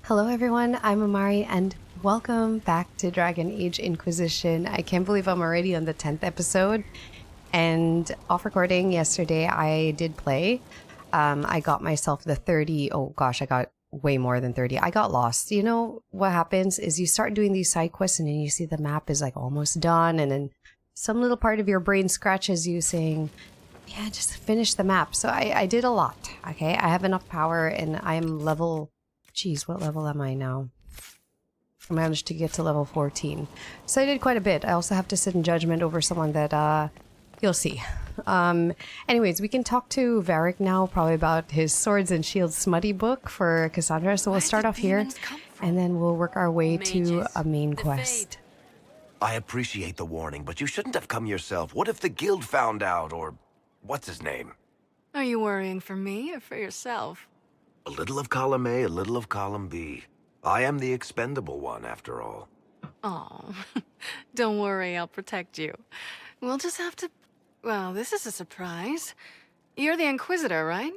Hello everyone, I'm Amari and welcome back to Dragon Age Inquisition. I can't believe I'm already on the 10th episode, and off recording yesterday I did play. I got myself the 30, oh gosh, I got way more than 30. I got lost. You know what happens is you start doing these side quests and then you see the map is like almost done, and then some little part of your brain scratches you saying, yeah, just finish the map. So I did a lot, okay? I have enough power and I'm level... Geez, what level am I now? I managed to get to level 14. So I did quite a bit. I also have to sit in judgment over someone that, you'll see. Anyways, we can talk to Varric now, probably about his Swords and Shields smutty book for Cassandra. So we'll start off here, and then we'll work our way to a main quest. I appreciate the warning, but you shouldn't have come yourself. What if the guild found out, or... what's his name? Are you worrying for me or for yourself? A little of column A, a little of column B. I am the expendable one, after all. Oh, don't worry, I'll protect you. We'll just have to... Well, this is a surprise. You're the Inquisitor, right?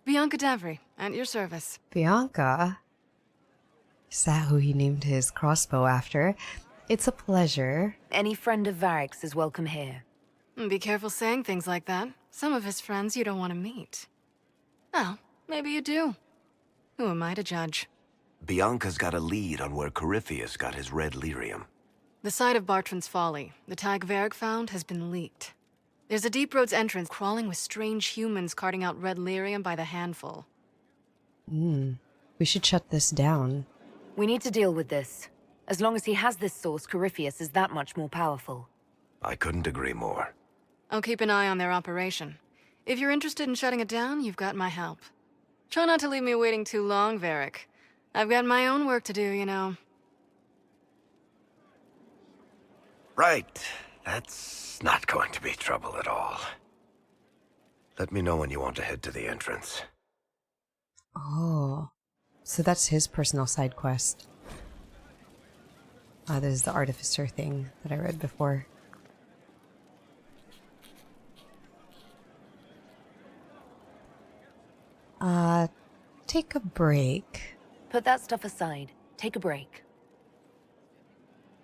Bianca Davry, at your service. Bianca? Is that who he named his crossbow after? It's a pleasure. Any friend of Varric's is welcome here. Be careful saying things like that. Some of his friends you don't want to meet. Oh, maybe you do. Who am I to judge? Bianca's got a lead on where Corypheus got his red lyrium. The site of Bartran's Folly, the tag Varric found, has been leaked. There's a deep roads entrance crawling with strange humans carting out red lyrium by the handful. We should shut this down. We need to deal with this. As long as he has this source, Corypheus is that much more powerful. I couldn't agree more. I'll keep an eye on their operation. If you're interested in shutting it down, you've got my help. Try not to leave me waiting too long, Varric. I've got my own work to do, you know. Right. That's not going to be trouble at all. Let me know when you want to head to the entrance. Oh, so that's his personal side quest. Ah, this is the artificer thing that I read before. Take a break. Put that stuff aside. Take a break.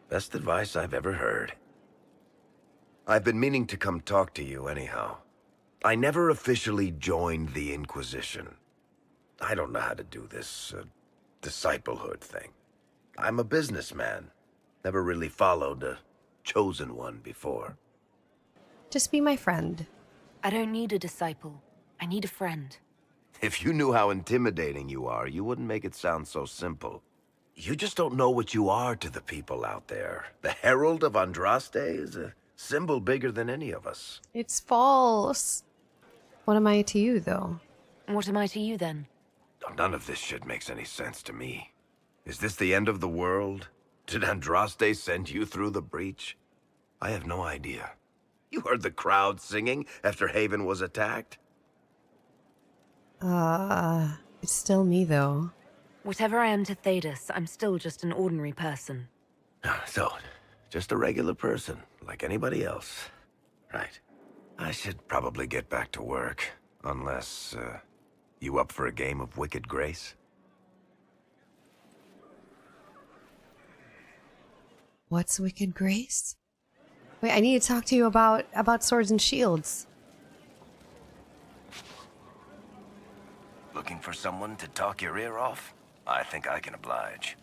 Best advice I've ever heard. I've been meaning to come talk to you anyhow. I never officially joined the Inquisition. I don't know how to do this, disciplehood thing. I'm a businessman. Never really followed a chosen one before. Just be my friend. I don't need a disciple. I need a friend. If you knew how intimidating you are, you wouldn't make it sound so simple. You just don't know what you are to the people out there. The Herald of Andraste is a symbol bigger than any of us. It's false. What am I to you, though? What am I to you, then? None of this shit makes any sense to me. Is this the end of the world? Did Andraste send you through the breach? I have no idea. You heard the crowd singing after Haven was attacked? It's still me, though. Whatever I am to Thedas, I'm still just an ordinary person. So, just a regular person, like anybody else. Right. I should probably get back to work. Unless, you up for a game of Wicked Grace? What's Wicked Grace? Wait, I need to talk to you about Swords and Shields. Looking for someone to talk your ear off? I think I can oblige.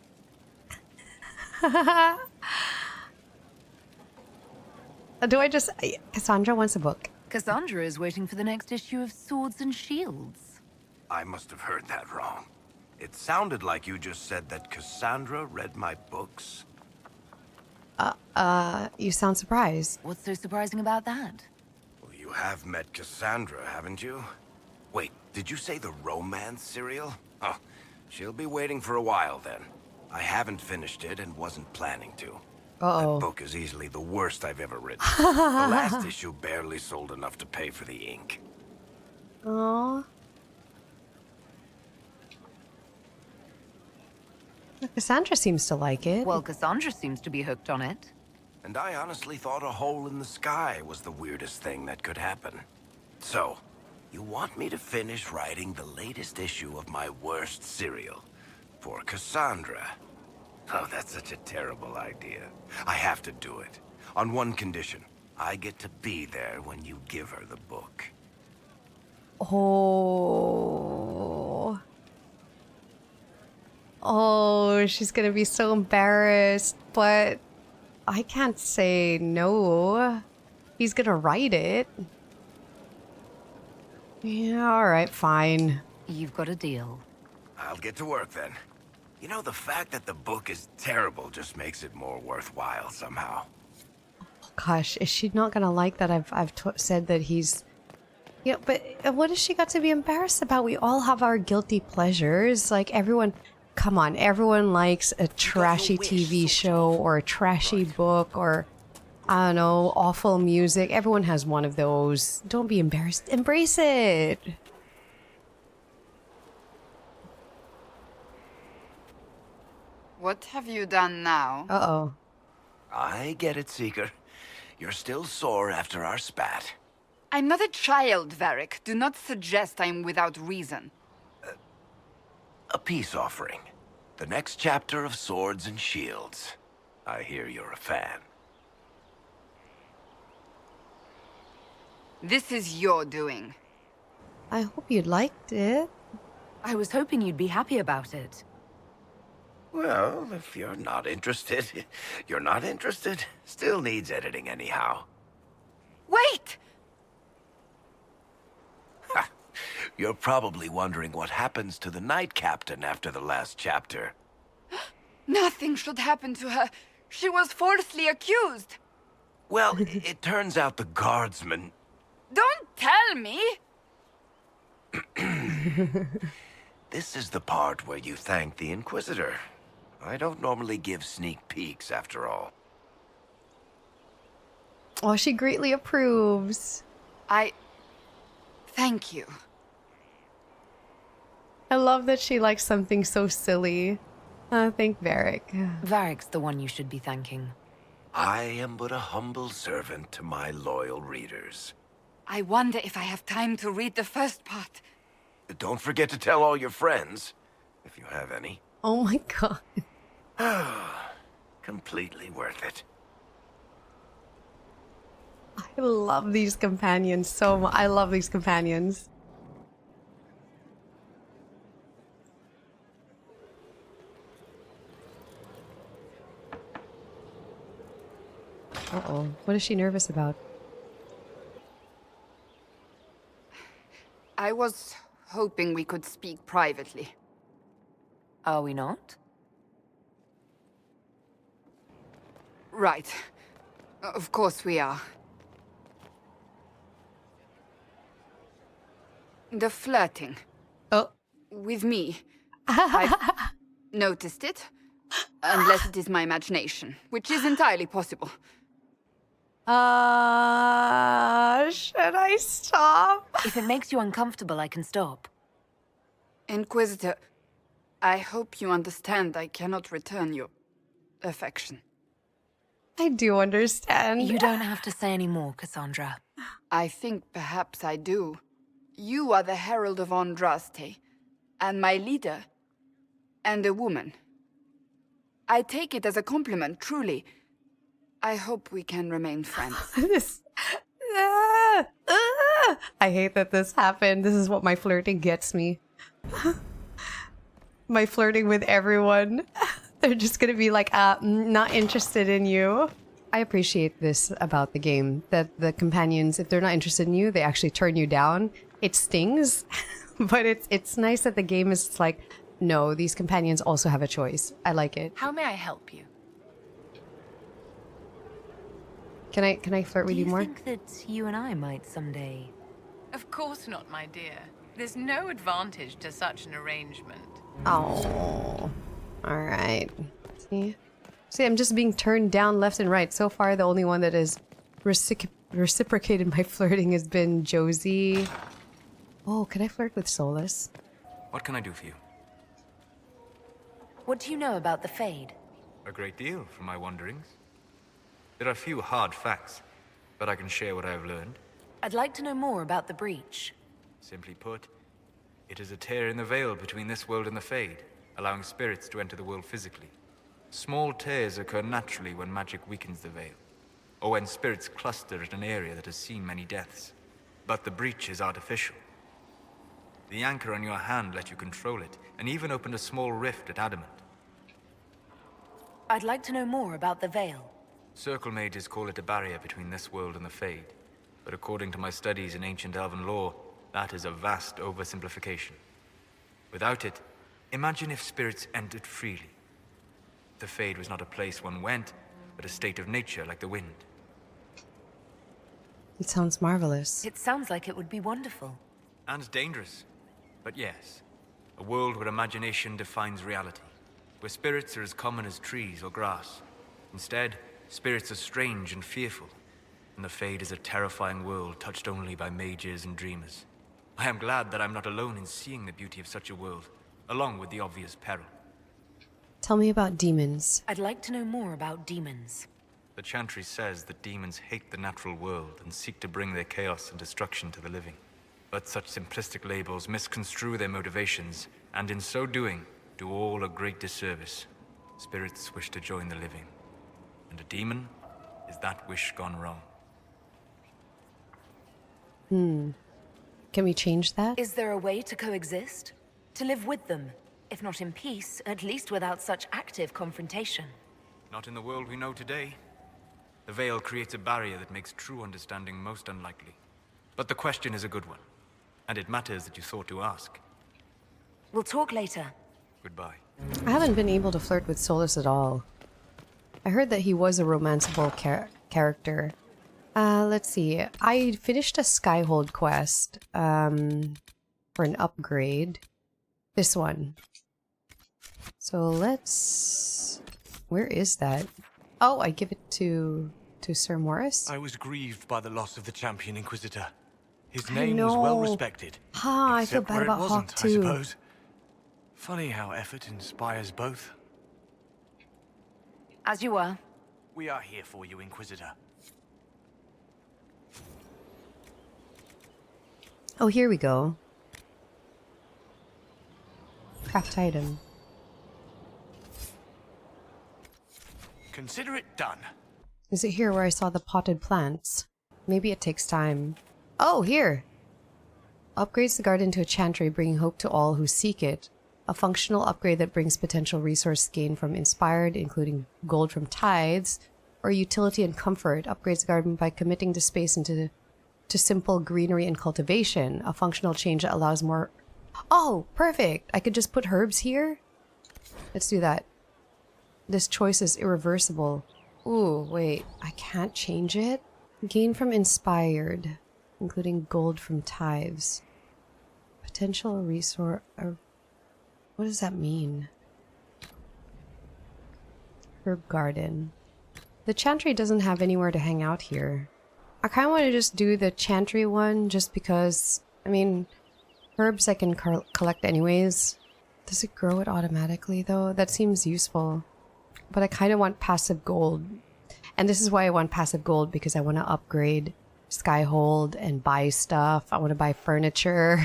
Do I just... Cassandra wants a book. Cassandra is waiting for the next issue of Swords and Shields. I must have heard that wrong. It sounded like you just said that Cassandra read my books. You sound surprised. What's so surprising about that? Well, you have met Cassandra, haven't you? Wait, did you say the romance serial? Oh, she'll be waiting for a while then. I haven't finished it and wasn't planning to. Uh-oh. That book is easily the worst I've ever written. The last issue barely sold enough to pay for the ink. Aww. Cassandra seems to like it. Well, Cassandra seems to be hooked on it. And I honestly thought a hole in the sky was the weirdest thing that could happen. So, you want me to finish writing the latest issue of my worst serial? For Cassandra? Oh, that's such a terrible idea. I have to do it. On one condition. I get to be there when you give her the book. Oh. Oh, she's gonna be so embarrassed, but I can't say no. He's gonna write it. Yeah, alright, fine. You've got a deal. I'll get to work then. You know, the fact that the book is terrible just makes it more worthwhile somehow. Gosh, is she not gonna like that I've said that he's... Yeah, but what has she got to be embarrassed about? We all have our guilty pleasures. Like, everyone... Come on, everyone likes a trashy TV show or a trashy book or, I don't know, awful music. Everyone has one of those. Don't be embarrassed. Embrace it. What have you done now? Uh-oh. I get it, Seeker. You're still sore after our spat. I'm not a child, Varric. Do not suggest I'm without reason. A peace offering. The next chapter of Swords and Shields. I hear you're a fan. This is your doing. I hope you liked it. I was hoping you'd be happy about it. Well, if you're not interested, you're not interested. Still needs editing anyhow. Wait! You're probably wondering what happens to the Knight Captain after the last chapter. Nothing should happen to her. She was falsely accused. Well, it turns out the guardsman... Don't tell me! This is the part where you thank the Inquisitor. I don't normally give sneak peeks, after all. Oh, she greatly approves. Thank you. I love that she likes something so silly. Thank Varric. Varric's the one you should be thanking. I am but a humble servant to my loyal readers. I wonder if I have time to read the first part. Don't forget to tell all your friends, if you have any. Oh my god. Completely worth it. I love these companions so much. I love these companions. Uh-oh. What is she nervous about? I was hoping we could speak privately. Are we not? Right. Of course we are. The flirting. Oh. With me. I've noticed it. Unless it is my imagination, which is entirely possible. Should I stop? If it makes you uncomfortable, I can stop. Inquisitor, I hope you understand I cannot return your affection. I do understand. You don't have to say any more, Cassandra. I think perhaps I do. You are the Herald of Andraste, and my leader, and a woman. I take it as a compliment, truly. I hope we can remain friends. I hate that this happened. This is what my flirting gets me. My flirting with everyone. They're just gonna be like, not interested in you. I appreciate this about the game, that the companions, if they're not interested in you, they actually turn you down. It stings, but it's nice that the game is like, no, these companions also have a choice. I like it. How may I help you? Can I flirt with you more? Do you think that you and I might someday... Of course not, my dear. There's no advantage to such an arrangement. Oh, all right. See, I'm just being turned down left and right. So far, the only one that has reciprocated my flirting has been Josie. Oh, can I flirt with Solas? What can I do for you? What do you know about the Fade? A great deal, from my wanderings. There are few hard facts, but I can share what I have learned. I'd like to know more about the Breach. Simply put, it is a tear in the veil between this world and the Fade. allowing spirits to enter the world physically. Small tears occur naturally when magic weakens the veil, or when spirits cluster at an area that has seen many deaths. But the breach is artificial. The anchor on your hand let you control it, and even opened a small rift at adamant. I'd like to know more about the Veil. Circle mages call it a barrier between this world and the Fade. But according to my studies in ancient elven lore, that is a vast oversimplification. Without it, imagine if spirits entered freely. The Fade was not a place one went, but a state of nature like the wind. It sounds marvelous. It sounds like it would be wonderful. And dangerous. But yes, a world where imagination defines reality. Where spirits are as common as trees or grass. Instead, spirits are strange and fearful. And the Fade is a terrifying world touched only by mages and dreamers. I am glad that I'm not alone in seeing the beauty of such a world, along with the obvious peril. Tell me about demons. I'd like to know more about demons. The Chantry says that demons hate the natural world and seek to bring their chaos and destruction to the living. But such simplistic labels misconstrue their motivations, and in so doing, do all a great disservice. Spirits wish to join the living, and a demon is that wish gone wrong. Can we change that? Is there a way to coexist? To live with them? If not in peace, at least without such active confrontation. Not in the world we know today. The Veil creates a barrier that makes true understanding most unlikely. But the question is a good one, and it matters that you thought to ask. We'll talk later. Goodbye. I haven't been able to flirt with Solas at all. I heard that he was a romanceable character. Let's see. I finished a Skyhold quest for an upgrade. This one. So let's... Where is that? Oh, I give it to Sir Morris? I was grieved by the loss of the champion Inquisitor. His I name was know. well respected. I feel Except bad where about it wasn't, Hawk I too. suppose. Funny how effort inspires both. As you were. We are here for you, Inquisitor. Oh, here we go. Craft item. Consider it done. Is it here where I saw the potted plants? Maybe it takes time. Oh, here! Upgrades the garden to a chantry, bringing hope to all who seek it. A functional upgrade that brings potential resource gain from inspired, including gold from tithes, or utility and comfort. Upgrades the garden by committing the space to simple greenery and cultivation. A functional change that allows more... Oh, perfect! I could just put herbs here? Let's do that. This choice is irreversible. Ooh, wait. I can't change it? Gain from inspired, including gold from tithes. Potential resource... what does that mean? Herb garden. The chantry doesn't have anywhere to hang out here. I kind of want to just do the chantry one just because, I mean, herbs I can collect anyways. Does it grow it automatically though? That seems useful. But I kind of want passive gold. And this is why I want passive gold, because I want to upgrade Skyhold and buy stuff. I want to buy furniture.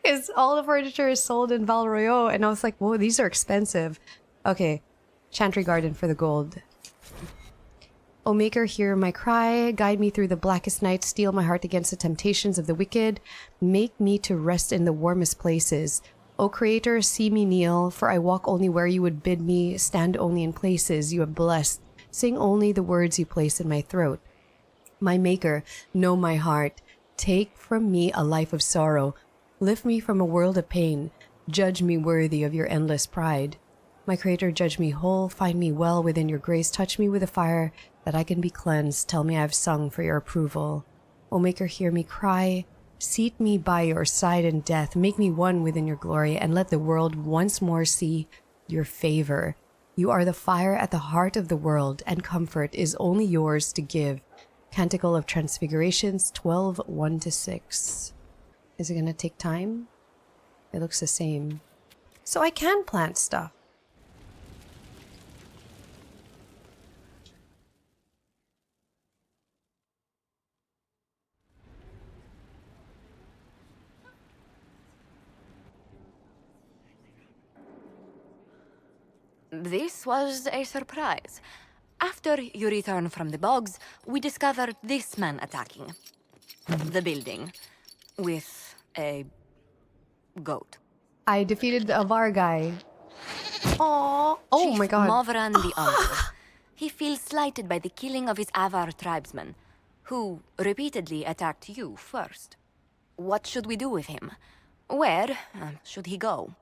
Because all the furniture is sold in Val Royeaux. And I was like, whoa, these are expensive. Okay, chantry garden for the gold. O Maker, hear my cry, guide me through the blackest night, steel my heart against the temptations of the wicked, make me to rest in the warmest places. O Creator, see me kneel, for I walk only where you would bid me, stand only in places you have blessed, sing only the words you place in my throat. My Maker, know my heart, take from me a life of sorrow, lift me from a world of pain, judge me worthy of your endless pride. My Creator, judge me whole, find me well within your grace, touch me with a fire that I can be cleansed, tell me I have sung for your approval. O Maker, hear me cry, seat me by your side in death, make me one within your glory, and let the world once more see your favor. You are the fire at the heart of the world, and comfort is only yours to give. Canticle of Transfigurations 12, 1-6. Is it going to take time? It looks the same. So I can plant stuff. This was a surprise. After you return from the bogs, we discovered this man attacking the building with a goat. I defeated the Avar guy. Oh, oh Chief my god. Morrigan the Uncle. He feels slighted by the killing of his Avar tribesmen, who repeatedly attacked you first. What should we do with him? Where should he go?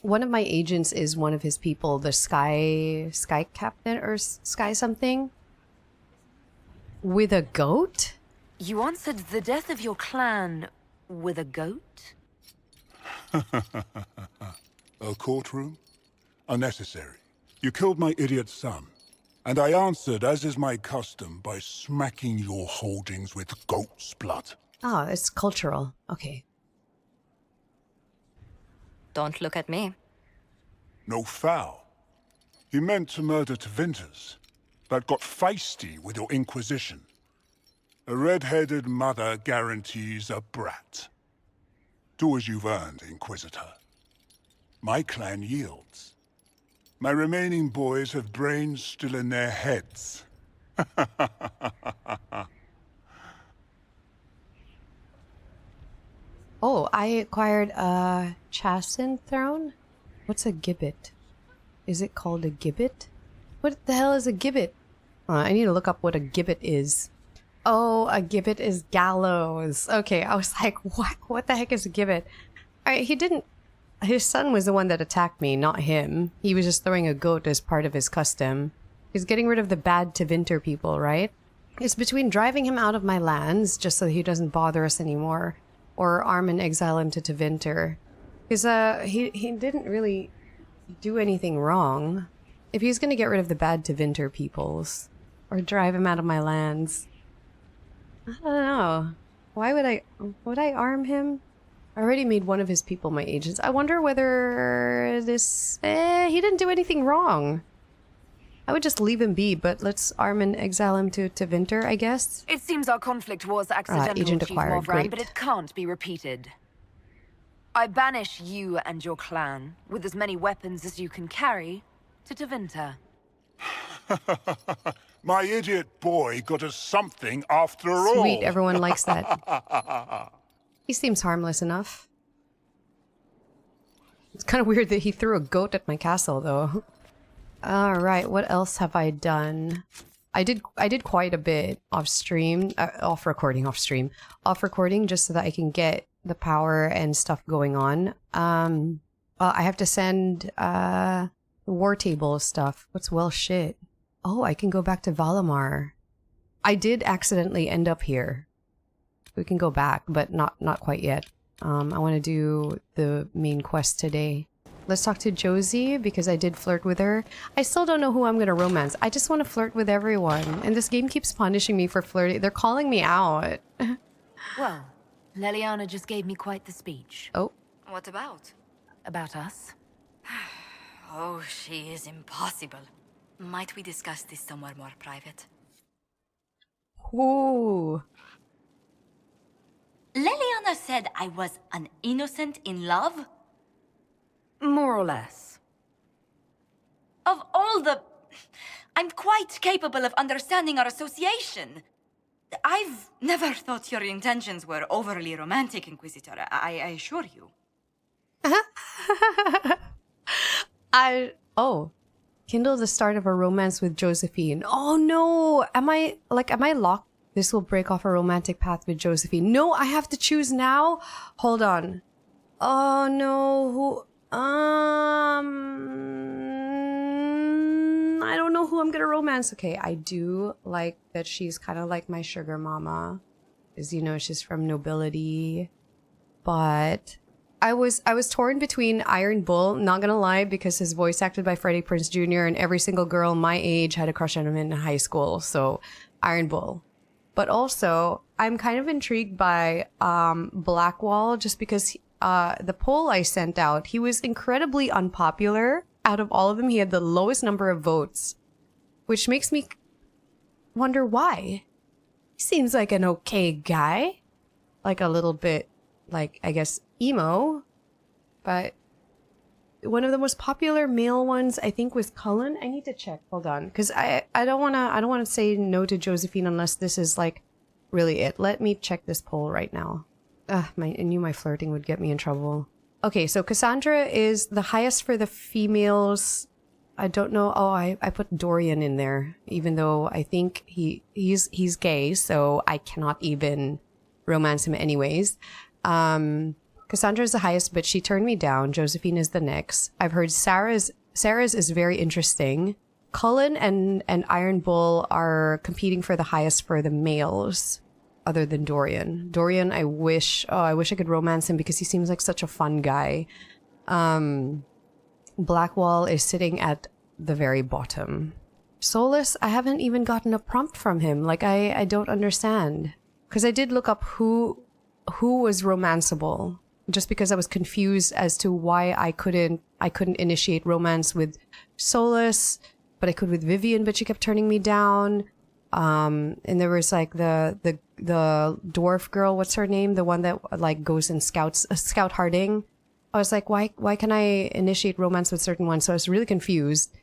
One of my agents is one of his people, the Sky Captain or Sky something. With a goat? You answered the death of your clan with a goat? A courtroom? Unnecessary. You killed my idiot son, and I answered, as is my custom, by smacking your holdings with goat's blood. Oh, it's cultural. Okay. Don't look at me. No foul. He meant to murder Tevinters, but got feisty with your Inquisition. A red-headed mother guarantees a brat. Do as you've earned, Inquisitor. My clan yields. My remaining boys have brains still in their heads. Oh, I acquired a Chassin throne? What's a gibbet? Is it called a gibbet? What the hell is a gibbet? I need to look up what a gibbet is. Oh, a gibbet is gallows. Okay, I was like, what? What the heck is a gibbet? Alright, he didn't... His son was the one that attacked me, not him. He was just throwing a goat as part of his custom. He's getting rid of the bad Tevinter people, right? It's between driving him out of my lands, just so he doesn't bother us anymore, or arm and exile him to Tevinter. Because he didn't really do anything wrong. If he's gonna get rid of the bad Tevinter peoples, or drive him out of my lands, I don't know. Why would I arm him? I already made one of his people my agents. I wonder whether this... he didn't do anything wrong. I would just leave him be, but let's arm and exile him to Tevinter, I guess. It seems our conflict was accidental, agent Chief acquired, Morrigan, great. but it can't be repeated. I banish you and your clan, with as many weapons as you can carry, to Tevinter. My idiot boy got us something after all. Sweet, everyone likes that. He seems harmless enough. It's kind of weird that he threw a goat at my castle, though. Alright, what else have I done? I did quite a bit off stream, off recording, just so that I can get the power and stuff going on. I have to send war table stuff. What's well shit? Oh, I can go back to Valamar. I did accidentally end up here. We can go back, but not quite yet. I want to do the main quest today. Let's talk to Josie, because I did flirt with her. I still don't know who I'm going to romance. I just want to flirt with everyone. And this game keeps punishing me for flirting. They're calling me out. Well, Leliana just gave me quite the speech. Oh. What about? About us. Oh, she is impossible. Might we discuss this somewhere more private? Ooh. Leliana said I was an innocent in love? More or less. Of all the... I'm quite capable of understanding our association. I've never thought your intentions were overly romantic, Inquisitor. I assure you. Oh. Kindle the start of a romance with Josephine. Oh no! Am I locked? This will break off a romantic path with Josephine. No, I have to choose now? Hold on. Oh no, who... I don't know who I'm gonna romance. Okay, I do like that she's kind of like my sugar mama. Because, you know, she's from nobility. But... I was torn between Iron Bull, not gonna lie, because his voice acted by Freddie Prinze Jr. and every single girl my age had a crush on him in high school, so Iron Bull. But also, I'm kind of intrigued by Blackwall, just because the poll I sent out, he was incredibly unpopular. Out of all of them, he had the lowest number of votes, which makes me wonder why. He seems like an okay guy, like a little bit, like, I guess, emo, but one of the most popular male ones, I think, was Cullen. I need to check. Hold on, because I don't wanna say no to Josephine unless this is like really it. Let me check this poll right now. I knew my flirting would get me in trouble. Okay, so Cassandra is the highest for the females. I don't know. Oh, I put Dorian in there, even though I think he's gay, so I cannot even romance him anyways. Cassandra is the highest, but she turned me down. Josephine is the next. I've heard Sarah's is very interesting. Cullen and Iron Bull are competing for the highest for the males, other than Dorian. Dorian, I wish I could romance him because he seems like such a fun guy. Blackwall is sitting at the very bottom. Solas, I haven't even gotten a prompt from him. Like, I don't understand. Because I did look up who was romanceable, just because I was confused as to why I couldn't initiate romance with Solas, but I could with Vivian, but she kept turning me down. And there was like the dwarf girl, what's her name? The one that like goes and Scout Harding. I was like, why can I initiate romance with certain ones? So I was really confused.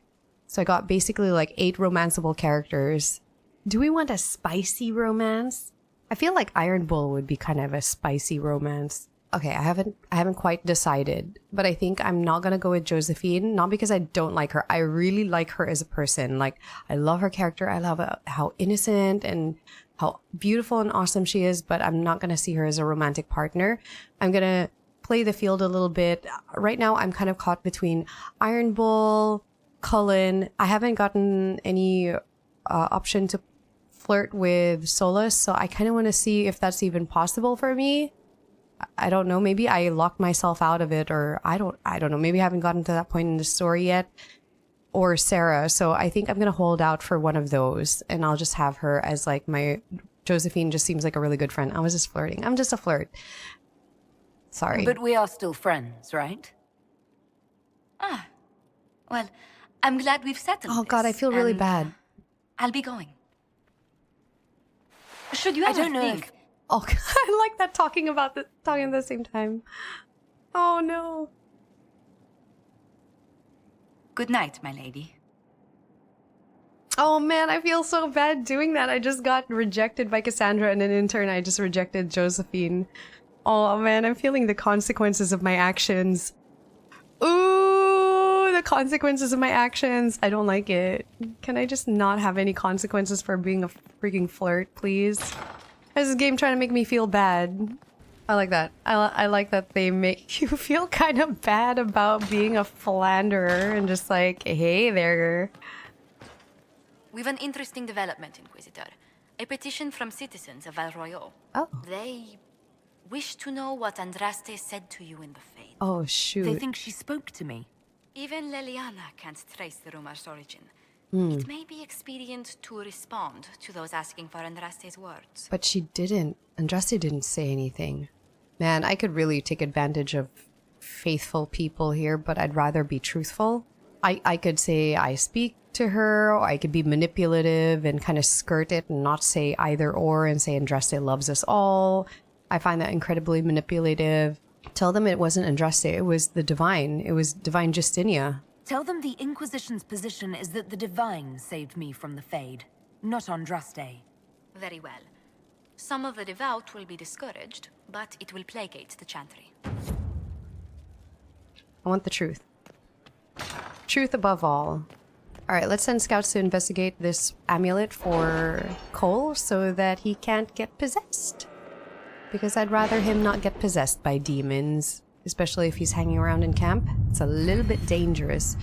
So I got basically like 8 romanceable characters. Do we want a spicy romance? I feel like Iron Bull would be kind of a spicy romance. Okay, I haven't quite decided, but I think I'm not gonna go with Josephine, not because I don't like her. I really like her as a person. Like, I love her character. I love how innocent and how beautiful and awesome she is, but I'm not gonna see her as a romantic partner. I'm gonna play the field a little bit. Right now, I'm kind of caught between Iron Bull, Cullen. I haven't gotten any option to flirt with Solas, so I kind of want to see if that's even possible for me. I don't know. Maybe I locked myself out of it, or I don't know. Maybe I haven't gotten to that point in the story yet. Or Sarah. So I think I'm going to hold out for one of those, and I'll just have her as like my... Josephine just seems like a really good friend. I was just flirting. I'm just a flirt. Sorry. But we are still friends, right? Ah. Well, I'm glad we've settled Oh God, I feel really bad. I'll be going. Should you ever I don't know think... Oh, I like that talking at the same time. Oh no. Good night, my lady. Oh man, I feel so bad doing that. I just got rejected by Cassandra, and then in turn I just rejected Josephine. Oh man, I'm feeling the consequences of my actions. Ooh, the consequences of my actions. I don't like it. Can I just not have any consequences for being a freaking flirt, please? Is this game trying to make me feel bad? I like that. I like that they make you feel kind of bad about being a philanderer and just like, hey there. We've an interesting development, Inquisitor. A petition from citizens of Val Royal. Oh. They wish to know what Andraste said to you in the Fade. Oh, shoot. They think she spoke to me. Even Leliana can't trace the rumor's origin. It may be expedient to respond to those asking for Andraste's words. But she didn't. Andraste didn't say anything. Man, I could really take advantage of faithful people here, but I'd rather be truthful. I could say I speak to her, or I could be manipulative and kind of skirt it and not say either or and say Andraste loves us all. I find that incredibly manipulative. Tell them it wasn't Andraste, it was the Divine. It was Divine Justinia. Tell them the Inquisition's position is that the Divine saved me from the Fade, not Andraste. Very well. Some of the devout will be discouraged, but it will placate the Chantry. I want the truth. Truth above all. Alright, let's send scouts to investigate this amulet for Cole so that he can't get possessed. Because I'd rather him not get possessed by demons. Especially if he's hanging around in camp. It's a little bit dangerous.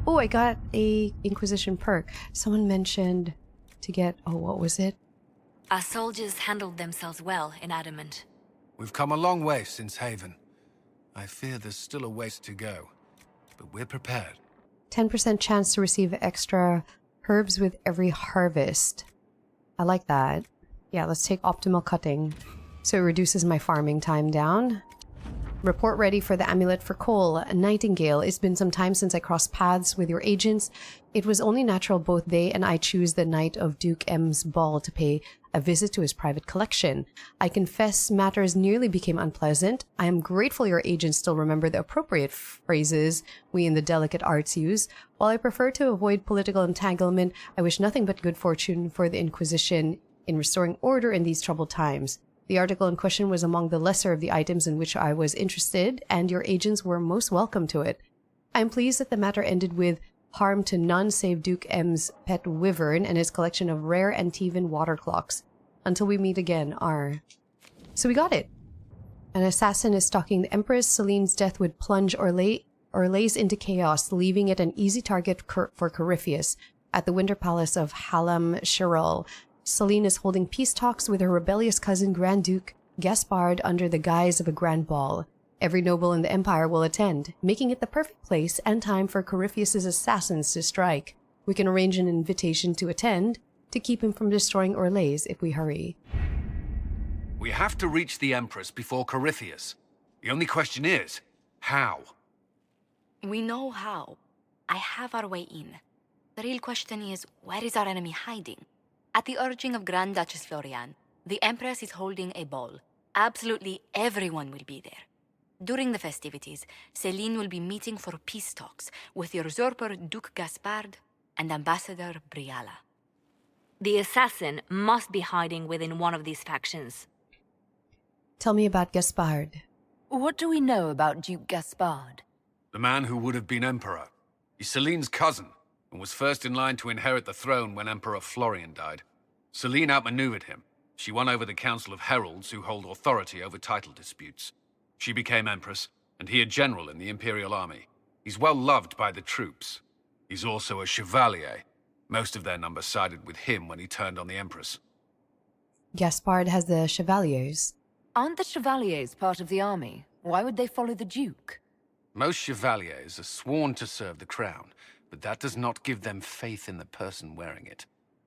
Oh, I got a Inquisition perk. Someone mentioned to get... Oh, what was it? Our soldiers handled themselves well in Adamant. We've come a long way since Haven. I fear there's still a ways to go. But we're prepared. 10% chance to receive extra herbs with every harvest. I like that. Yeah, let's take optimal cutting. So it reduces my farming time down. Report ready for the amulet for Cole, Nightingale. It's been some time since I crossed paths with your agents. It was only natural both they and I choose the night of Duke M's ball to pay a visit to his private collection. I confess matters nearly became unpleasant. I am grateful your agents still remember the appropriate phrases we in the delicate arts use. While I prefer to avoid political entanglement, I wish nothing but good fortune for the Inquisition in restoring order in these troubled times. The article in question was among the lesser of the items in which I was interested, and your agents were most welcome to it. I am pleased that the matter ended with harm to none save Duke M's pet wyvern and his collection of rare Antivan water clocks. Until we meet again, R. So we got it. An assassin is stalking the Empress. Celine's death would plunge Orlais into chaos, leaving it an easy target for Corypheus at the Winter Palace of Halam Shirul. Celine is holding peace talks with her rebellious cousin Grand Duke Gaspard under the guise of a grand ball. Every noble in the Empire will attend, making it the perfect place and time for Corypheus's assassins to strike. We can arrange an invitation to attend to keep him from destroying Orlais if we hurry. We have to reach the Empress before Corypheus. The only question is, how? We know how. I have our way in. The real question is, where is our enemy hiding? At the urging of Grand Duchess Florian, the Empress is holding a ball. Absolutely everyone will be there. During the festivities, Celine will be meeting for peace talks with the usurper Duke Gaspard and Ambassador Briala. The assassin must be hiding within one of these factions. Tell me about Gaspard. What do we know about Duke Gaspard? The man who would have been Emperor. He's Celine's cousin, and was first in line to inherit the throne when Emperor Florian died. Celine outmaneuvered him. She won over the Council of Heralds who hold authority over title disputes. She became Empress, and he a general in the Imperial Army. He's well loved by the troops. He's also a Chevalier. Most of their number sided with him when he turned on the Empress. Gaspard has the Chevaliers. Aren't the Chevaliers part of the army? Why would they follow the Duke? Most Chevaliers are sworn to serve the crown, but that does not give them faith in the person wearing it.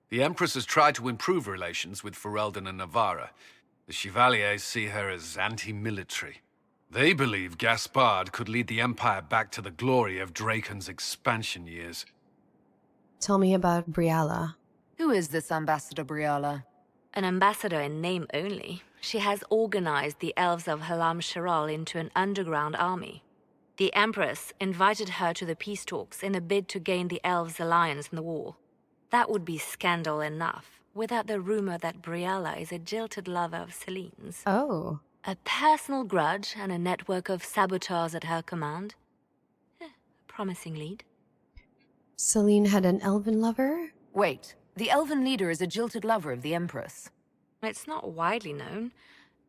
The Empress has tried to improve relations with Ferelden and Navarra. The Chevaliers see her as anti-military. They believe Gaspard could lead the Empire back to the glory of Draken's expansion years. Tell me about Briala. Who is this Ambassador Briala? An ambassador in name only. She has organized the elves of Halam Shirul into an underground army. The Empress invited her to the peace talks in a bid to gain the elves' alliance in the war. That would be scandal enough, without the rumor that Briala is a jilted lover of Celine's. Oh. A personal grudge and a network of saboteurs at her command. Promising lead. Celine had an elven lover? Wait, the elven leader is a jilted lover of the Empress. It's not widely known.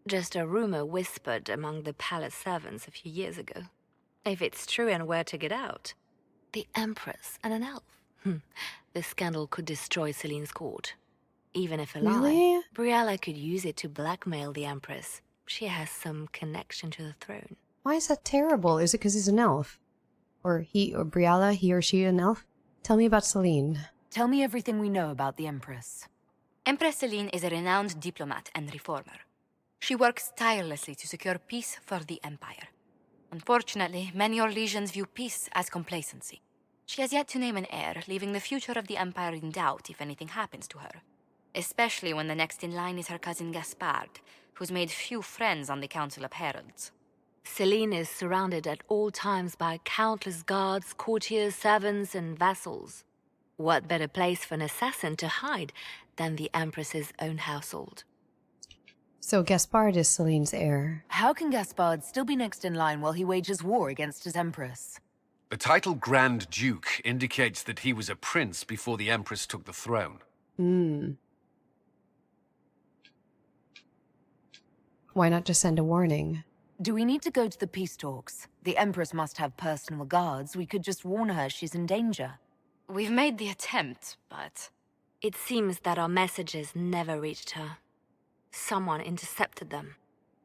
Just a rumor whispered among the palace servants a few years ago. If it's true and were to get out, the Empress and an elf. The scandal could destroy Celine's court. Even if a lie, Briala could use it to blackmail the Empress. She has some connection to the throne. Why is that terrible? Is it because he's an elf? Or Briala, he or she an elf? Tell me about Celine. Tell me everything we know about the Empress. Empress Celine is a renowned diplomat and reformer. She works tirelessly to secure peace for the Empire. Unfortunately, many Orlesians view peace as complacency. She has yet to name an heir, leaving the future of the Empire in doubt if anything happens to her. Especially when the next in line is her cousin Gaspard, who's made few friends on the Council of Heralds. Celine is surrounded at all times by countless guards, courtiers, servants, and vassals. What better place for an assassin to hide than the Empress's own household? So Gaspard is Celine's heir. How can Gaspard still be next in line while he wages war against his Empress? The title Grand Duke indicates that he was a prince before the Empress took the throne. Why not just send a warning? Do we need to go to the peace talks? The Empress must have personal guards. We could just warn her she's in danger. We've made the attempt, but... It seems that our messages never reached her. Someone intercepted them.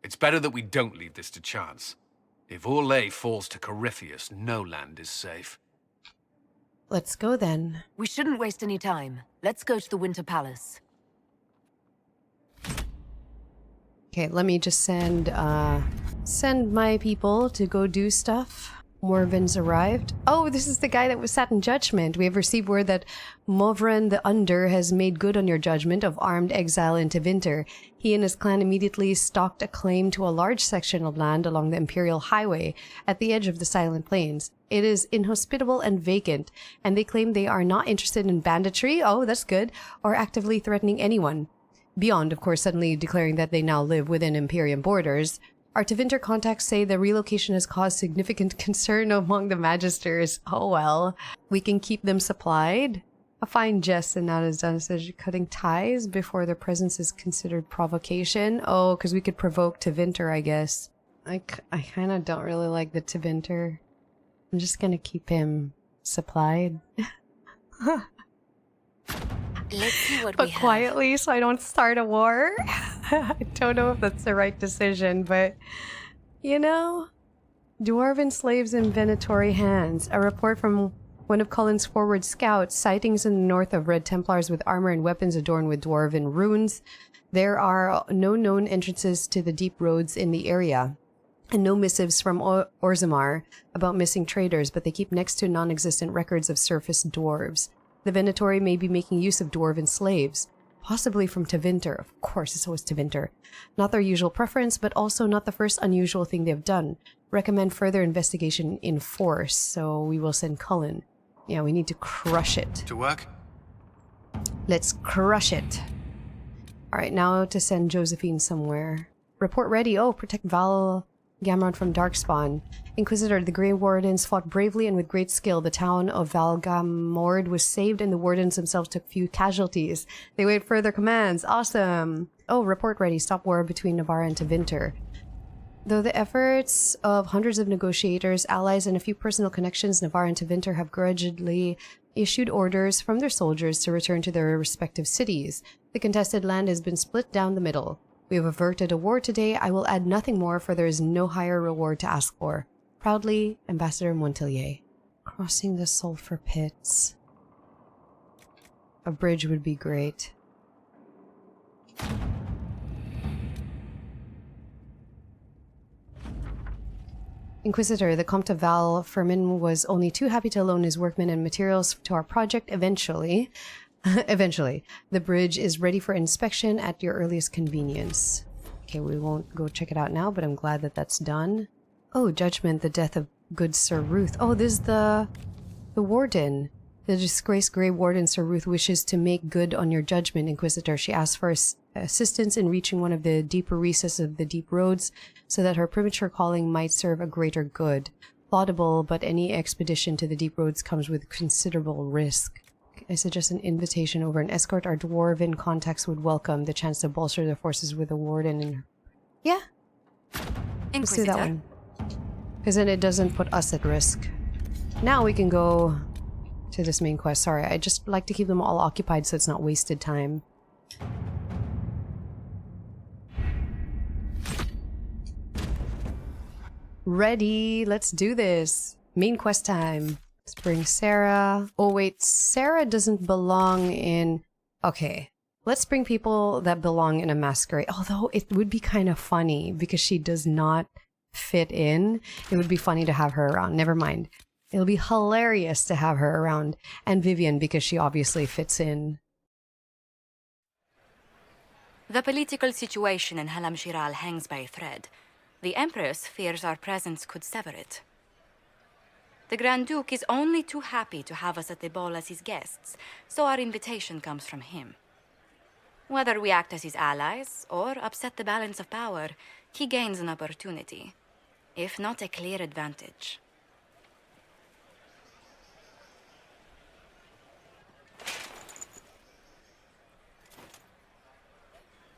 It's better that we don't leave this to chance. If Orlais falls to Corypheus, no land is safe. Let's go then. We shouldn't waste any time. Let's go to the Winter Palace. Okay, let me just send Send my people to go do stuff. Morven's arrived. Oh, this is the guy that was sat in judgment. We have received word that Morven the Under has made good on your judgment of armed exile into Winter. He and his clan immediately stalked a claim to a large section of land along the Imperial Highway at the edge of the Silent Plains. It is inhospitable and vacant, and they claim they are not interested in banditry, oh, that's good, or actively threatening anyone. Beyond, of course, suddenly declaring that they now live within Imperium borders. Our Tevinter contacts say the relocation has caused significant concern among the Magisters. Oh well. We can keep them supplied. A fine jest and that is done, such as cutting ties before their presence is considered provocation. Oh, because we could provoke Tevinter, I guess. I kind of don't really like the Tevinter. I'm just gonna keep him supplied. Let's see what but we have. quietly, so I don't start a war. I don't know if that's the right decision, but you know, Dwarven slaves in Venatori hands. A report from one of Cullen's forward scouts, sightings in the north of Red Templars with armor and weapons adorned with Dwarven runes. There are no known entrances to the deep roads in the area, and no missives from Orzammar about missing traitors, but they keep next to non-existent records of surface dwarves. The Venatori may be making use of dwarven slaves, possibly from Tevinter. Of course, it's always Tevinter. Not their usual preference, but also not the first unusual thing they've done. Recommend further investigation in force, so we will send Cullen. Yeah, we need to crush it. To work? Let's crush it. Alright, now to send Josephine somewhere. Report ready. Oh, protect Val Gamrod from Darkspawn. Inquisitor, the Grey Wardens fought bravely and with great skill. The town of Valgamord was saved and the Wardens themselves took few casualties. They wait further commands. Awesome. Oh, report ready. Stop war between Navarra and Tevinter. Though the efforts of hundreds of negotiators, allies, and a few personal connections, Navarra and Tevinter have grudgingly issued orders from their soldiers to return to their respective cities. The contested land has been split down the middle. We have averted a war today. I will add nothing more, for there is no higher reward to ask for. Proudly, Ambassador Montelier. Crossing the sulfur pits. A bridge would be great. Inquisitor, the Comte of Val Fermin was only too happy to loan his workmen and materials to our project eventually. Eventually. The bridge is ready for inspection at your earliest convenience. Okay, we won't go check it out now, but I'm glad that that's done. Oh, judgment, the death of good Sir Ruth. Oh, this is the warden. The disgraced Grey Warden Sir Ruth wishes to make good on your judgment, Inquisitor. She asks for assistance in reaching one of the deeper recesses of the deep roads so that her premature calling might serve a greater good. Laudable, but any expedition to the deep roads comes with considerable risk. I suggest an invitation over an escort. Our dwarven contacts would welcome the chance to bolster their forces with a warden and... Yeah. Let's do that one. Because then it doesn't put us at risk. Now we can go to this main quest. Sorry, I just like to keep them all occupied so it's not wasted time. Ready, let's do this. Main quest time. Let's bring Sarah. Oh wait, Sarah doesn't belong in... Okay, let's bring people that belong in a masquerade. Although it would be kind of funny because she does not fit in. It would be funny to have her around. Never mind. It'll be hilarious to have her around. And Vivian, because she obviously fits in. The political situation in Halam Shiral hangs by a thread. The Empress fears our presence could sever it. The Grand Duke is only too happy to have us at the ball as his guests, so our invitation comes from him. Whether we act as his allies or upset the balance of power, he gains an opportunity, if not a clear advantage.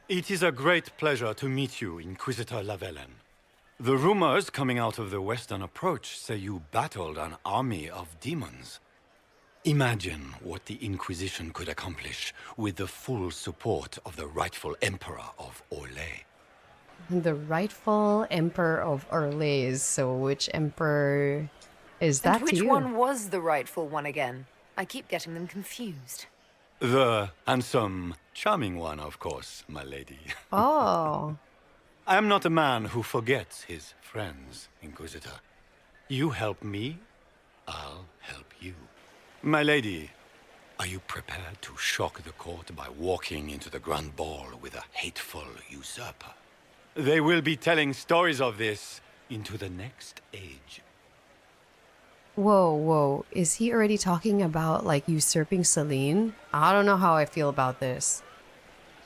It is a great pleasure to meet you, Inquisitor Lavellen. The rumors coming out of the Western Approach say you battled an army of demons. Imagine what the Inquisition could accomplish with the full support of the rightful Emperor of Orlais. The rightful Emperor of Orlais. So which Emperor is that and to you? which one was the rightful one again? I keep getting them confused. The handsome, charming one, of course, my lady. Oh. I am not a man who forgets his friends, Inquisitor. You help me, I'll help you. My lady, are you prepared to shock the court by walking into the Grand Ball with a hateful usurper? They will be telling stories of this into the next age. Whoa, whoa. Is he already talking about, like, usurping Celine? I don't know how I feel about this.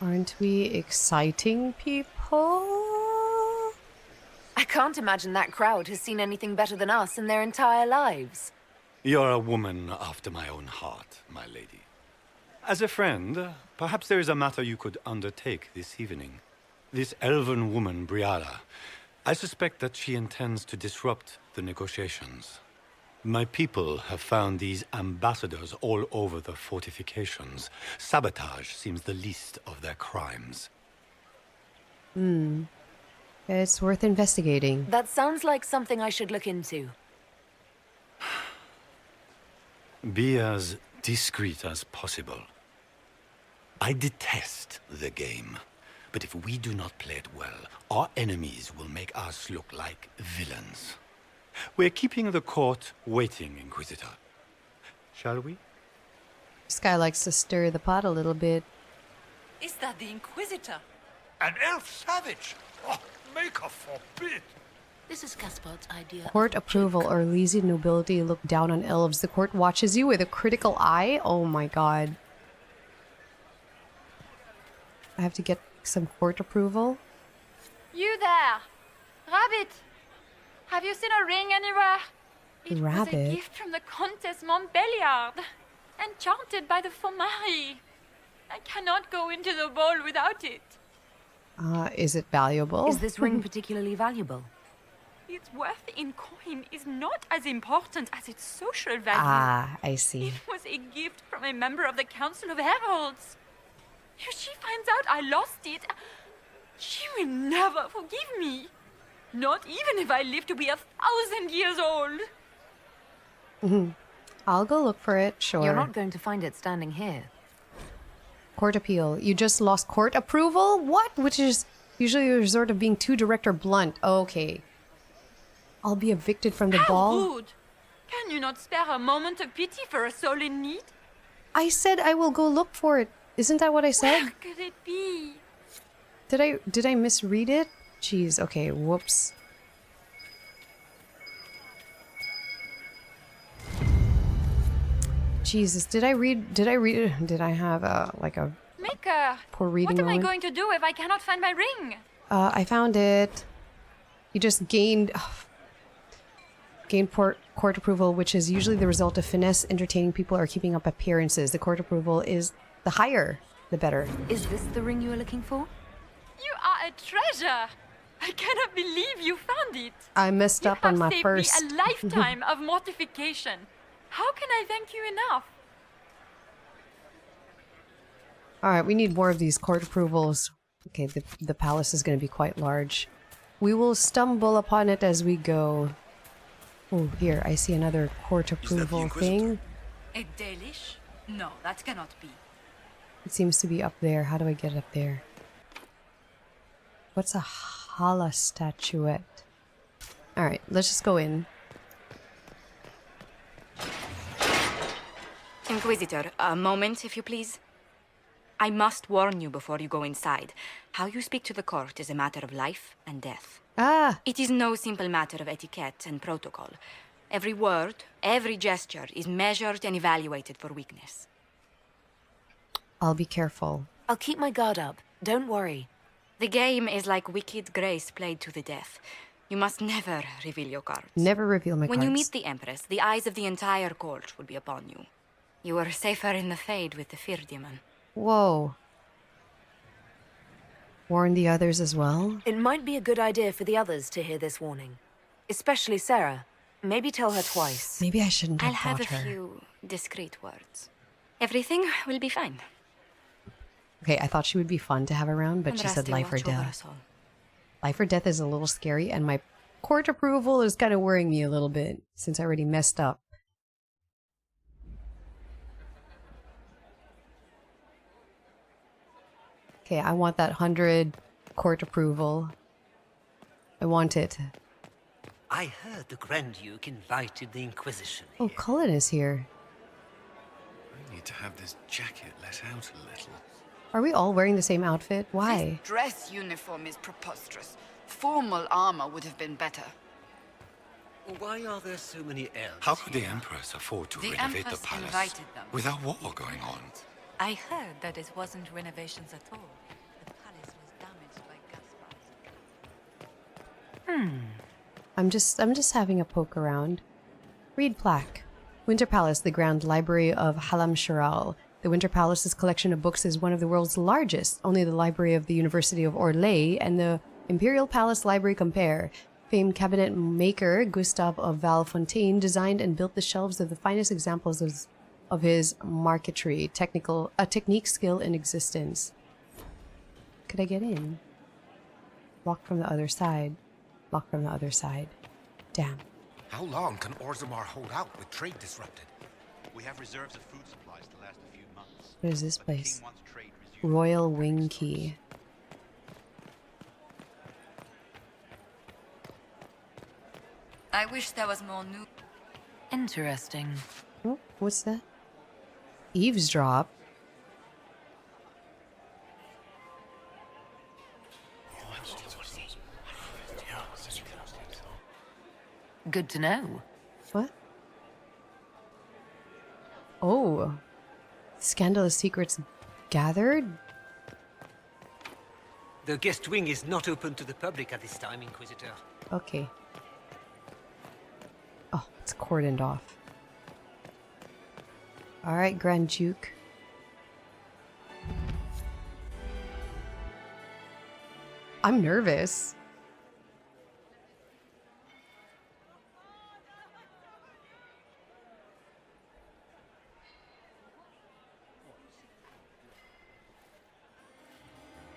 Aren't we exciting people? I can't imagine that crowd has seen anything better than us in their entire lives. You're a woman after my own heart, my lady. As a friend, perhaps there is a matter you could undertake this evening. This elven woman, Briala, I suspect that she intends to disrupt the negotiations. My people have found these ambassadors all over the fortifications. Sabotage seems the least of their crimes. It's worth investigating. That sounds like something I should look into. Be as discreet as possible. I detest the game, but if we do not play it well, our enemies will make us look like villains. We're keeping the court waiting, Inquisitor. Shall we? This guy likes to stir the pot a little bit. Is that the Inquisitor? An elf savage! Oh, Maker forbid! This is Casper's idea. Court approval or lazy nobility look down on elves. The court watches you with a critical eye. Oh my god. I have to get some court approval. You there! Rabbit! Have you seen a ring anywhere? It was a Rabbit? gift from the Countess Montbelliard, enchanted by the HeyAmarii. I cannot go into the ball without it. Is it valuable? Is this ring particularly valuable? Its worth in coin is not as important as its social value. Ah, I see. It was a gift from a member of the Council of Heralds. If she finds out I lost it, she will never forgive me. Not even if I live to be 1,000 years old. I'll go look for it, sure. You're not going to find it standing here. Court appeal. You just lost court approval? What? Which is usually a resort of being too direct or blunt. Okay. I'll be evicted from the ball. How rude! Can you not spare a moment of pity for a soul in need? I said I will go look for it. Isn't that what I said? Where could it be? Did I misread it? Jeez, okay, whoops. Jesus, did I have a Maker, poor reading what am I moment? going to do if I cannot find my ring? I found it. You just gained court approval, which is usually the result of finesse, entertaining people, or keeping up appearances. The court approval is the higher, the better. Is this the ring you were looking for? You are a treasure. I cannot believe you found it. I messed up on my first. You have saved me a lifetime of mortification. How can I thank you enough? All right, we need more of these court approvals. Okay, the palace is going to be quite large. We will stumble upon it as we go. Oh, here, I see another court approval thing. A delish? No, that cannot be. It seems to be up there. How do I get up there? What's a Hala statuette? All right, let's just go in. Inquisitor, a moment, if you please. I must warn you before you go inside. How you speak to the court is a matter of life and death. Ah! It is no simple matter of etiquette and protocol. Every word, every gesture is measured and evaluated for weakness. I'll be careful. I'll keep my guard up. Don't worry. The game is like wicked grace played to the death. You must never reveal your cards. Never reveal my cards. When you meet the Empress, the eyes of the entire court will be upon you. You are safer in the Fade with the Fear Demon. Whoa. Warn the others as well? It might be a good idea for the others to hear this warning. Especially Sarah. Maybe tell her twice. Maybe I shouldn't have I'll have brought a her. few discreet words. Everything will be fine. Okay, I thought she would be fun to have around, but she said Andraste, life or watch over death. us all. Life or death is a little scary, and my court approval is kind of worrying me a little bit, since I already messed up. Okay, I want that 100 court approval. I want it. I heard the Grand Duke invited the Inquisition. Oh, Cullen is here. I need to have this jacket let out a little. Are we all wearing the same outfit? Why? This dress uniform is preposterous. Formal armor would have been better. Why are there so many elves? How could the Empress afford to renovate the palace invited them. without war going on? I heard that it wasn't renovations at all. The palace was damaged by gas fires. I'm just having a poke around. Read plaque. Winter Palace, the Grand Library of HeyAmarii. The Winter Palace's collection of books is one of the world's largest. Only the Library of the University of Orlais and the Imperial Palace Library compare. Famed cabinet maker Gustav of Valfontaine designed and built the shelves of the finest examples of his marquetry, technique skill in existence. Could I get in? Lock from the other side. Lock from the other side. Damn. How long can Orzammar hold out with trade disrupted? We have reserves of food supplies to last a few months. What is this place? Royal Wing Key. I wish there was more new. Interesting. Oh, what's that? Eavesdrop. Good to know. What? Oh. Scandalous secrets gathered? The guest wing is not open to the public at this time, Inquisitor. Okay. Oh, it's cordoned off. Alright, Grand Duke. I'm nervous.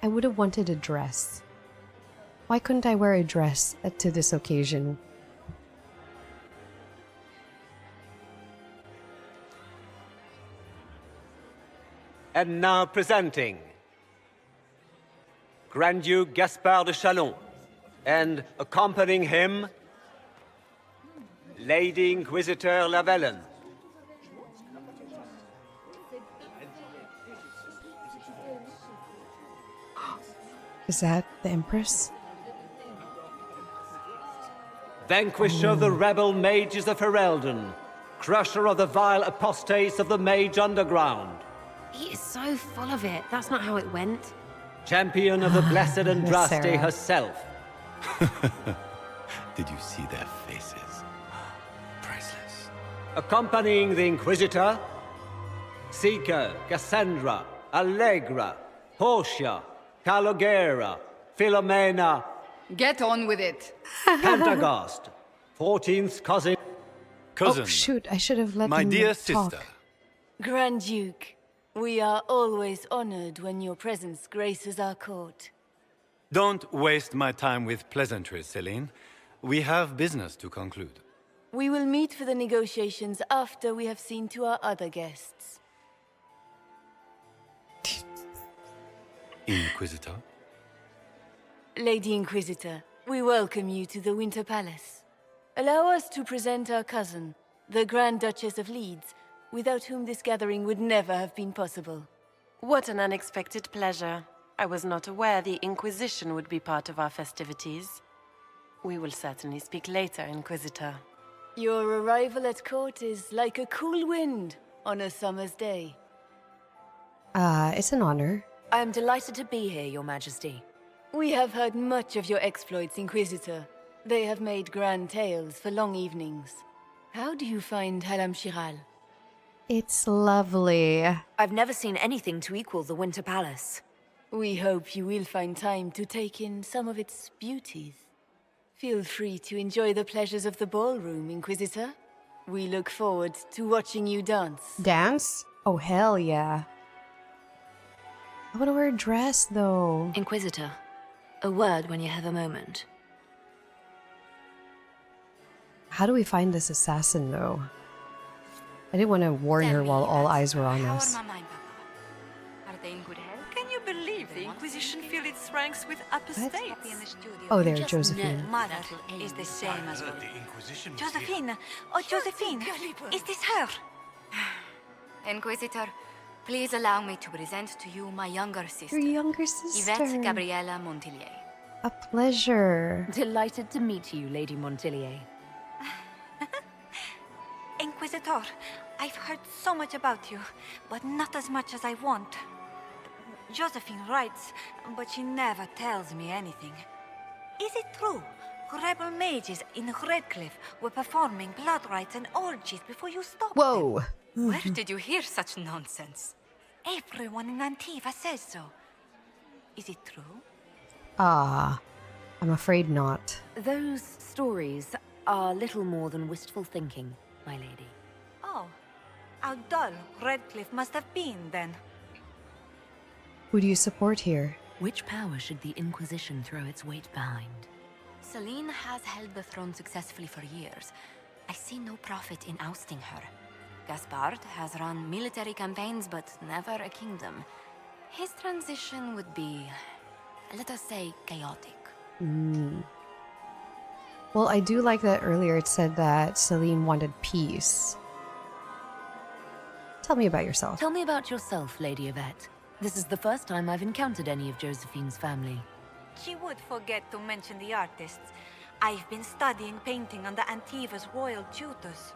I would have wanted a dress. Why couldn't I wear a dress to this occasion? And now presenting Grand Duke Gaspard de Chalon, and accompanying him, Lady Inquisitor Lavellen. Is that the Empress? Vanquisher of the rebel mages of Ferelden, crusher of the vile apostates of the mage underground. He is so full of it. That's not how it went. Champion of the blessed Andraste herself. Did you see their faces? Priceless. Accompanying the Inquisitor, Seeker, Cassandra, Allegra, Portia, Calogera, Philomena. Get on with it. Pantagast, 14th cousin. Oh shoot, I should have let My him dear talk. sister. Grand Duke, we are always honored when your presence graces our court. Don't waste my time with pleasantries, Celine. We have business to conclude. We will meet for the negotiations after we have seen to our other guests. Inquisitor? Lady Inquisitor, we welcome you to the Winter Palace. Allow us to present our cousin, the Grand Duchess of Leeds, without whom this gathering would never have been possible. What an unexpected pleasure. I was not aware the Inquisition would be part of our festivities. We will certainly speak later, Inquisitor. Your arrival at court is like a cool wind on a summer's day. It's an honor. I am delighted to be here, Your Majesty. We have heard much of your exploits, Inquisitor. They have made grand tales for long evenings. How do you find HeyAmarii? It's lovely. I've never seen anything to equal the Winter Palace. We hope you will find time to take in some of its beauties. Feel free to enjoy the pleasures of the ballroom, Inquisitor. We look forward to watching you dance. Dance? Oh, hell yeah. I want to wear a dress, though. Inquisitor, a word when you have a moment. How do we find this assassin, though? I didn't want to warn her while all eyes were on us. Are they in good health? Can you believe the Inquisition fill its ranks with apostates? Oh, there, Josephine. Mother is the same as well. Josephine! Oh, Josephine! Is this her? Inquisitor, please allow me to present to you my younger sister. Your younger sister. Yvette Gabriella Montillier. A pleasure. Delighted to meet you, Lady Montillier. Inquisitor, I've heard so much about you, but not as much as I want. Josephine writes, but she never tells me anything. Is it true? Rebel mages in Redcliffe were performing blood rites and orgies before you stopped Whoa. them. Where did you hear such nonsense? Everyone in Antiva says so. Is it true? Ah, I'm afraid not. Those stories are little more than wistful thinking, my lady. Oh, how dull Redcliffe must have been then. Who do you support here? Which power should the Inquisition throw its weight behind? Celine has held the throne successfully for years. I see no profit in ousting her. Gaspard has run military campaigns, but never a kingdom. His transition would be, let us say, chaotic. Well, I do like that earlier it said that Celine wanted peace. Tell me about yourself. Tell me about yourself, Lady Yvette. This is the first time I've encountered any of Josephine's family. She would forget to mention the artists. I've been studying painting under Antiva's royal tutors.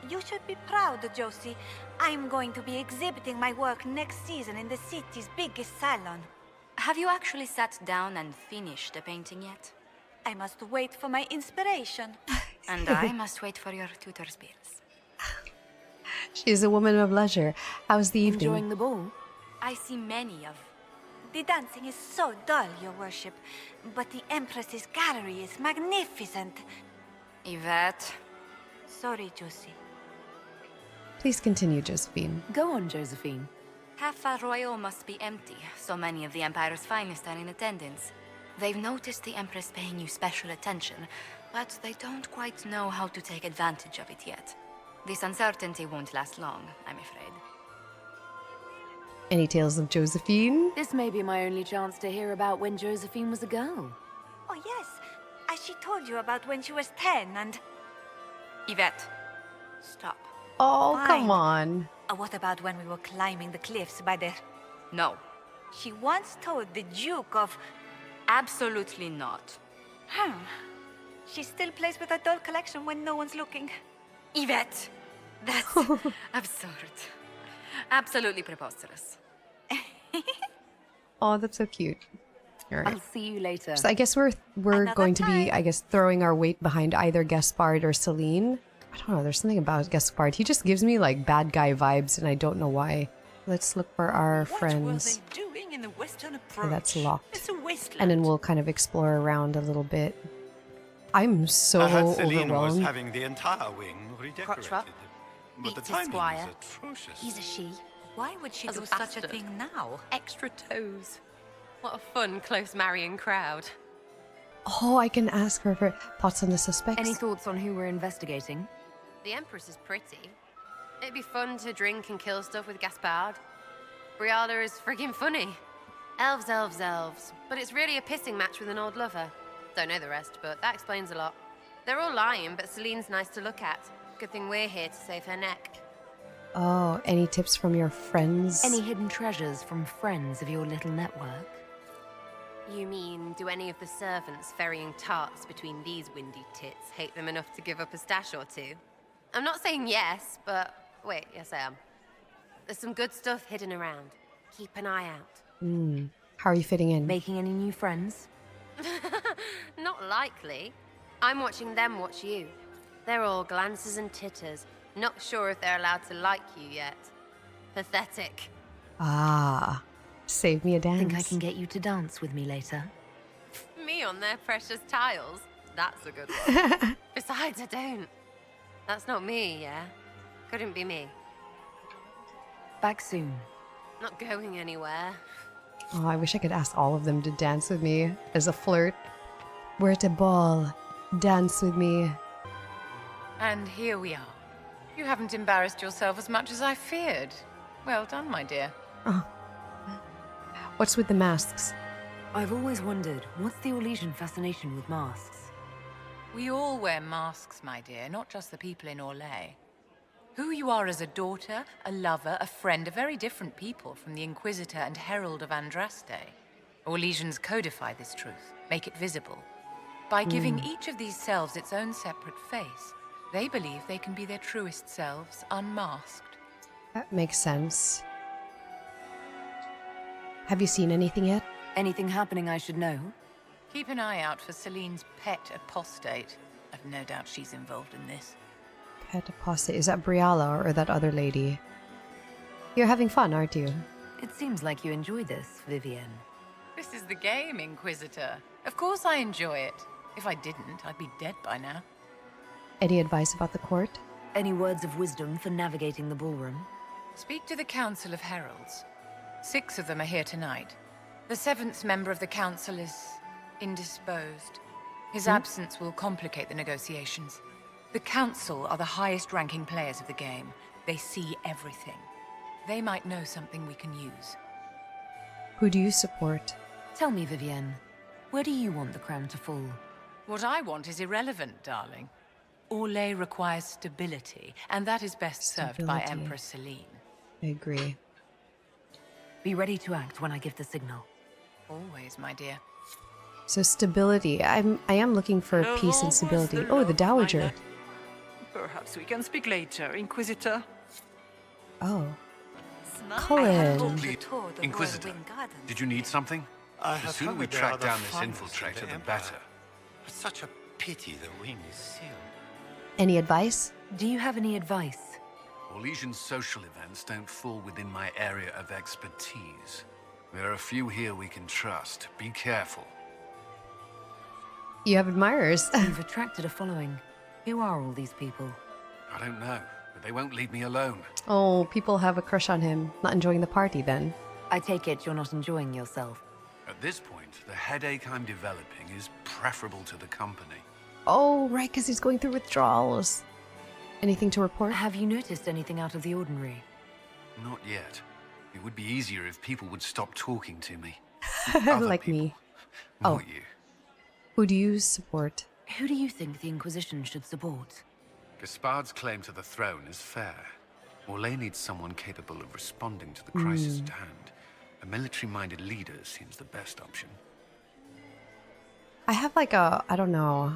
You should be proud, Josie. I'm going to be exhibiting my work next season in the city's biggest salon. Have you actually sat down and finished the painting yet? I must wait for my inspiration. And I must wait for your tutor's bills. She's a woman of leisure. How's the evening? Enjoying the ball? I see many of. The dancing is so dull, your worship. But the Empress's gallery is magnificent. Yvette. Sorry, Josie. Please continue, Josephine. Go on, Josephine. Half Royal must be empty. So many of the Empire's finest are in attendance. They've noticed the Empress paying you special attention, but they don't quite know how to take advantage of it yet. This uncertainty won't last long, I'm afraid. Any tales of Josephine? This may be my only chance to hear about when Josephine was a girl. Oh, yes. As she told you about when she was 10 and... Yvette, stop. Oh, Fine. come on. What about when we were climbing the cliffs by the... No. She once told the Duke of... Absolutely not. She still plays with her doll collection when no one's looking. Yvette! That's absurd. Absolutely preposterous. Oh, that's so cute. All right. I'll see you later. So I guess we're going to be, throwing our weight behind either Gaspard or Celine. I don't know, there's something about Gaspard. He just gives me like bad guy vibes and I don't know why. Let's look for our friends. What were they doing in the western approach? Okay, that's locked. It's a wasteland. And then we'll kind of explore around a little bit. I'm so I heard Celine was overwhelmed. having the entire wing redecorated. But the Beats timing Squire. is atrocious. He's a she. Why would she As do a such a bastard. thing now? Extra toes. What a fun, close marrying crowd. Oh, I can ask her for thoughts on the suspects. Any thoughts on who we're investigating? The Empress is pretty. It'd be fun to drink and kill stuff with Gaspard. Briala is friggin' funny. Elves, elves, elves. But it's really a pissing match with an old lover. Don't know the rest, but that explains a lot. They're all lying, but Celine's nice to look at. Good thing we're here to save her neck. Oh, any tips from your friends? Any hidden treasures from friends of your little network? You mean, do any of the servants ferrying tarts between these windy tits hate them enough to give up a stash or two? I'm not saying yes, but wait, yes I am. There's some good stuff hidden around. Keep an eye out. How are you fitting in? Making any new friends? Not likely. I'm watching them watch you. They're all glances and titters. Not sure if they're allowed to like you yet. Pathetic. Ah, save me a dance. Think I can get you to dance with me later? Me on their precious tiles? That's a good one. Besides, I don't. That's not me, yeah? Couldn't be me. Back soon. Not going anywhere. Oh, I wish I could ask all of them to dance with me as a flirt. We're at a ball. Dance with me. And here we are. You haven't embarrassed yourself as much as I feared. Well done, my dear. What's with the masks? I've always wondered, what's the Orlesian fascination with masks? We all wear masks, my dear, not just the people in Orlais. Who you are as a daughter, a lover, a friend, are very different people from the Inquisitor and Herald of Andraste. Orlesians codify this truth, make it visible. By giving each of these selves its own separate face, they believe they can be their truest selves, unmasked. That makes sense. Have you seen anything yet? Anything happening I should know? Keep an eye out for Celine's pet apostate. I've no doubt she's involved in this. Pet apostate. Is that Briala or that other lady? You're having fun, aren't you? It seems like you enjoy this, Vivienne. This is the game, Inquisitor. Of course I enjoy it. If I didn't, I'd be dead by now. Any advice about the court? Any words of wisdom for navigating the ballroom? Speak to the Council of Heralds. 6 of them are here tonight. The 7th member of the Council is indisposed. His absence will complicate the negotiations. The Council are the highest-ranking players of the game. They see everything. They might know something we can use. Who do you support? Tell me, Vivienne, where do you want the crown to fall? What I want is irrelevant, darling. Orlais requires stability, and that is best served by Empress Celine. I agree. Be ready to act when I give the signal. Always, my dear. So stability. I am looking for peace and stability. Oh, the Dowager. Perhaps we can speak later, Inquisitor. Oh. Cullen. Inquisitor, did you need something? The sooner we heard there track are down this funds infiltrator, in the the Empire. better. It's such a pity the ring is sealed. Any advice? Do you have any advice? Orlesian social events don't fall within my area of expertise. There are a few here we can trust. Be careful. You have admirers. You've attracted a following. Who are all these people? I don't know, but they won't leave me alone. Oh, people have a crush on him. Not enjoying the party then. I take it you're not enjoying yourself. At this point, the headache I'm developing is preferable to the company. Oh, right, because he's going through withdrawals. Anything to report? Have you noticed anything out of the ordinary? Not yet. It would be easier if people would stop talking to me. Like me. Not you. Who do you support? Who do you think the Inquisition should support? Gaspard's claim to the throne is fair. Orlais needs someone capable of responding to the crisis at hand. A military-minded leader seems the best option. I have like a, I don't know.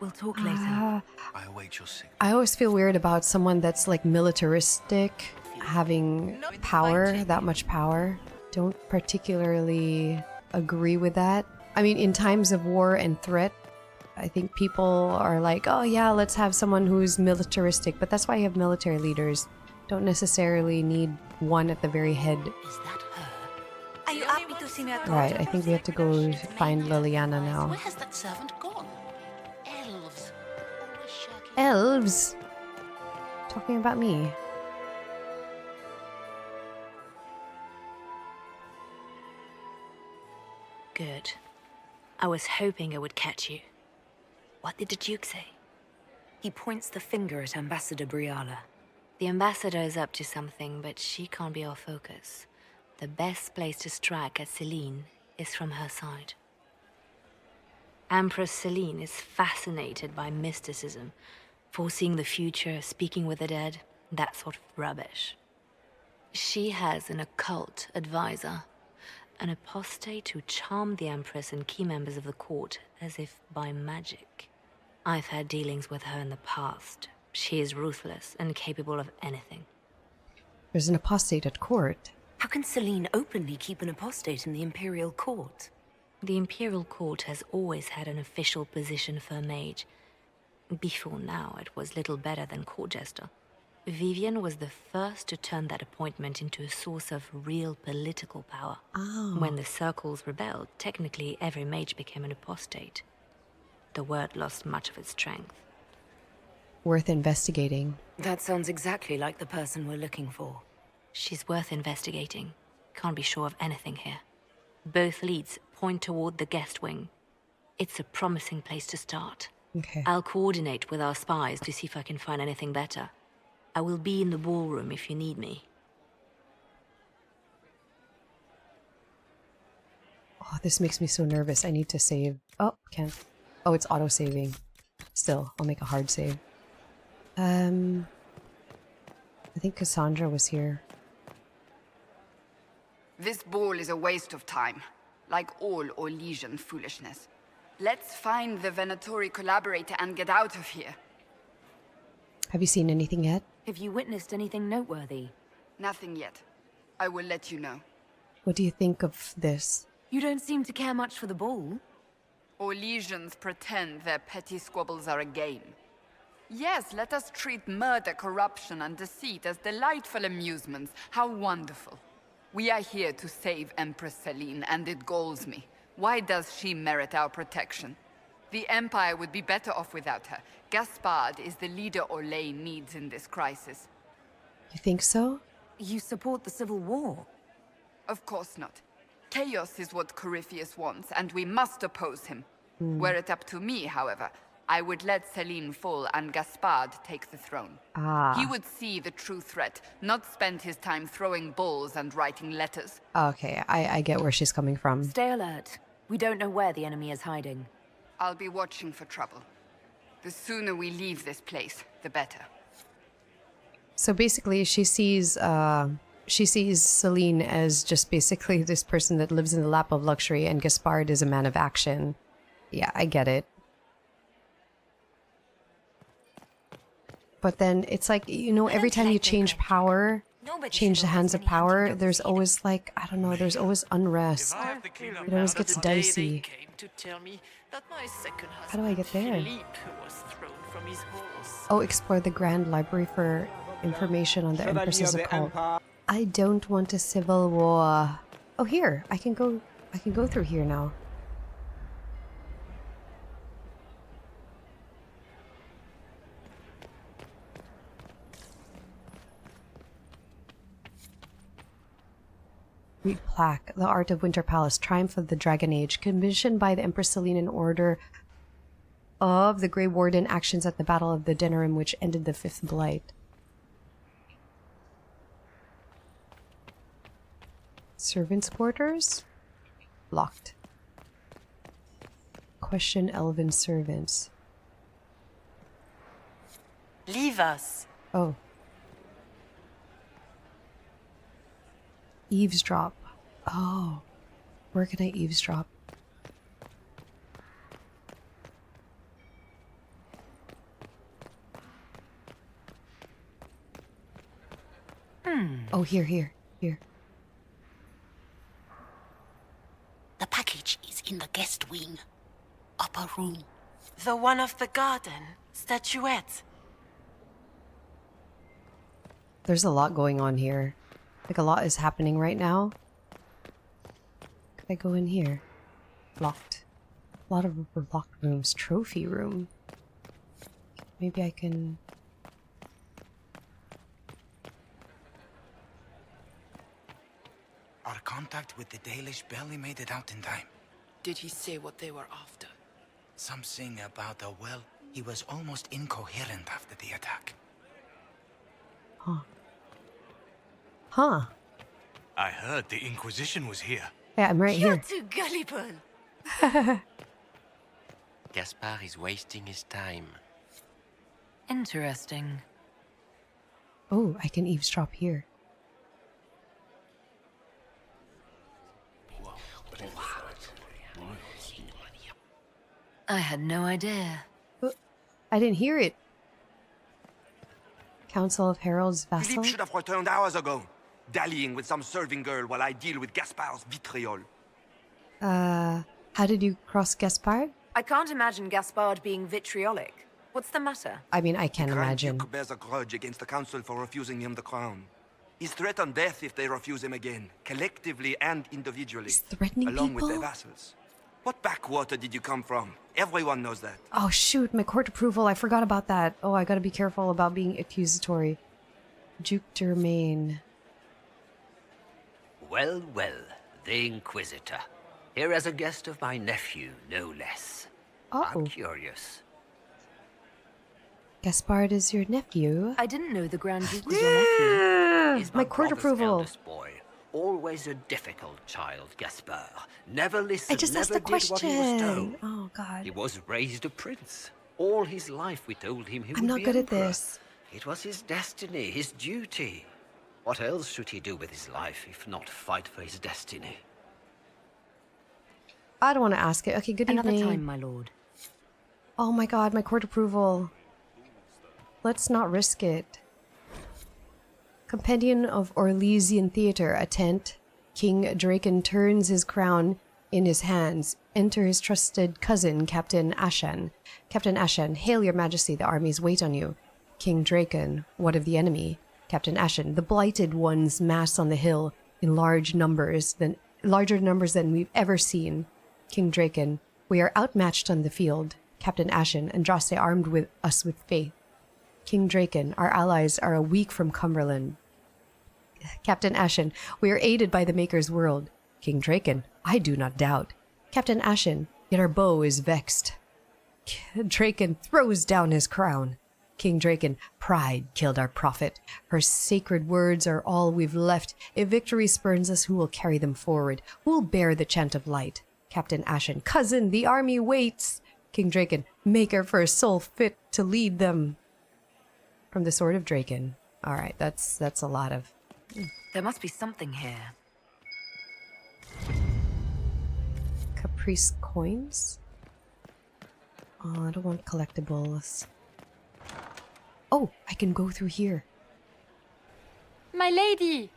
We'll talk later. I await your signal. I always feel weird about someone that's like militaristic, having power, that much power. Don't particularly agree with that. I mean, in times of war and threat, I think people are like, oh yeah, let's have someone who's militaristic. But that's why you have military leaders. Don't necessarily need one at the very head. Are you happy to see me at all? Right, I think we have to go find Liliana now. Where has that servant gone? Elves. Elves? Talking about me. Good. I was hoping I would catch you. What did the Duke say? He points the finger at Ambassador Briala. The ambassador is up to something, but she can't be our focus. The best place to strike at Celine is from her side. Empress Celine is fascinated by mysticism, foreseeing the future, speaking with the dead, that sort of rubbish. She has an occult advisor, an apostate who charmed the Empress and key members of the court as if by magic. I've had dealings with her in the past. She is ruthless and capable of anything. There's an apostate at court. How can Celine openly keep an apostate in the Imperial Court? The Imperial Court has always had an official position for a mage. Before now, it was little better than court jester. Vivienne was the first to turn that appointment into a source of real political power. Oh. When the circles rebelled, technically every mage became an apostate. The word lost much of its strength. Worth investigating. That sounds exactly like the person we're looking for. She's worth investigating. Can't be sure of anything here. Both leads point toward the guest wing. It's a promising place to start. Okay. I'll coordinate with our spies to see if I can find anything better. I will be in the ballroom if you need me. Oh, this makes me so nervous. I need to save. Oh, can't. Oh, it's auto-saving. Still, I'll make a hard save. I think Cassandra was here. This ball is a waste of time, like all Orlesian foolishness. Let's find the Venatori collaborator and get out of here. Have you seen anything yet? Have you witnessed anything noteworthy? Nothing yet. I will let you know. What do you think of this? You don't seem to care much for the ball. Orlesians pretend their petty squabbles are a game. Yes, let us treat murder, corruption, and deceit as delightful amusements. How wonderful. We are here to save Empress Celine, and it galls me. Why does she merit our protection? The Empire would be better off without her. Gaspard is the leader Orlais needs in this crisis. You think so? You support the civil war? Of course not. Chaos is what Corypheus wants, and we must oppose him. Were it up to me, however, I would let Celine fall and Gaspard take the throne. He would see the true threat, not spend his time throwing balls and writing letters. Okay, I get where she's coming from. Stay alert. We don't know where the enemy is hiding. I'll be watching for trouble. The sooner we leave this place, the better. So basically, she sees Celine as just basically this person that lives in the lap of luxury, and Gaspard is a man of action. Yeah, I get it. But then it's like, you know, every time you change power, change the hands of power, there's always like, I don't know, there's always unrest. It always gets dicey. How do I get there? Oh, explore the Grand Library for information on the Empress's occult. I don't want a civil war. Oh, here. I can go through here now. Read plaque. The Art of Winter Palace. Triumph of the Dragon Age. Commissioned by the Empress Celine in order of the Grey Warden. Actions at the Battle of the Denerim, which ended the Fifth Blight. Servants' quarters? Locked. Question elven servants. Leave us. Oh. Eavesdrop. Oh. Where can I eavesdrop? Oh, here. The package is in the guest wing. Upper room. The one of the garden. Statuette. There's a lot going on here. Like, a lot is happening right now. Could I go in here? Locked. A lot of locked rooms. Trophy room. Maybe I can... Our contact with the Dalish barely made it out in time. Did he say what they were after? Something about a well. He was almost incoherent after the attack. Huh. I heard the Inquisition was here. Yeah, I'm right here. You're too gullible. Gaspard is wasting his time. Interesting. Oh, I can eavesdrop here. I had no idea. I didn't hear it. Council of Heralds vassal? Philippe should have returned hours ago, dallying with some serving girl while I deal with Gaspard's vitriol. How did you cross Gaspard? I can't imagine Gaspard being vitriolic. What's the matter? I mean, I can't The Grand imagine. Duke bears a grudge against the Council for refusing him the crown. He's threatened death if they refuse him again, collectively and individually. He's threatening along people? with their vassals. What backwater did you come from? Everyone knows that. Oh shoot, my court approval. I forgot about that. Oh, I gotta be careful about being accusatory. Duke Germain. Well, the Inquisitor. Here as a guest of my nephew, no less. I'm curious. Gaspard is your nephew? I didn't know the Grand Duke was your nephew. He's my court brother's approval. eldest boy. always a difficult child, Gaspard. Never listened, I just asked never the did question. what he was told. Oh, God. He was raised a prince. All his life we told him he I'm would not be good emperor. at this. It was his destiny, his duty. What else should he do with his life if not fight for his destiny? I don't want to ask it. Okay, good Another evening. time, my lord. Oh my god, my court approval. Let's not risk it. Companion of Orlesian Theatre, a tent. King Draken turns his crown in his hands. Enter his trusted cousin, Captain Ashen. Captain Ashen, hail your majesty, the armies wait on you. King Draken, what of the enemy? Captain Ashen, the blighted ones mass on the hill in larger numbers than we've ever seen. King Draken, we are outmatched on the field. Captain Ashen, Andraste armed with us with faith. King Draken, our allies are a week from Cumberland. Captain Ashen, we are aided by the Maker's world. King Draken, I do not doubt. Captain Ashen, yet our bow is vexed. Draken throws down his crown. King Draken, pride killed our prophet. Her sacred words are all we've left. If victory spurns us, who will carry them forward? Who will bear the chant of light? Captain Ashen, cousin, the army waits. King Draken, make her for a soul fit to lead them. From the Sword of Draken. All right, that's a lot of... There must be something here. Caprice coins? Oh, I don't want collectibles. Oh, I can go through here. My lady!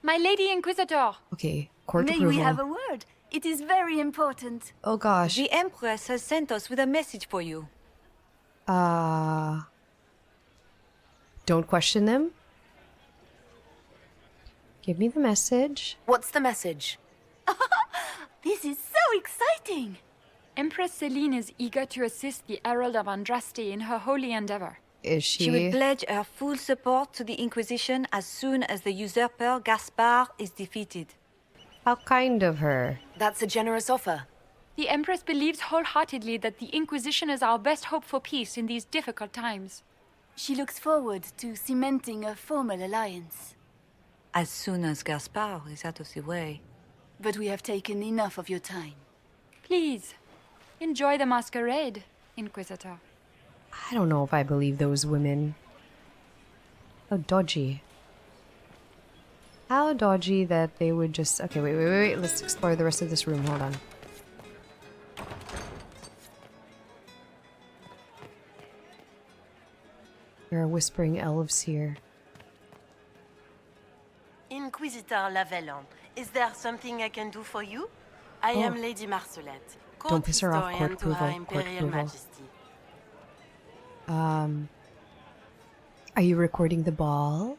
My lady Inquisitor! Okay, court May approval. we have a word? It is very important. Oh gosh. The Empress has sent us with a message for you. Don't question them. Give me the message. What's the message? This is so exciting! Empress Celine is eager to assist the Herald of Andraste in her holy endeavor. Is she? She will pledge her full support to the Inquisition as soon as the usurper Gaspard is defeated. How kind of her. That's a generous offer. The Empress believes wholeheartedly that the Inquisition is our best hope for peace in these difficult times. She looks forward to cementing a formal alliance. As soon as Gaspard is out of the way. But we have taken enough of your time. Please, enjoy the masquerade, Inquisitor. I don't know if I believe those women. How dodgy. How dodgy that they would just... Okay, wait. Let's explore the rest of this room. Hold on. There are whispering elves here. Inquisitor Lavellan, is there something I can do for you? I am Lady Marcelette, Don't piss her off, historian court to Her approval. Imperial Majesty. Are you recording the ball?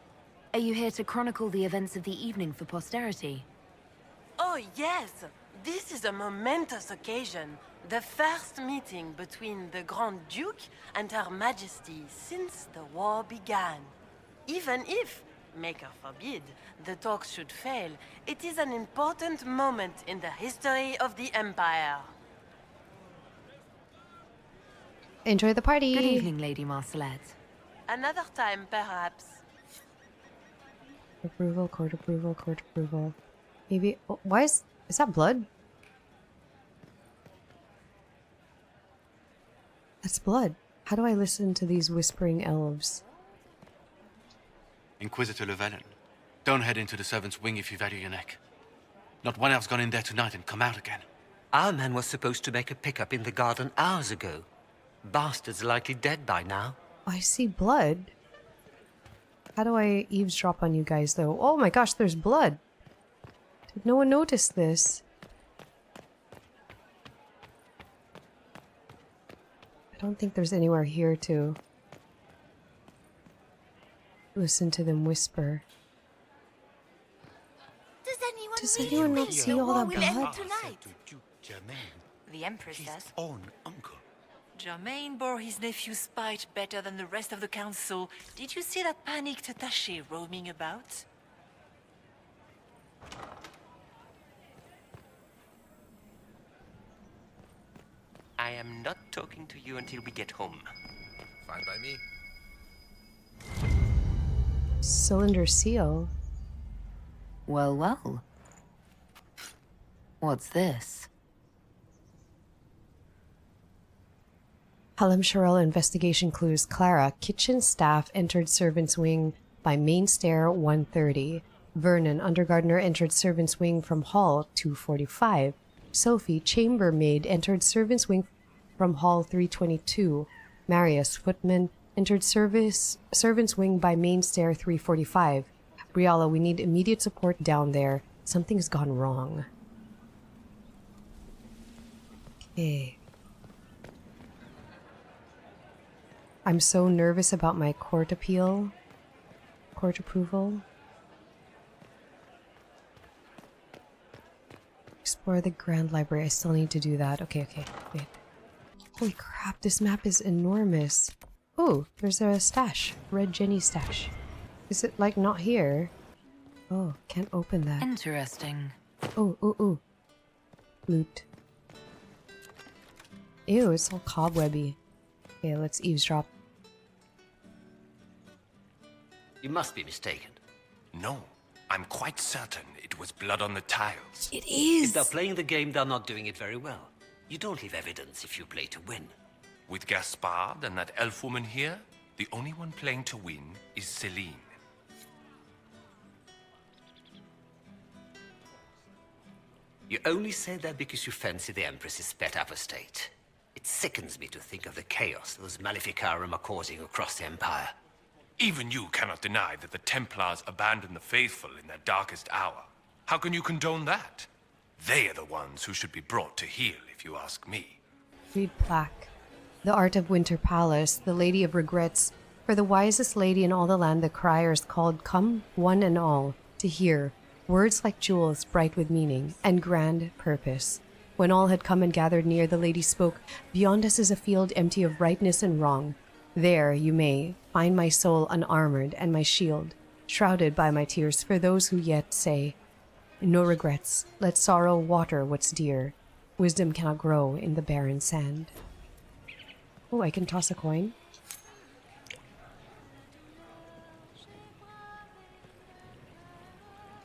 Are you here to chronicle the events of the evening for posterity? Oh yes, this is a momentous occasion. The first meeting between the Grand Duke and Her Majesty since the war began. Even if, Maker forbid, the talks should fail, it is an important moment in the history of the Empire. Enjoy the party. Good evening, Lady Marcelette. Another time, perhaps. Approval, court approval, court approval. Maybe... Oh, why is that blood? That's blood. How do I listen to these whispering elves? Inquisitor Llewellyn, don't head into the servants' wing if you value your neck. Not one elf's gone in there tonight and come out again. Our man was supposed to make a pickup in the garden hours ago. Bastard's likely dead by now. I see blood. How do I eavesdrop on you guys, though? Oh my gosh, there's blood. Did no one notice this? I don't think there's anywhere here to listen to them whisper. Does anyone not see all that blood? The Empress says. Own uncle. Germain bore his nephew's spite better than the rest of the council. Did you see that panicked attaché roaming about? I am not talking to you until we get home. Fine by me. Cylinder seal. Well, well. What's this? Hallam Sherrill investigation clues. Clara, kitchen staff entered servant's wing by main stair 130. Vernon, undergardener, entered servant's wing from hall 245. Sophie, chambermaid, entered servant's wing from hall 322. Marius, footman, entered servant's wing by main stair 345. Briala, we need immediate support down there. Something's gone wrong. Okay. I'm so nervous about my court appeal. Court approval. Explore the Grand Library. I still need to do that. Okay, wait. Holy crap, this map is enormous. Oh, there's a stash. Red Jenny stash. Is it, like, not here? Oh, can't open that. Interesting. Oh. Loot. Ew, it's all cobwebby. Okay, let's eavesdrop. You must be mistaken. No, I'm quite certain it was blood on the tiles. It is! If they're playing the game, they're not doing it very well. You don't leave evidence if you play to win. With Gaspard and that elf woman here, the only one playing to win is Celine. You only say that because you fancy the Empress's pet apostate. It sickens me to think of the chaos those Maleficarum are causing across the Empire. Even you cannot deny that the Templars abandoned the faithful in their darkest hour. How can you condone that? They are the ones who should be brought to heel, if you ask me. Read plaque. The Art of Winter Palace, the Lady of Regrets. For the wisest lady in all the land, the criers called, come, one and all, to hear. Words like jewels, bright with meaning, and grand purpose. When all had come and gathered near, the lady spoke, beyond us is a field empty of rightness and wrong. There you may find my soul unarmored and my shield, shrouded by my tears for those who yet say, no regrets, let sorrow water what's dear. Wisdom cannot grow in the barren sand. Oh, I can toss a coin.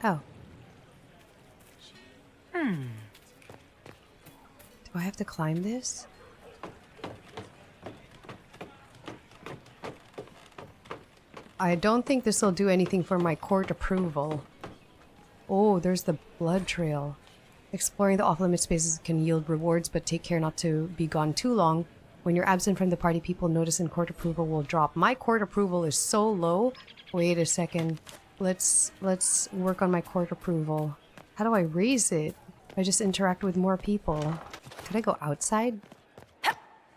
Oh. Do I have to climb this? I don't think this will do anything for my court approval. Oh, there's the blood trail. Exploring the off-limit spaces can yield rewards, but take care not to be gone too long. When you're absent from the party, people notice and court approval will drop. My court approval is so low. Wait a second. Let's work on my court approval. How do I raise it? I just interact with more people. Could I go outside?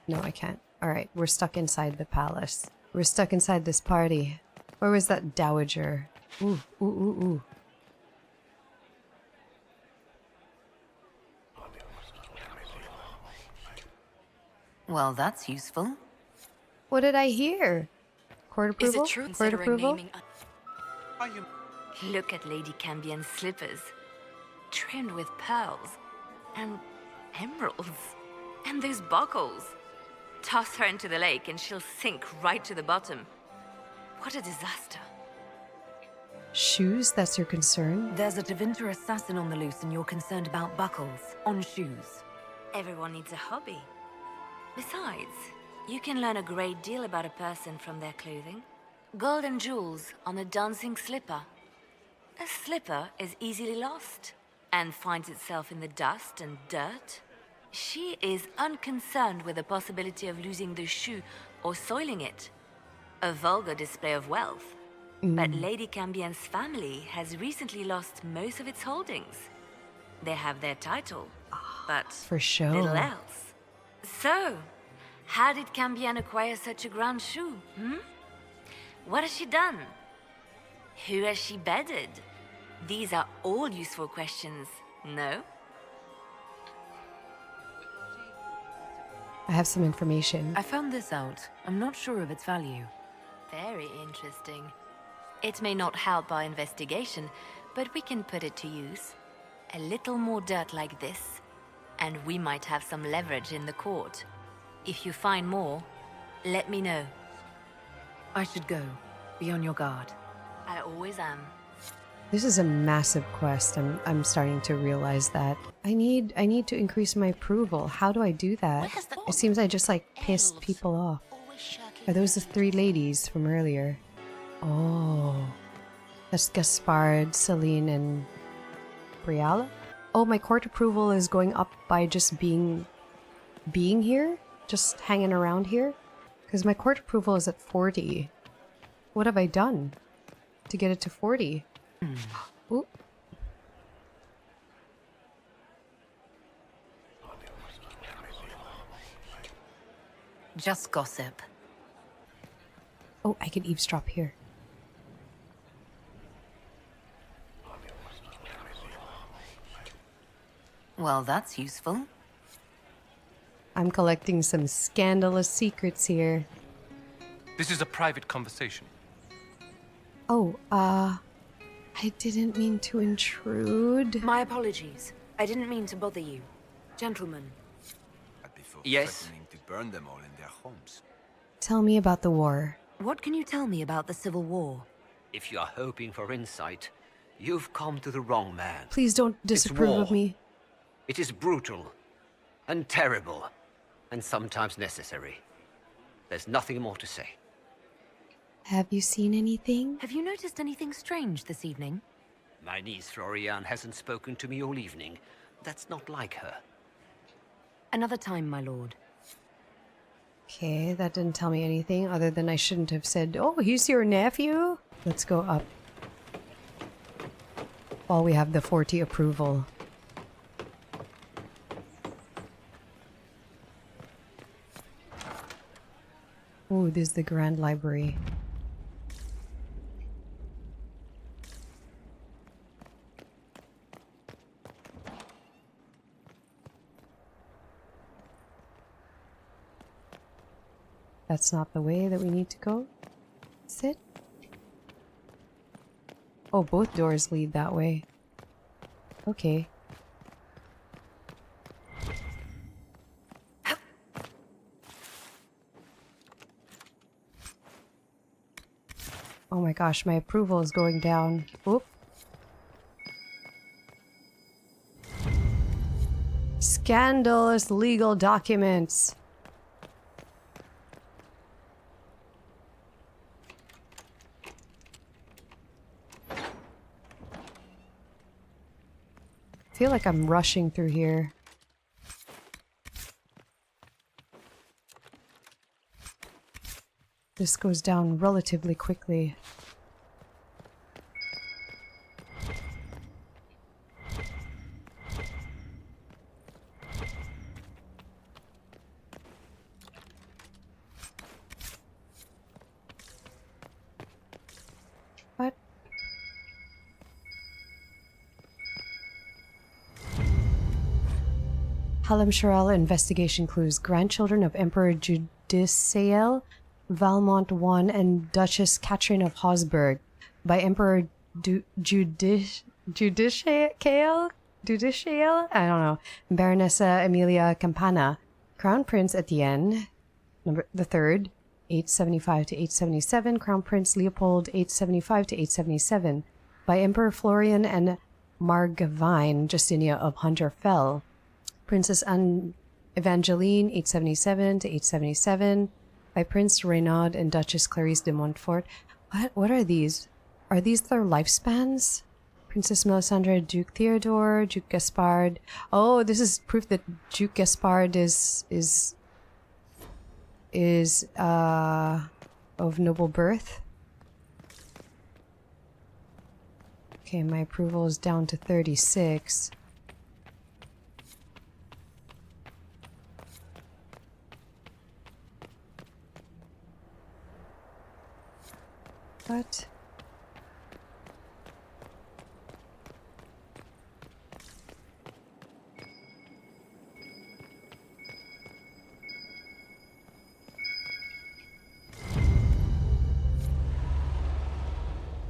No, I can't. Alright, we're stuck inside the palace. We're stuck inside this party. Where was that dowager? Ooh. Well, that's useful. What did I hear? Court approval? Is it true? Court approval? Look at Lady Cambien's slippers. Trimmed with pearls. And emeralds. And those buckles. Toss her into the lake and she'll sink right to the bottom. What a disaster. Shoes? That's your concern? There's a Tevinter assassin on the loose and you're concerned about buckles on shoes. Everyone needs a hobby. Besides, you can learn a great deal about a person from their clothing. Gold and jewels on a dancing slipper. A slipper is easily lost and finds itself in the dust and dirt. She is unconcerned with the possibility of losing the shoe or soiling it. A vulgar display of wealth. But Lady Cambien's family has recently lost most of its holdings. They have their title, but for show. Little else. So, how did Cambien acquire such a grand shoe, What has she done? Who has she bedded? These are all useful questions, no? I have some information. I found this out. I'm not sure of its value. Very interesting. It may not help our investigation, but we can put it to use. A little more dirt like this, and we might have some leverage in the court. If you find more, let me know. I should go. Be on your guard. I always am. This is a massive quest. I'm starting to realize that. I need to increase my approval. How do I do that? It seems I just like pissed people off. Are those the 3 ladies from earlier? Oh. That's Gaspard, Celine, and Briala? Oh, my court approval is going up by just being here? Just hanging around here? Because my court approval is at 40. What have I done to get it to 40? Ooh. Just gossip. Oh, I can eavesdrop here. Well, that's useful. I'm collecting some scandalous secrets here. This is a private conversation. Oh, I didn't mean to intrude. My apologies. I didn't mean to bother you. Gentlemen. Yes? Threatening to burn them all in their homes. Tell me about the war. What can you tell me about the Civil War? If you are hoping for insight, you've come to the wrong man. Please don't disapprove of me. It is brutal, and terrible, and sometimes necessary. There's nothing more to say. Have you seen anything? Have you noticed anything strange this evening? My niece Florian hasn't spoken to me all evening. That's not like her. Another time, my lord. Okay, that didn't tell me anything other than I shouldn't have said, oh, he's your nephew? Let's go up. While we have the 40 approval. Oh, this is the Grand Library. That's not the way that we need to go. Sit. Oh, both doors lead that way. Okay. Oh my gosh, my approval is going down. Oop. Scandalous legal documents. I feel like I'm rushing through here. This goes down relatively quickly. What? Hallam Sharel investigation clues. Grandchildren of Emperor Judicael, Valmont I, and Duchess Catherine of Habsburg. By Emperor Judicael? I don't know. Baronessa Emilia Campana. Crown Prince Etienne, the third, 875 to 877. Crown Prince Leopold, 875 to 877. By Emperor Florian and Margravine Justinia of Hunterfell. Princess Evangeline, 877 to 877. By Prince Renaud and Duchess Clarice de Montfort. What are these? Are these their lifespans? Princess Melisandre, Duke Theodore, Duke Gaspard. Oh, this is proof that Duke Gaspard is of noble birth. Okay, my approval is down to 36. What?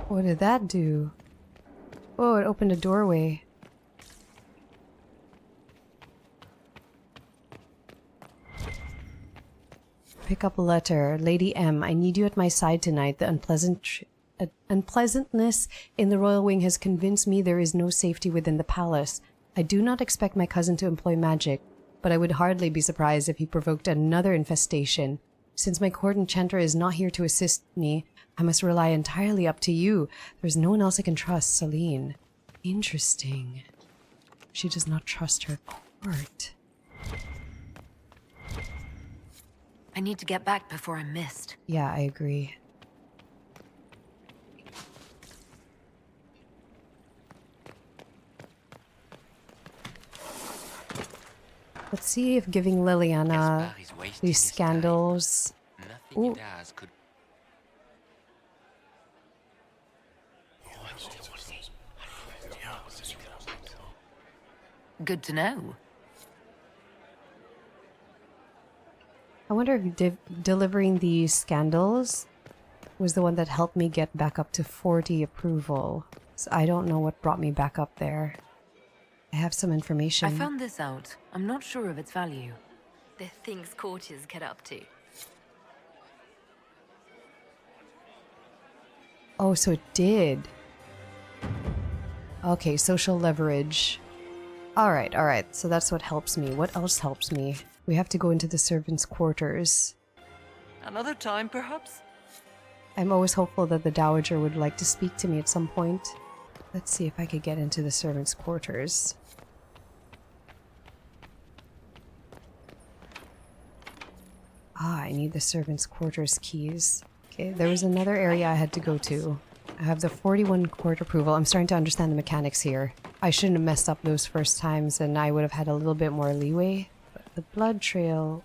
What did that do? Oh, it opened a doorway. Pick up a letter. Lady M, I need you at my side tonight. The unpleasant unpleasantness in the royal wing has convinced me there is no safety within the palace. I do not expect my cousin to employ magic, but I would hardly be surprised if he provoked another infestation. Since my court enchanter is not here to assist me, I must rely entirely up to you. There's no one else I can trust, Celine. Interesting. She does not trust her court. I need to get back before I'm missed. Yeah, I agree. Let's see if giving Liliana these scandals... Ooh. Good to know. I wonder if delivering these scandals was the one that helped me get back up to 40 approval. So I don't know what brought me back up there. I have some information. I found this out. I'm not sure of its value. The things courtiers get up to. Oh, so it did. Okay, social leverage. Alright. So that's what helps me. What else helps me? We have to go into the servants' quarters. Another time, perhaps? I'm always hopeful that the Dowager would like to speak to me at some point. Let's see if I could get into the servants' quarters. I need the servants' quarters keys. Okay, there was another area I had to go to. I have the 41 court approval. I'm starting to understand the mechanics here. I shouldn't have messed up those first times and I would have had a little bit more leeway. But the blood trail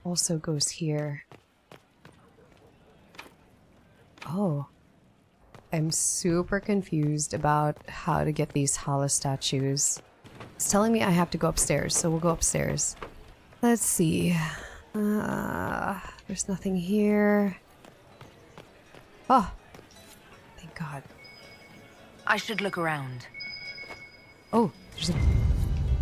also goes here. Oh. I'm super confused about how to get these Hala statues. It's telling me I have to go upstairs, so we'll go upstairs. Let's see. There's nothing here. Oh, thank God. I should look around. Oh, there's a...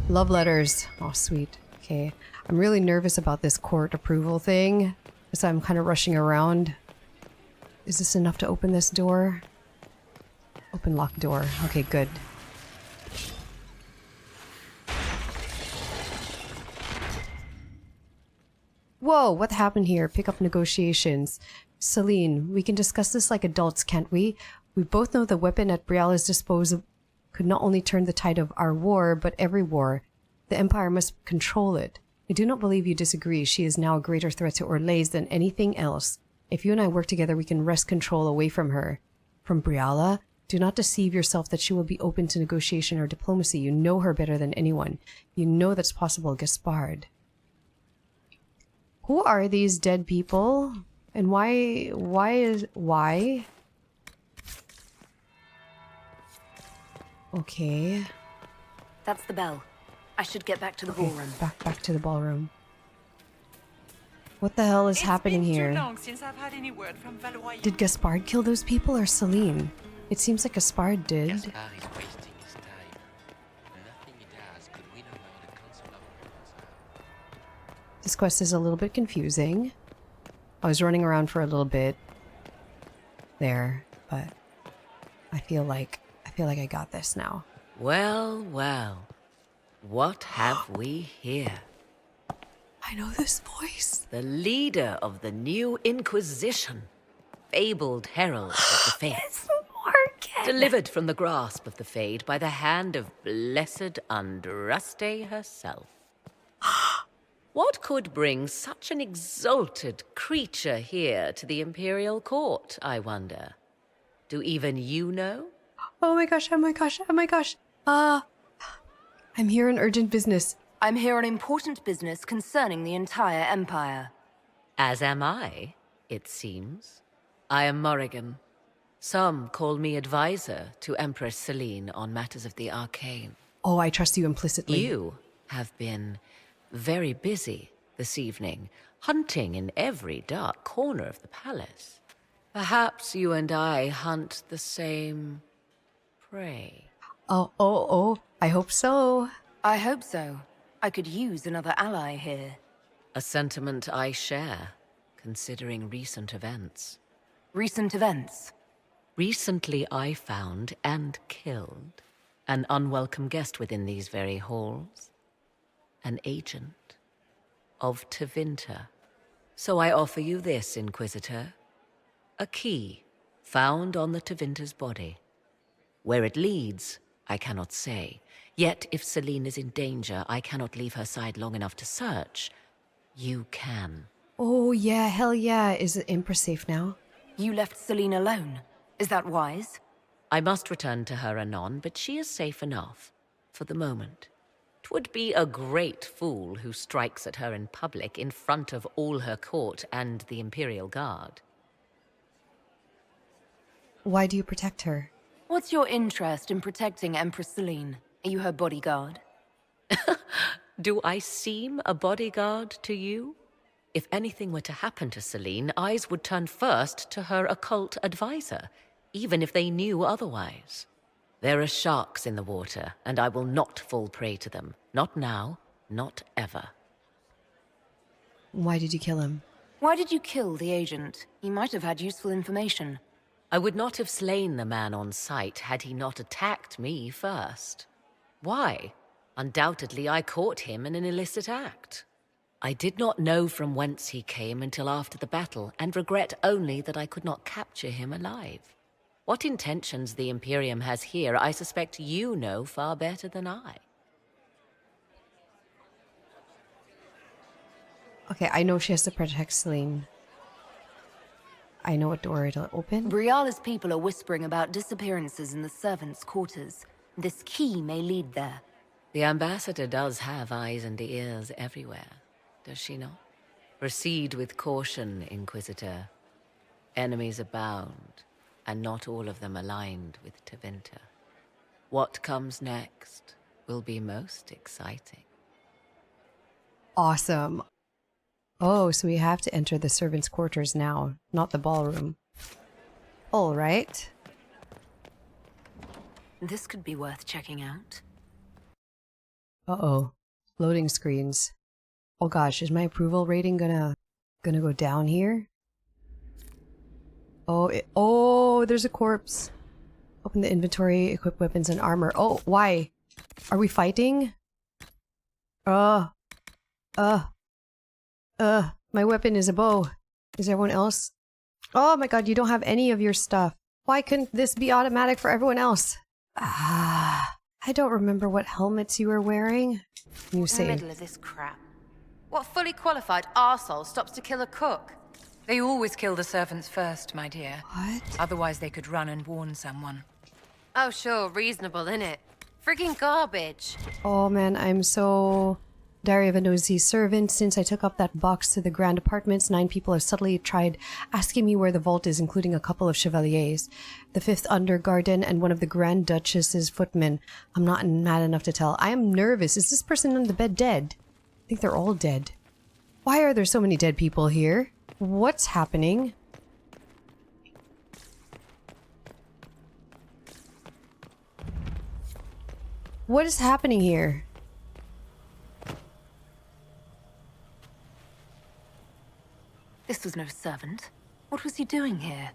love letters. Oh, sweet. Okay. I'm really nervous about this court approval thing, so I'm kind of rushing around. Is this enough to open this door? Open locked door. Okay, good. Whoa, what happened here? Pick up negotiations. Celine, we can discuss this like adults, can't we? We both know the weapon at Briala's disposal could not only turn the tide of our war, but every war. The Empire must control it. I do not believe you disagree. She is now a greater threat to Orlais than anything else. If you and I work together, we can wrest control away from her. From Briala? Do not deceive yourself that she will be open to negotiation or diplomacy. You know her better than anyone. You know that's possible, Gaspard. Who are these dead people? And why? Okay. That's the bell. I should get back to the ballroom. Back to the ballroom. What the hell is happening here? Too long since I've had any word from Valance. Did Gaspard kill those people or Celine? It seems like Gaspard did. Gaspard is wasting his time. Nothing he does could win over the Council of Worlds. This quest is a little bit confusing. I was running around for a little bit there, but I feel like I got this now. Well, well. What have we here? I know this voice. The leader of the new Inquisition. Fabled herald of the Faith. It's Morrigan. Delivered from the grasp of the Fade by the hand of blessed Andraste herself. What could bring such an exalted creature here to the Imperial Court, I wonder? Do even you know? Oh my gosh. I'm here on urgent business. I'm here on important business concerning the entire Empire. As am I, it seems. I am Morrigan. Some call me advisor to Empress Celine on matters of the arcane. Oh, I trust you implicitly. You have been very busy this evening, hunting in every dark corner of the palace. Perhaps you and I hunt the same prey. Oh, I hope so. I hope so. I could use another ally here. A sentiment I share, considering recent events. Recent events. Recently I found and killed an unwelcome guest within these very halls. An agent of Tevinter. So I offer you this, Inquisitor. A key found on the Tevinter's body. Where it leads, I cannot say. Yet if Celine is in danger, I cannot leave her side long enough to search. You can. Oh yeah, hell yeah. Is the Empress safe now? You left Celine alone. Is that wise? I must return to her anon, but she is safe enough. For the moment. 'Twould be a great fool who strikes at her in public in front of all her court and the Imperial Guard. Why do you protect her? What's your interest in protecting Empress Celine? Are you her bodyguard? Do I seem a bodyguard to you? If anything were to happen to Celine, eyes would turn first to her occult advisor, even if they knew otherwise. There are sharks in the water, and I will not fall prey to them. Not now, not ever. Why did you kill him? Why did you kill the agent? He might have had useful information. I would not have slain the man on sight had he not attacked me first. Why? Undoubtedly, I caught him in an illicit act. I did not know from whence he came until after the battle, and regret only that I could not capture him alive. What intentions the Imperium has here, I suspect you know far better than I. Okay, I know she has to protect Celine. I know what door it'll open. Briala's people are whispering about disappearances in the servants' quarters. This key may lead there. The ambassador does have eyes and ears everywhere, does she not? Proceed with caution, Inquisitor. Enemies abound, and not all of them aligned with Tevinter. What comes next will be most exciting. Awesome. Oh, so we have to enter the servants' quarters now, not the ballroom. All right. This could be worth checking out. Uh-oh. Loading screens. Oh gosh, is my approval rating gonna go down here? Oh, there's a corpse. Open the inventory, equip weapons and armor. Oh, why? Are we fighting? My weapon is a bow. Is everyone else? Oh my god, you don't have any of your stuff. Why couldn't this be automatic for everyone else? I don't remember what helmets you were wearing. You say. In the middle of this crap. What fully qualified arsehole stops to kill a cook? They always kill the servants first, my dear. What? Otherwise they could run and warn someone. Oh, sure, reasonable, innit? Friggin' garbage. Oh man, I'm so... Diary of a Nosy Servant. Since I took up that box to the Grand Apartments, 9 people have subtly tried asking me where the vault is, including a couple of chevaliers. The 5th Undergarden and one of the Grand Duchess's footmen. I'm not mad enough to tell. I am nervous. Is this person on the bed dead? I think they're all dead. Why are there so many dead people here? What's happening? What is happening here? This was no servant. What was he doing here?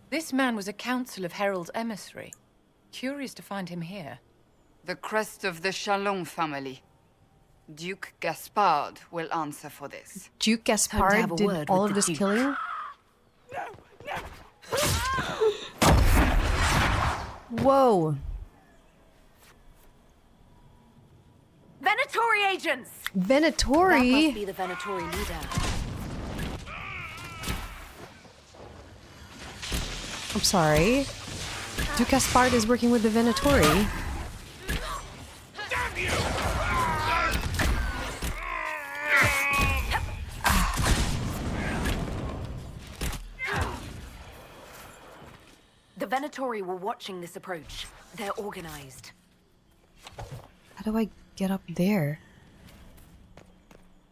This man was a council of Herald's emissary. Curious to find him here. The crest of the Chalon family. Duke Gaspard will answer for this. Duke Gaspard did all of this killing? Whoa. Venatori agents! Venatori? That must be the Venatori leader. I'm sorry. Duke Gaspard is working with the Venatori. The Venatori were watching this approach. They're organized. How do I get up there?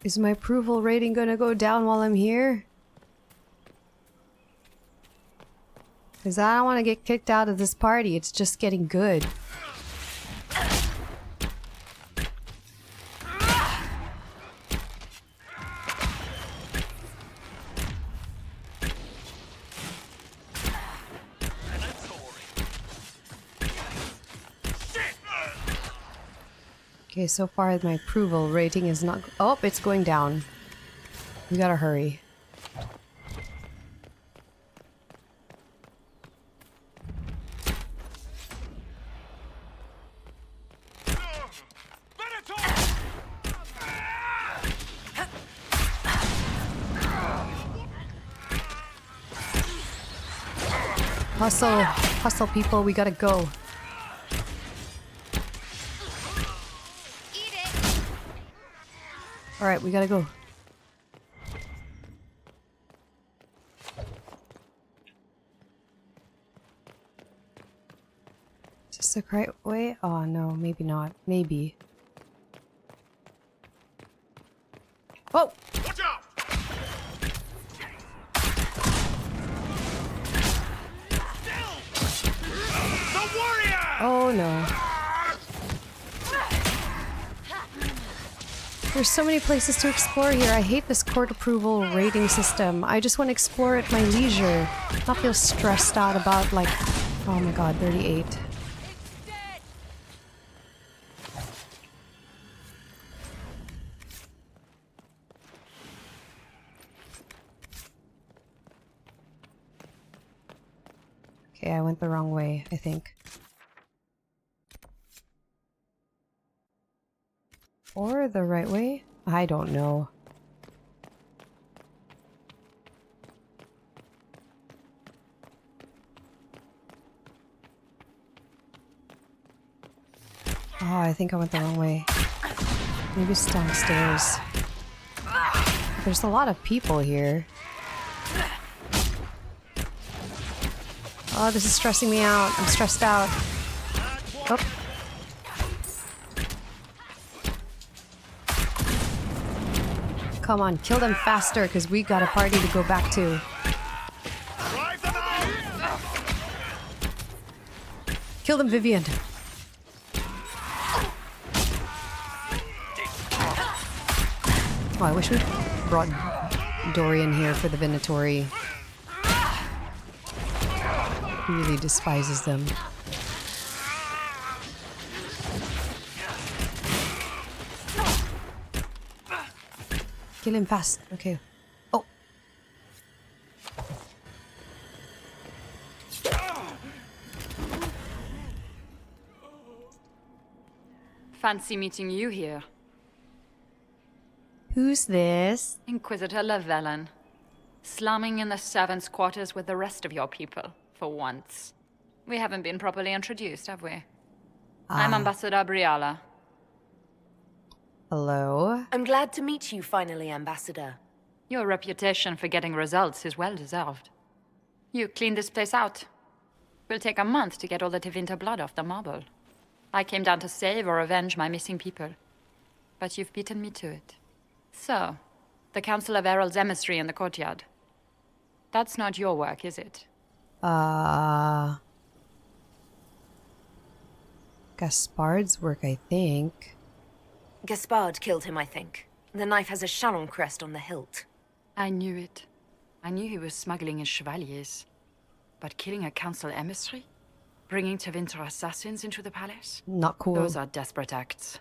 Is my approval rating gonna go down while I'm here? Because I don't want to get kicked out of this party. It's just getting good. Okay, so far my approval rating is not... Oh, it's going down. We gotta hurry. Hustle, hustle people, we gotta go. Alright, we gotta go. Is this the right way? Oh no, maybe not. Maybe. Whoa! Watch out! The warrior! Oh no. There's so many places to explore here. I hate this court approval rating system. I just want to explore at my leisure. Not feel stressed out about like... Oh my god, 38. Okay, I went the wrong way, I think. Or the right way? I don't know. Oh, I think I went the wrong way. Maybe it's downstairs. There's a lot of people here. Oh, this is stressing me out. I'm stressed out. Oh. Come on, kill them faster, because we got a party to go back to. Kill them, Vivian. Oh, I wish we brought Dorian here for the Venatori. He really despises them. Kill him fast. Okay. Oh. Fancy meeting you here. Who's this? Inquisitor Llewellyn. Slumming in the servants' quarters with the rest of your people, for once. We haven't been properly introduced, have we? I'm Ambassador Briala. Hello? I'm glad to meet you finally, Ambassador. Your reputation for getting results is well deserved. You cleaned this place out. Will take a month to get all the Tevinter blood off the marble. I came down to save or avenge my missing people. But you've beaten me to it. So, the Council of Herald's emissary in the courtyard. That's not your work, is it? Gaspard's work, I think. Gaspard killed him, I think. The knife has a Chalon crest on the hilt. I knew it. I knew he was smuggling his chevaliers. But killing a council emissary? Bringing Tevinter assassins into the palace? Not cool. Those are desperate acts.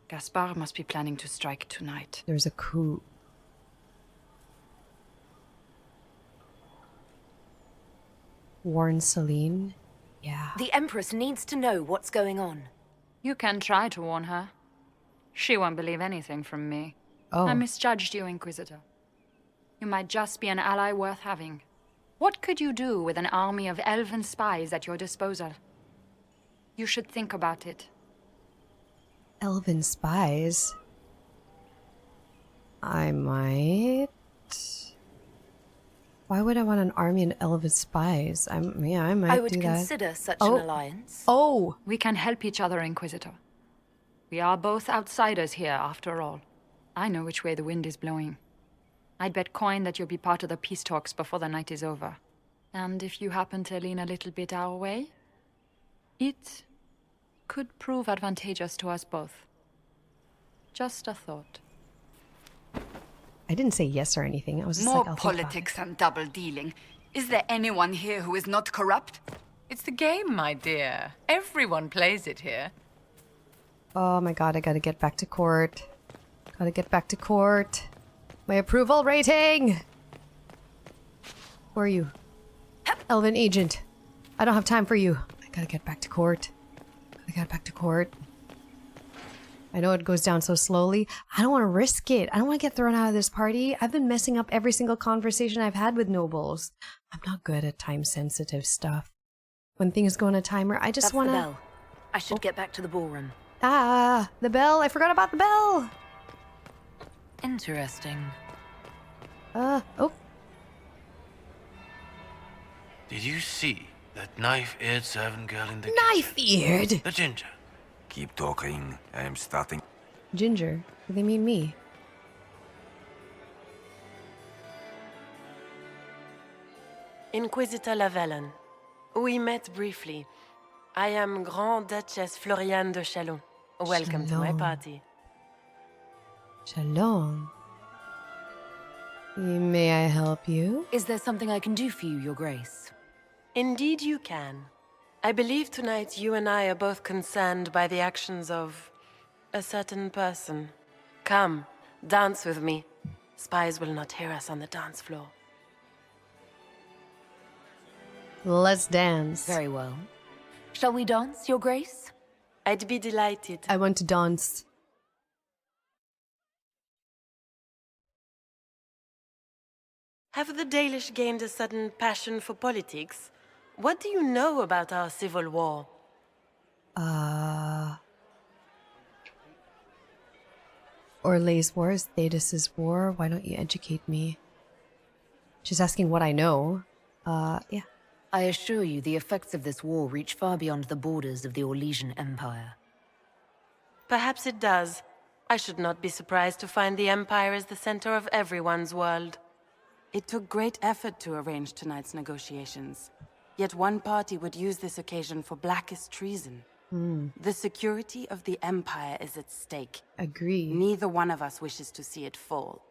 Gaspard must be planning to strike tonight. There's a coup. Warn Celine? Yeah. The Empress needs to know what's going on. You can try to warn her. She won't believe anything from me. Oh. I misjudged you, Inquisitor. You might just be an ally worth having. What could you do with an army of elven spies at your disposal? You should think about it. Elven spies? I might... Why would I want an army of elven spies? I might do that. I would consider such an alliance. Oh! We can help each other, Inquisitor. We are both outsiders here, after all. I know which way the wind is blowing. I'd bet coin that you'll be part of the peace talks before the night is over. And if you happen to lean a little bit our way, it could prove advantageous to us both. Just a thought. I didn't say yes or anything. I was just More like, I'll think about politics and double dealing. Is there anyone here who is not corrupt? It's the game, my dear. Everyone plays it here. Oh my god, I gotta get back to court. Gotta get back to court. My approval rating! Where are you? Elven agent. I don't have time for you. I gotta get back to court. I gotta get back to court. I know it goes down so slowly. I don't want to risk it. I don't want to get thrown out of this party. I've been messing up every single conversation I've had with nobles. I'm not good at time-sensitive stuff. When things go on a timer, I just want to... That's the bell. I should get back to the ballroom. Ah, the bell. I forgot about the bell. Interesting. Oh. Did you see that knife-eared servant girl in the Knife-eared? The ginger. Keep talking. I am starting. Ginger? Do they mean me? Inquisitor Lavalin. We met briefly. I am Grand Duchess Floriane de Chalon. Welcome to my Shalom. party. Shalom. May I help you? Is there something I can do for you, Your Grace? Indeed you can. I believe tonight you and I are both concerned by the actions of a certain person. Come, dance with me. Spies will not hear us on the dance floor. Let's dance. Very well. Shall we dance, Your Grace? I'd be delighted. I want to dance. Have the Dalish gained a sudden passion for politics? What do you know about our civil war? Orlay's war is Thetis' war. Why don't you educate me? She's asking what I know. Yeah. I assure you the effects of this war reach far beyond the borders of the Orlesian Empire. Perhaps it does. I should not be surprised to find the Empire is the center of everyone's world. It took great effort to arrange tonight's negotiations. Yet one party would use this occasion for blackest treason. The security of the Empire is at stake. Agree. Neither one of us wishes to see it fall.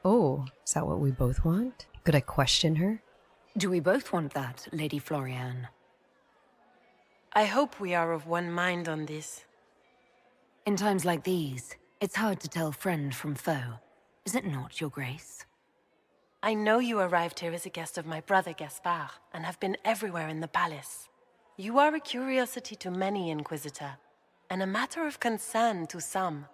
Oh, is that what we both want? Could I question her? Do we both want that, Lady Floriane? I hope we are of one mind on this. In times like these, it's hard to tell friend from foe. Is it not, Your Grace? I know you arrived here as a guest of my brother Gaspard, and have been everywhere in the palace. You are a curiosity to many, Inquisitor, and a matter of concern to some.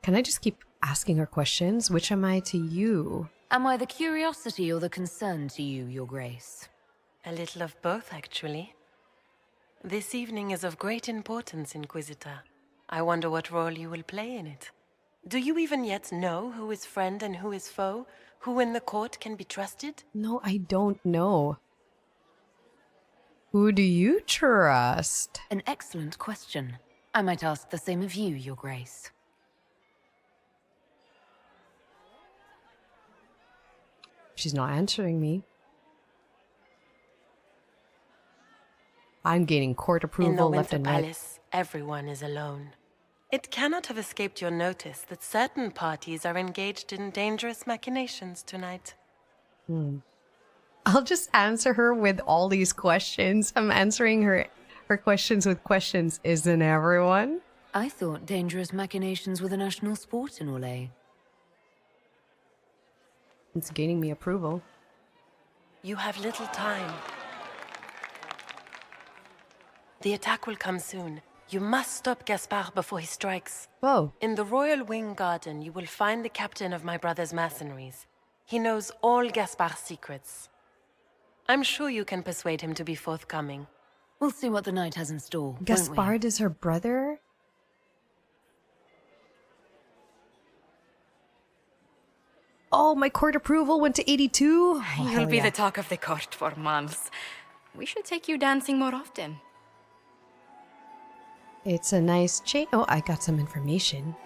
Can I just keep asking her questions? Which am I to you? Am I the curiosity or the concern to you, Your Grace? A little of both, actually. This evening is of great importance, Inquisitor. I wonder what role you will play in it. Do you even yet know who is friend and who is foe? Who in the court can be trusted? No, I don't know. Who do you trust? An excellent question. I might ask the same of you, Your Grace. She's not answering me. I'm gaining court approval left and right. In the Winter Palace, everyone is alone. It cannot have escaped your notice that certain parties are engaged in dangerous machinations tonight. I'll just answer her with all these questions. I'm answering her questions with questions. Isn't everyone? I thought dangerous machinations were the national sport in Orlais. It's gaining me approval. You have little time. The attack will come soon. You must stop Gaspard before he strikes. Whoa. In the Royal Wing Garden, you will find the captain of my brother's mercenaries. He knows all Gaspard's secrets. I'm sure you can persuade him to be forthcoming. We'll see what the night has in store. Gaspard is her brother? Oh, my court approval went to 82? Oh, You'll be the talk of the court for months. We should take you dancing more often. It's a nice change. Oh, I got some information.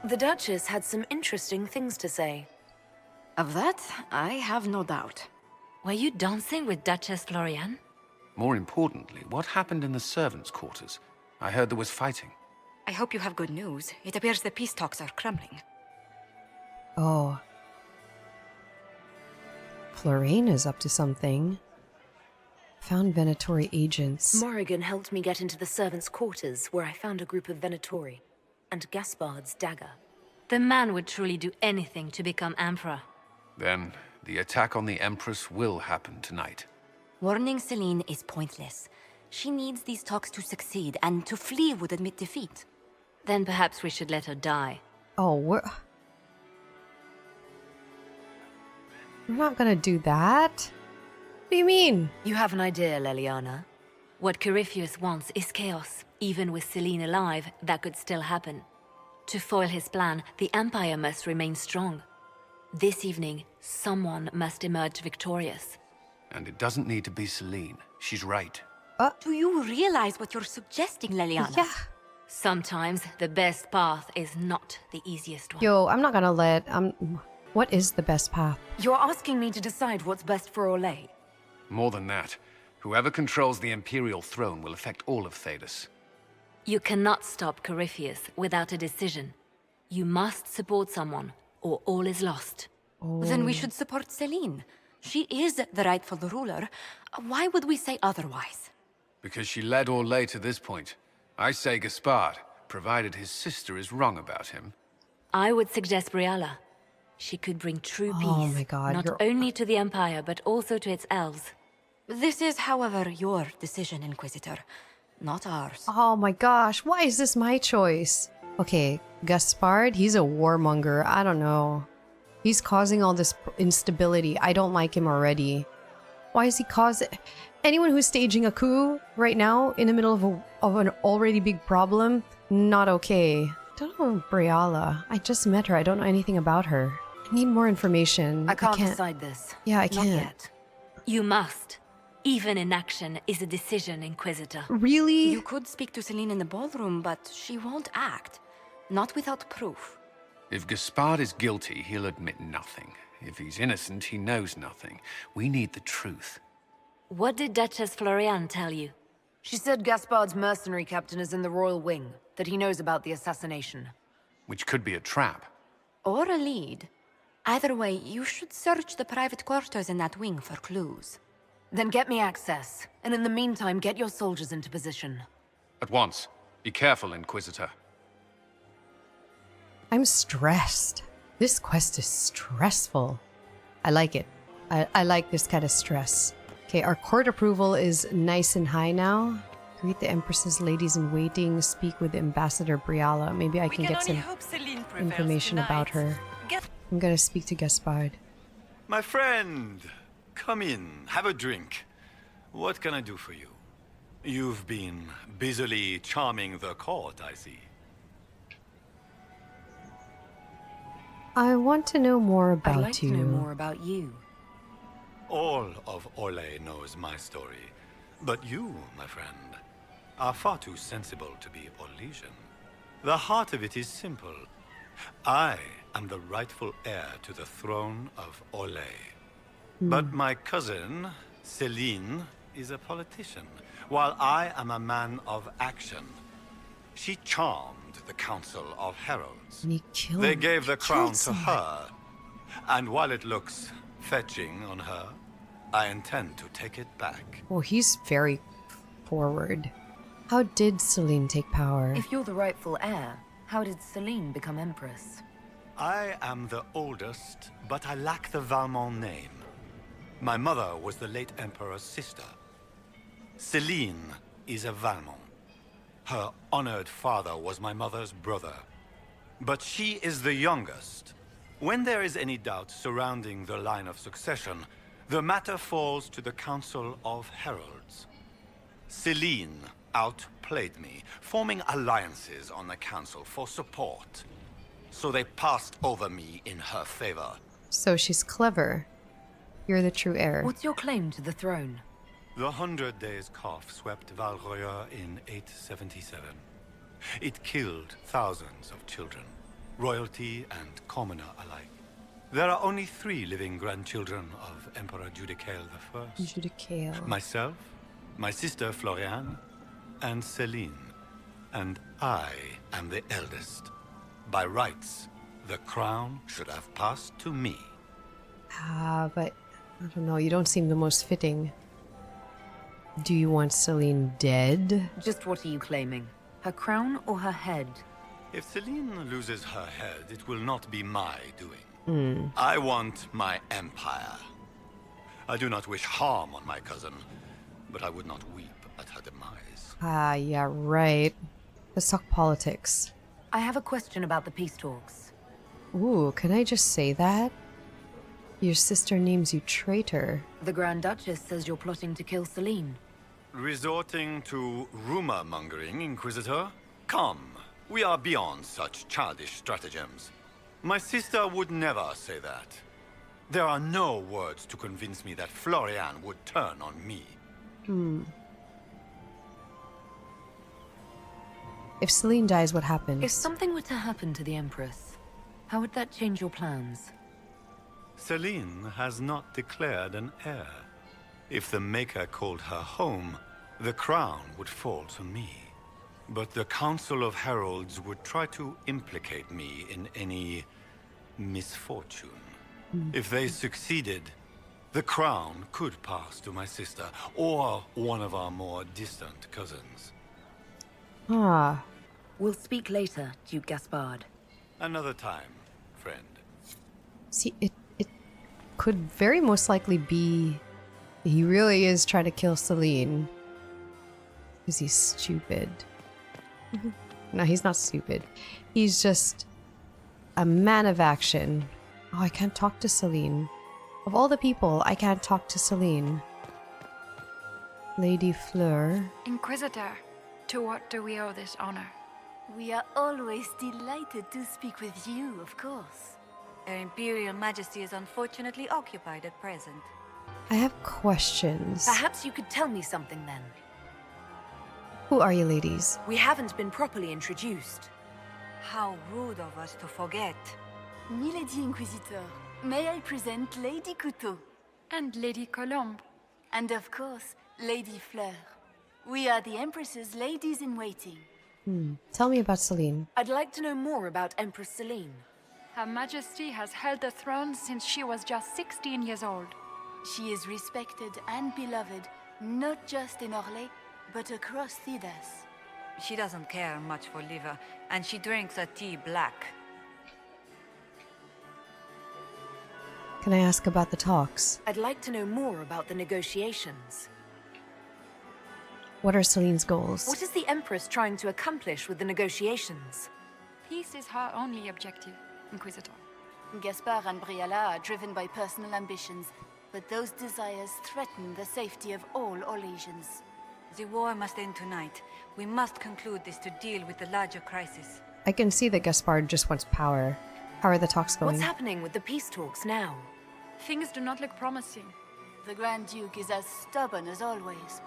The Duchess had some interesting things to say. Of that, I have no doubt. Were you dancing with Duchess Floriane? More importantly, what happened in the servants' quarters? I heard there was fighting. I hope you have good news. It appears the peace talks are crumbling. Oh. Floriane is up to something. Found Venatori agents. Morrigan helped me get into the servants' quarters, where I found a group of Venatori and Gaspard's dagger. The man would truly do anything to become Emperor. Then, the attack on the Empress will happen tonight. Warning Celine is pointless. She needs these talks to succeed, and to flee would admit defeat. Then perhaps we should let her die. Oh, we're not gonna do that. What do you mean? You have an idea, Leliana? What Corypheus wants is chaos. Even with Celine alive, that could still happen. To foil his plan, the Empire must remain strong. This evening, someone must emerge victorious. And it doesn't need to be Celine. She's right. Do you realize what you're suggesting, Leliana? Yeah. Sometimes the best path is not the easiest one. Yo, I'm not gonna let... what is the best path? You're asking me to decide what's best for Orlais. More than that, whoever controls the Imperial throne will affect all of Thedas. You cannot stop Corypheus without a decision. You must support someone, or all is lost. Then we should support Celine. She is the rightful ruler. Why would we say otherwise? Because she led Orlais to this point. I say Gaspard, provided his sister is wrong about him. I would suggest Briala. She could bring true peace, Oh my God, not only to the Empire, but also to its elves. This is, however, your decision, Inquisitor, not ours. Oh my gosh, why is this my choice? Okay, Gaspard, he's a warmonger. I don't know. He's causing all this instability. I don't like him already. Why is he causing... Anyone who's staging a coup right now in the middle of an already big problem, not okay. I don't know Briala. I just met her. I don't know anything about her. I need more information. I can't decide this. Yeah, I Not can't. yet. You must. Even inaction is a decision, Inquisitor. Really? You could speak to Celine in the ballroom, but she won't act. Not without proof. If Gaspard is guilty, he'll admit nothing. If he's innocent, he knows nothing. We need the truth. What did Duchess Florian tell you? She said Gaspard's mercenary captain is in the royal wing, that he knows about the assassination. Which could be a trap. Or a lead. Either way, you should search the private quarters in that wing for clues. Then get me access, and in the meantime, get your soldiers into position. At once. Be careful, Inquisitor. I'm stressed. This quest is stressful. I like it. I like this kind of stress. Okay, our court approval is nice and high now. Greet the Empress's ladies-in-waiting. Speak with Ambassador Briala. Maybe I can get some information about her. I'm gonna speak to Gaspard. My friend, come in, have a drink. What can I do for you? You've been busily charming the court, I see. I want to know more about I'd like you. to know more about you. All of Orlais knows my story. But you, my friend, are far too sensible to be Orlesian. The heart of it is simple. I am the rightful heir to the throne of Orlais. But my cousin, Celine, is a politician, while I am a man of action. She charmed the Council of Heralds. And he killed, They gave the crown to someone. her. And while it looks fetching on her, I intend to take it back. Oh, he's very forward. How did Celine take power? If you're the rightful heir, how did Celine become Empress? I am the oldest, but I lack the Valmont name. My mother was the late Emperor's sister. Celine is a Valmont. Her honored father was my mother's brother. But she is the youngest. When there is any doubt surrounding the line of succession, the matter falls to the Council of Heralds. Celine outplayed me, forming alliances on the Council for support. So they passed over me in her favor. So she's clever. You're the true heir. What's your claim to the throne? The 100 Days Cough swept Val Royer in 877. It killed thousands of children, royalty and commoner alike. There are only 3 living grandchildren of Emperor Judicael I. Judicael. Myself, my sister Florian, and Celine. And I am the eldest. By rights, the crown should have passed to me. But I don't know, you don't seem the most fitting. Do you want Celine dead? Just what are you claiming? Her crown or her head? If Celine loses her head, it will not be my doing. I want my empire. I do not wish harm on my cousin, but I would not weep at her demise. Ah, yeah, right. Let's talk politics. I have a question about the peace talks. Ooh, can I just say that? Your sister names you traitor. The Grand Duchess says you're plotting to kill Celine. Resorting to rumor-mongering, Inquisitor? Come, we are beyond such childish stratagems. My sister would never say that. There are no words to convince me that Florian would turn on me. If Celine dies, what happens? If something were to happen to the Empress, how would that change your plans? Celine has not declared an heir. If the Maker called her home, the crown would fall to me. But the Council of Heralds would try to implicate me in any misfortune. If they succeeded, the crown could pass to my sister, or one of our more distant cousins. Ah. We'll speak later, Duke Gaspard. Another time, friend. See, it could very most likely be he really is trying to kill Celine. Because he's stupid. No, he's not stupid. He's just a man of action. Oh, I can't talk to Celine. Of all the people, I can't talk to Celine. Lady Fleur. Inquisitor, to what do we owe this honor? We are always delighted to speak with you, of course. Her Imperial Majesty is unfortunately occupied at present. I have questions. Perhaps you could tell me something then. Who are you ladies? We haven't been properly introduced. How rude of us to forget. Milady Inquisitor, may I present Lady Couteau? And Lady Colombe. And of course, Lady Fleur. We are the Empress's ladies-in-waiting. Tell me about Celine. I'd like to know more about Empress Celine. Her Majesty has held the throne since she was just 16 years old. She is respected and beloved, not just in Orlais, but across Thedas. She doesn't care much for liver, and she drinks her tea black. Can I ask about the talks? I'd like to know more about the negotiations. What are Celine's goals? What is the Empress trying to accomplish with the negotiations? Peace is her only objective, Inquisitor. Gaspard and Briala are driven by personal ambitions, but those desires threaten the safety of all Orlesians. The war must end tonight. We must conclude this to deal with the larger crisis. I can see that Gaspard just wants power. How are the talks going? What's happening with the peace talks now? Things do not look promising. The Grand Duke is as stubborn as always.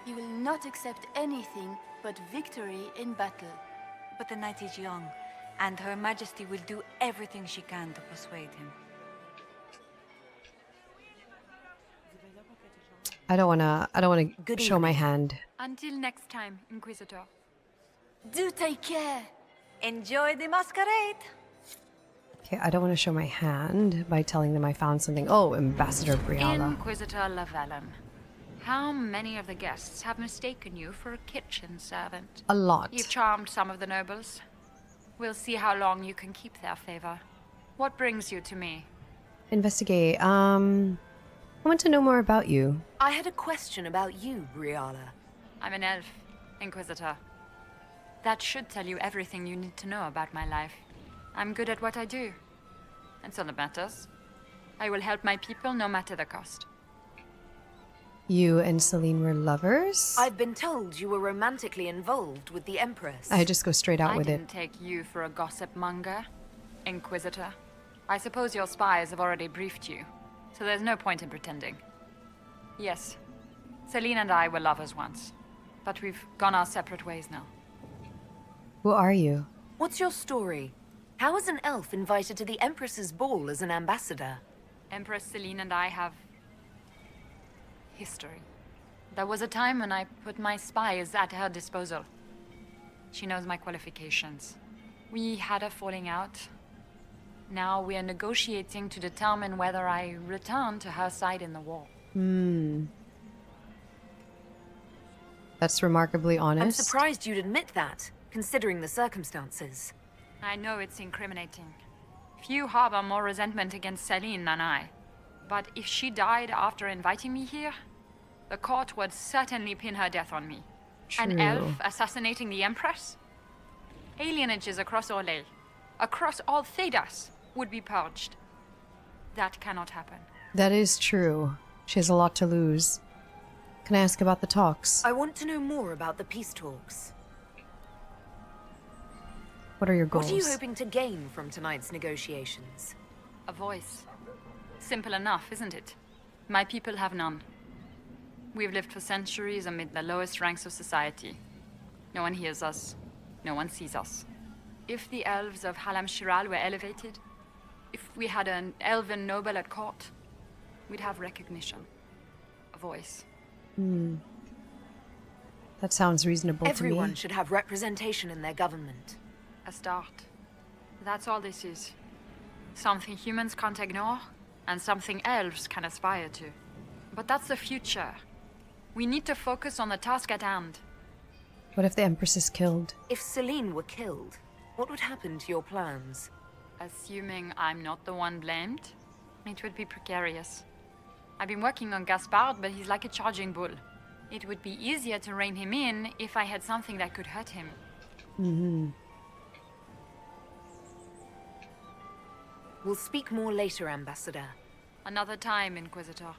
He will not accept anything but victory in battle. But the night is young, and Her Majesty will do everything she can to persuade him. I don't wanna show my hand. Until next time, Inquisitor. Do take care. Enjoy the masquerade. Okay, I don't want to show my hand by telling them I found something. Oh, Ambassador Briala. Inquisitor Lavalin. How many of the guests have mistaken you for a kitchen servant? A lot. You've charmed some of the nobles. We'll see how long you can keep their favor. What brings you to me? Investigate. I want to know more about you. I had a question about you, Briala. I'm an elf, Inquisitor. That should tell you everything you need to know about my life. I'm good at what I do. That's all that matters. I will help my people no matter the cost. You and Celine were lovers? I've been told you were romantically involved with the Empress. I just go straight out with I didn't take you for a gossip monger, Inquisitor. I suppose your spies have already briefed you, so there's no point in pretending. Yes, Celine and I were lovers once, but we've gone our separate ways now. Who are you? What's your story? How is an elf invited to the Empress's ball as an ambassador? Empress Celine and I have history. There was a time when I put my spies at her disposal. She knows my qualifications. We had a falling out. Now we are negotiating to determine whether I return to her side in the war. That's remarkably I'm honest. surprised you'd admit that, considering the circumstances. I know it's incriminating. Few harbor more resentment against Celine than I. But if she died after inviting me here, the court would certainly pin her death on me. An True. elf assassinating the Empress? Alienages across Orlais, across all Thedas, would be purged. That cannot happen. That is true. She has a lot to lose. Can I ask about the talks? I want to know more about the peace talks. What are your goals? What are you hoping to gain from tonight's negotiations? A voice. Simple enough, isn't it? My people have none. We've lived for centuries amid the lowest ranks of society. No one hears us. No one sees us. If the elves of Halam Shiral were elevated, if we had an elven noble at court, we'd have recognition. A voice. That sounds reasonable to Everyone me. should have representation in their government. A start. That's all this is. Something humans can't ignore, and something elves can aspire to. But that's the future. We need to focus on the task at hand. What if the Empress is killed? If Celine were killed, what would happen to your plans? Assuming I'm not the one blamed, it would be precarious. I've been working on Gaspard, but he's like a charging bull. It would be easier to rein him in if I had something that could hurt him. We'll speak more later, Ambassador. Another time, Inquisitor.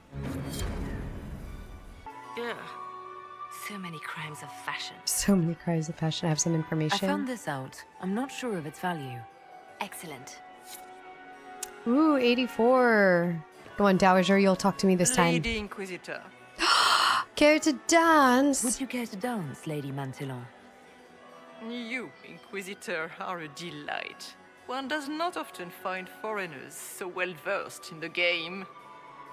Ugh. So many crimes of fashion. So many cries of passion. I have some I information. found this out. I'm not sure of its value. Excellent. Ooh, 84. Go on, Dowager, you'll talk to me this time. Lady Inquisitor. Care to dance? Would you care to dance, Lady Mantillon? You, Inquisitor, are a delight. One does not often find foreigners so well versed in the game.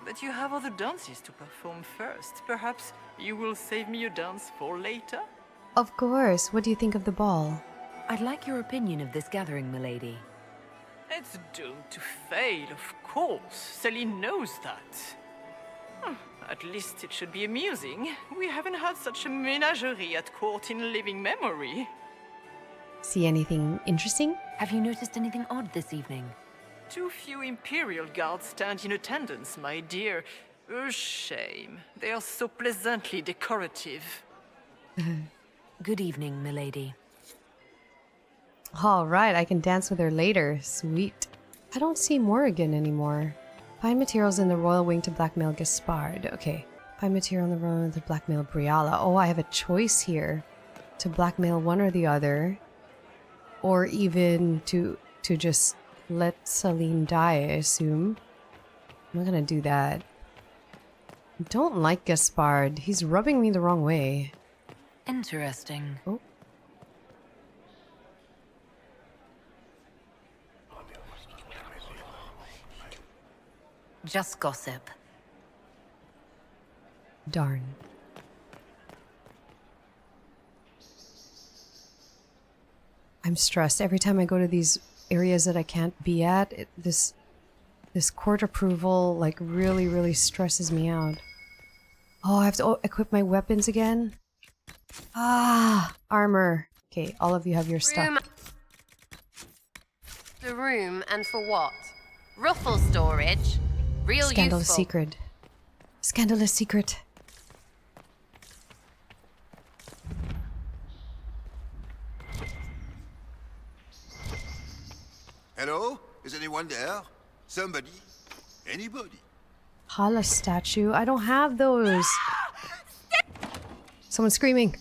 But you have other dances to perform first. Perhaps you will save me a dance for later? Of course. What do you think of the ball? I'd like your opinion of this gathering, milady. It's doomed to fail, of course. Celine knows that. At least it should be amusing. We haven't had such a menagerie at court in living memory. See anything interesting? Have you noticed anything odd this evening? Too few Imperial guards stand in attendance, my dear. A shame. They are so pleasantly decorative. Good evening, milady. All right, I can dance with her later. Sweet. I don't see Morrigan anymore. Find materials in the royal wing to blackmail Gaspard. Okay. Find material in the royal wing to blackmail Briala. Oh, I have a choice here. To blackmail one or the other. Or even to just let Celine die, I assume. I'm not gonna do that. I don't like Gaspard. He's rubbing me the wrong way. Interesting. Oh. Just gossip. Darn. I'm stressed. Every time I go to these areas that I can't be at, this court approval like really stresses me out. Oh, I have to equip my weapons again? Ah, armor. Okay, all of you have your stuff. The room, and for what? Ruffle storage? Real Scandalous useful. secret. Scandalous secret. Hello? Is anyone there? Somebody? Anybody? Hala statue. I don't have those. Someone's screaming.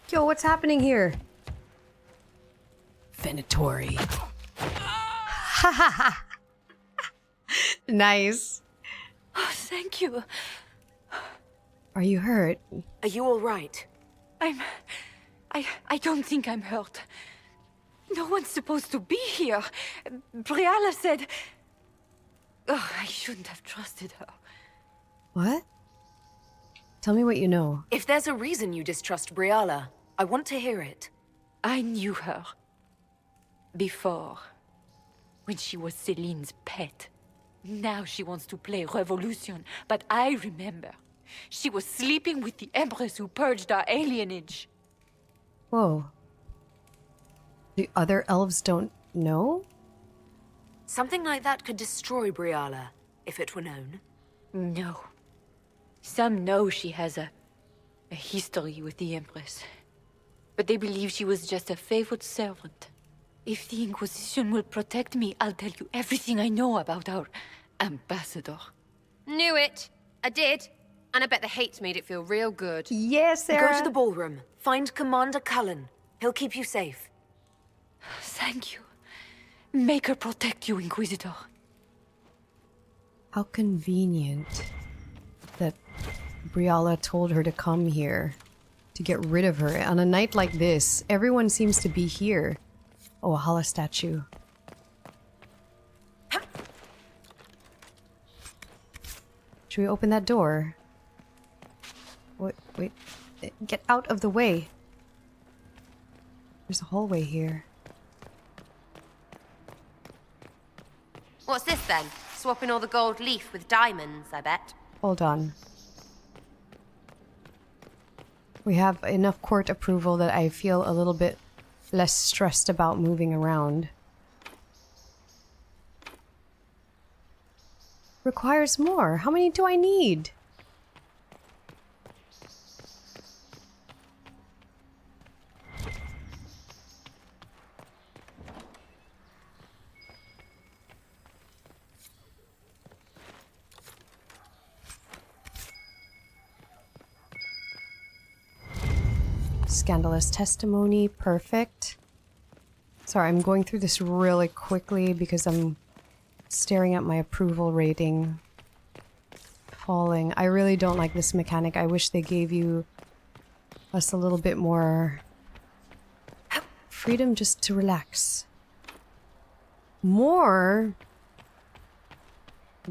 Yo, what's happening here? Venatori. Nice. Oh, thank you. Are you hurt? Are you all right? I don't think I'm hurt. No one's supposed to be here. Briala said... Oh, I shouldn't have trusted her. What? Tell me what you know. If there's a reason you distrust Briala, I want to hear it. I knew her. Before. When she was Celine's pet. Now she wants to play revolution, but I remember. She was sleeping with the Empress who purged our alienage. Whoa. The other elves don't know? Something like that could destroy Briala, if it were known. No. Some know she has a history with the Empress. But they believe she was just a favored servant. If the Inquisition will protect me, I'll tell you everything I know about our ambassador. Knew it. I did. And I bet the hate made it feel real good. Yes, Sarah. Go to the ballroom. Find Commander Cullen. He'll keep you safe. Thank you. Make her protect you, Inquisitor. How convenient that Briala told her to come here to get rid of her. On a night like this, everyone seems to be here. Oh, a hollow statue. Should we open that door? Wait. Get out of the way. There's a hallway here. What's this then? Swapping all the gold leaf with diamonds, I bet. Hold on. We have enough court approval that I feel a little bit less stressed about moving around. Requires more. How many do I need? Scandalous testimony, perfect. Sorry, I'm going through this really quickly because I'm staring at my approval rating falling. I really don't like this mechanic. I wish they gave us a little bit more freedom just to relax. More?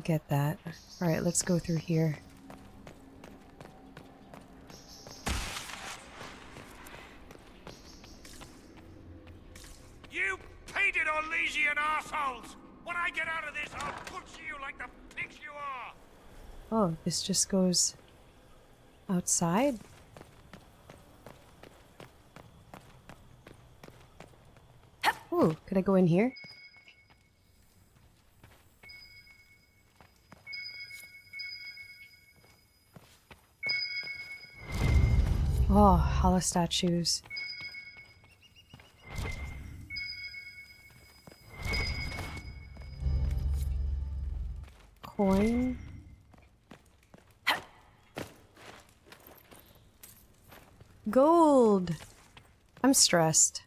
Get that. Alright, let's go through here. Elysian assholes! When I get out of this, I'll butcher you like the pigs you are! Oh, this just goes outside? Ooh, could I go in here? Oh, hollow statues. Coin. Gold. I'm stressed.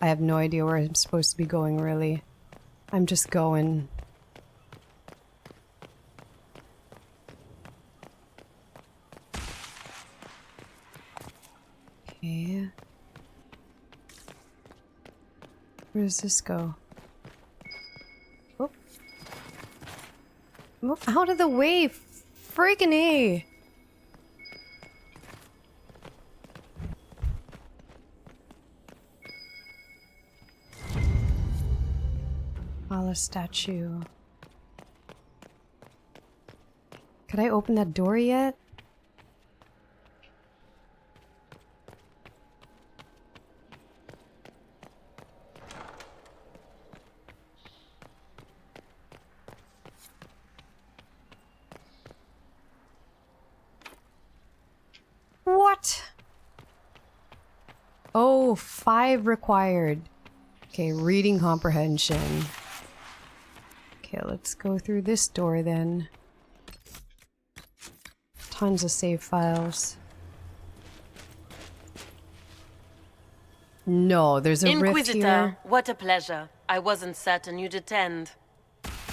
I have no idea where I'm supposed to be going, really. I'm just going. Okay. Where does this go? Oh. Move out of the way! Friggin' A! Hollow statue. Could I open that door yet? What? Oh, 5 required. Okay, reading comprehension. Okay, let's go through this door then. Tons of save files. No, there's a rift Inquisitor, here. what a pleasure. I wasn't certain you'd attend.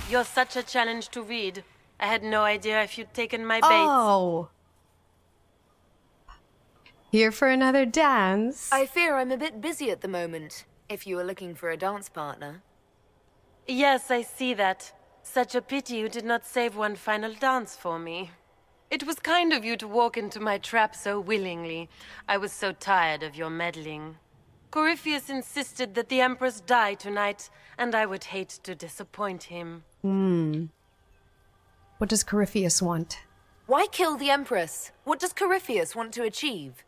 You're such a challenge to read. I had no idea if you'd taken my bait. Oh! Here for another dance? I fear I'm a bit busy at the moment, if you are looking for a dance partner. Yes, I see that. Such a pity you did not save one final dance for me. It was kind of you to walk into my trap so willingly. I was so tired of your meddling. Corypheus insisted that the Empress die tonight, and I would hate to disappoint him. What does Corypheus want? Why kill the Empress? What does Corypheus want to achieve?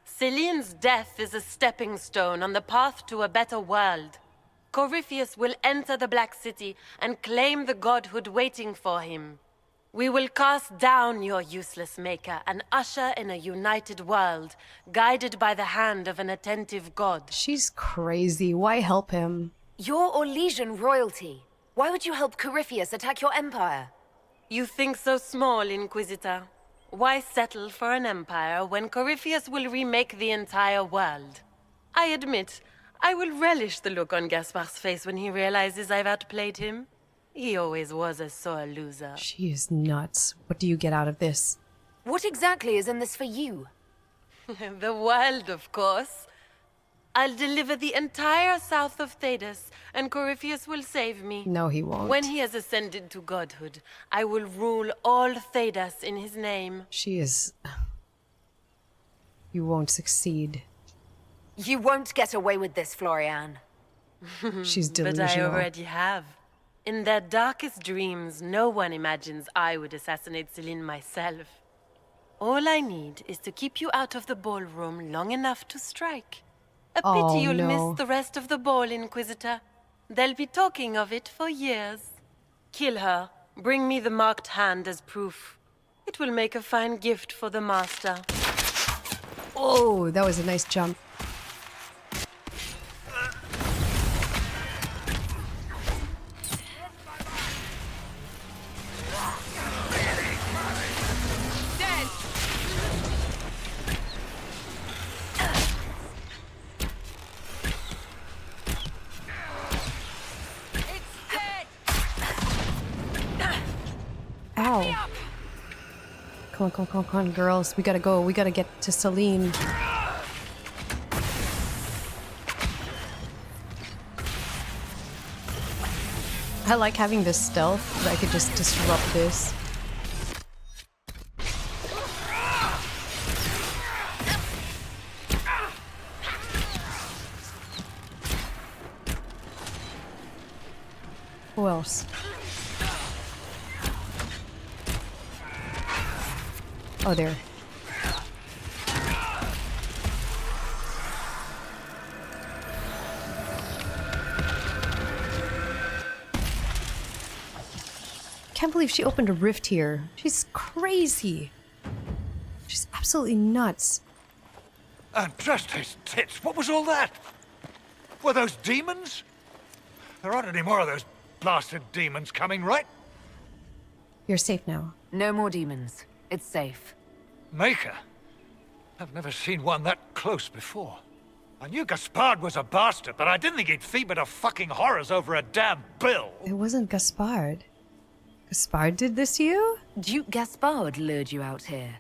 Celine's death is a stepping stone on the path to a better world. Corypheus will enter the Black City and claim the godhood waiting for him. We will cast down your useless maker and usher in a united world, guided by the hand of an attentive god. She's crazy. Why help him? You're Orlesian royalty. Why would you help Corypheus attack your empire? You think so small, Inquisitor. Why settle for an empire when Corypheus will remake the entire world? I admit, I will relish the look on Gaspar's face when he realizes I've outplayed him. He always was a sore loser. She is nuts. What do you get out of this? What exactly is in this for you? The world, of course. I'll deliver the entire south of Thedas, and Corypheus will save me. No, he won't. When he has ascended to godhood, I will rule all Thedas in his name. She is... You won't succeed. You won't get away with this, Florian. She's delusional. But I already have. In their darkest dreams, no one imagines I would assassinate Celine myself. All I need is to keep you out of the ballroom long enough to strike. A pity you'll miss the rest of the ball, Inquisitor. They'll be talking of it for years. Kill her. Bring me the marked hand as proof. It will make a fine gift for the Master. Oh, that was a nice jump. Ow. Come on, girls. We gotta go. We gotta get to Celine. I like having this stealth, that I could just disrupt this. Who else? Oh, there. Can't believe she opened a rift here. She's crazy. She's absolutely nuts. Andraste's tits, what was all that? Were those demons? There aren't any more of those blasted demons coming, right? You're safe now. No more demons. It's safe. Maker? I've never seen one that close before. I knew Gaspard was a bastard, but I didn't think he'd feed me to fucking horrors over a damn bill. It wasn't Gaspard. Gaspard did this to you? Duke Gaspard lured you out here.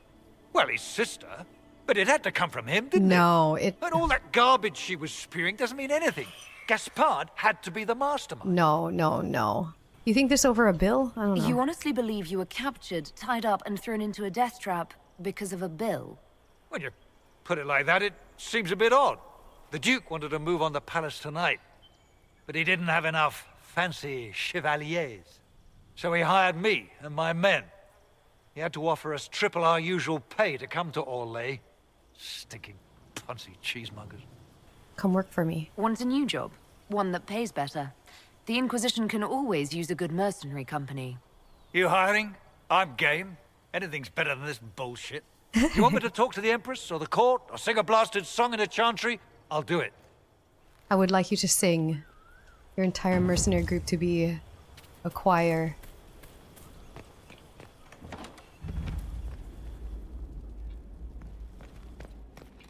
Well, his sister. But it had to come from him, didn't it? No, it... And all that garbage she was spewing doesn't mean anything. Gaspard had to be the mastermind. No. You think this over a bill? I don't know. You honestly believe you were captured, tied up, and thrown into a death trap because of a bill? When you put it like that, it seems a bit odd. The Duke wanted to move on the palace tonight, but he didn't have enough fancy chevaliers. So he hired me and my men. He had to offer us triple our usual pay to come to Orlais. Stinking punsy cheesemongers. Come work for me. Want a new job? One that pays better. The Inquisition can always use a good mercenary company. You hiring? I'm game. Anything's better than this bullshit. You want me to talk to the Empress or the court or sing a blasted song in a chantry? I'll do it. I would like you to sing. Your entire mercenary group to be a choir.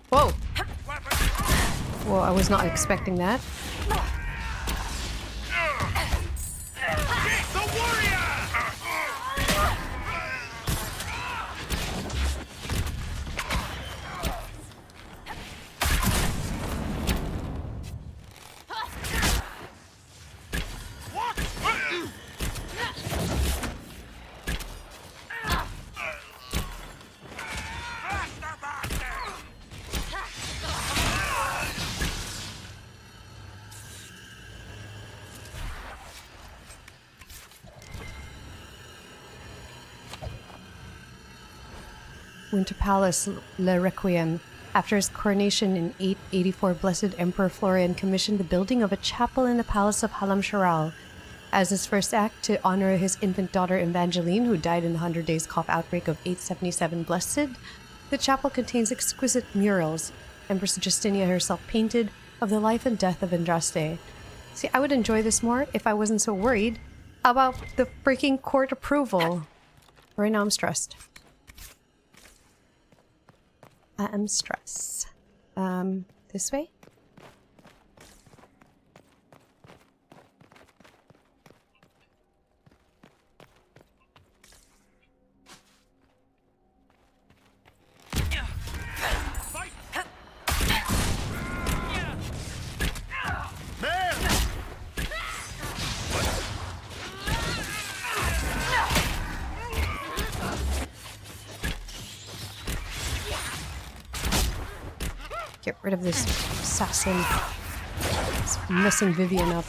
Whoa! Whoa, I was not expecting that. Winter Palace Le Requiem. After his coronation in 884, Blessed Emperor Florian commissioned the building of a chapel in the palace of Halam Sharal. As his first act to honor his infant daughter Evangeline, who died in the 100 Days cough outbreak of 877 Blessed, the chapel contains exquisite murals Empress Justinia herself painted of the life and death of Andraste. See, I would enjoy this more if I wasn't so worried about the freaking court approval. Right now I'm stressed. I am stressed. This way? Get rid of this assassin. It's messing Vivian up.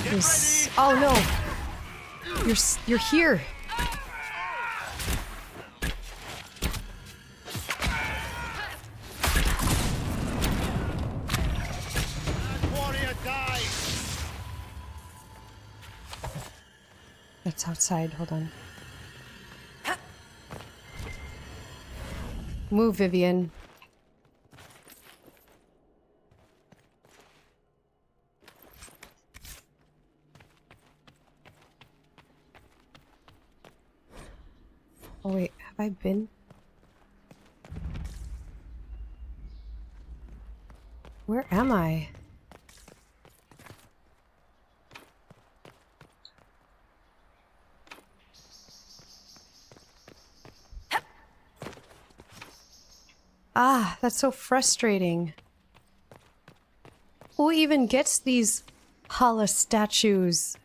This, oh no! You're here. That's outside. Hold on. Move, Vivian. Oh wait, have I been? Where am I? Ah, that's so frustrating. Who even gets these Hala statues?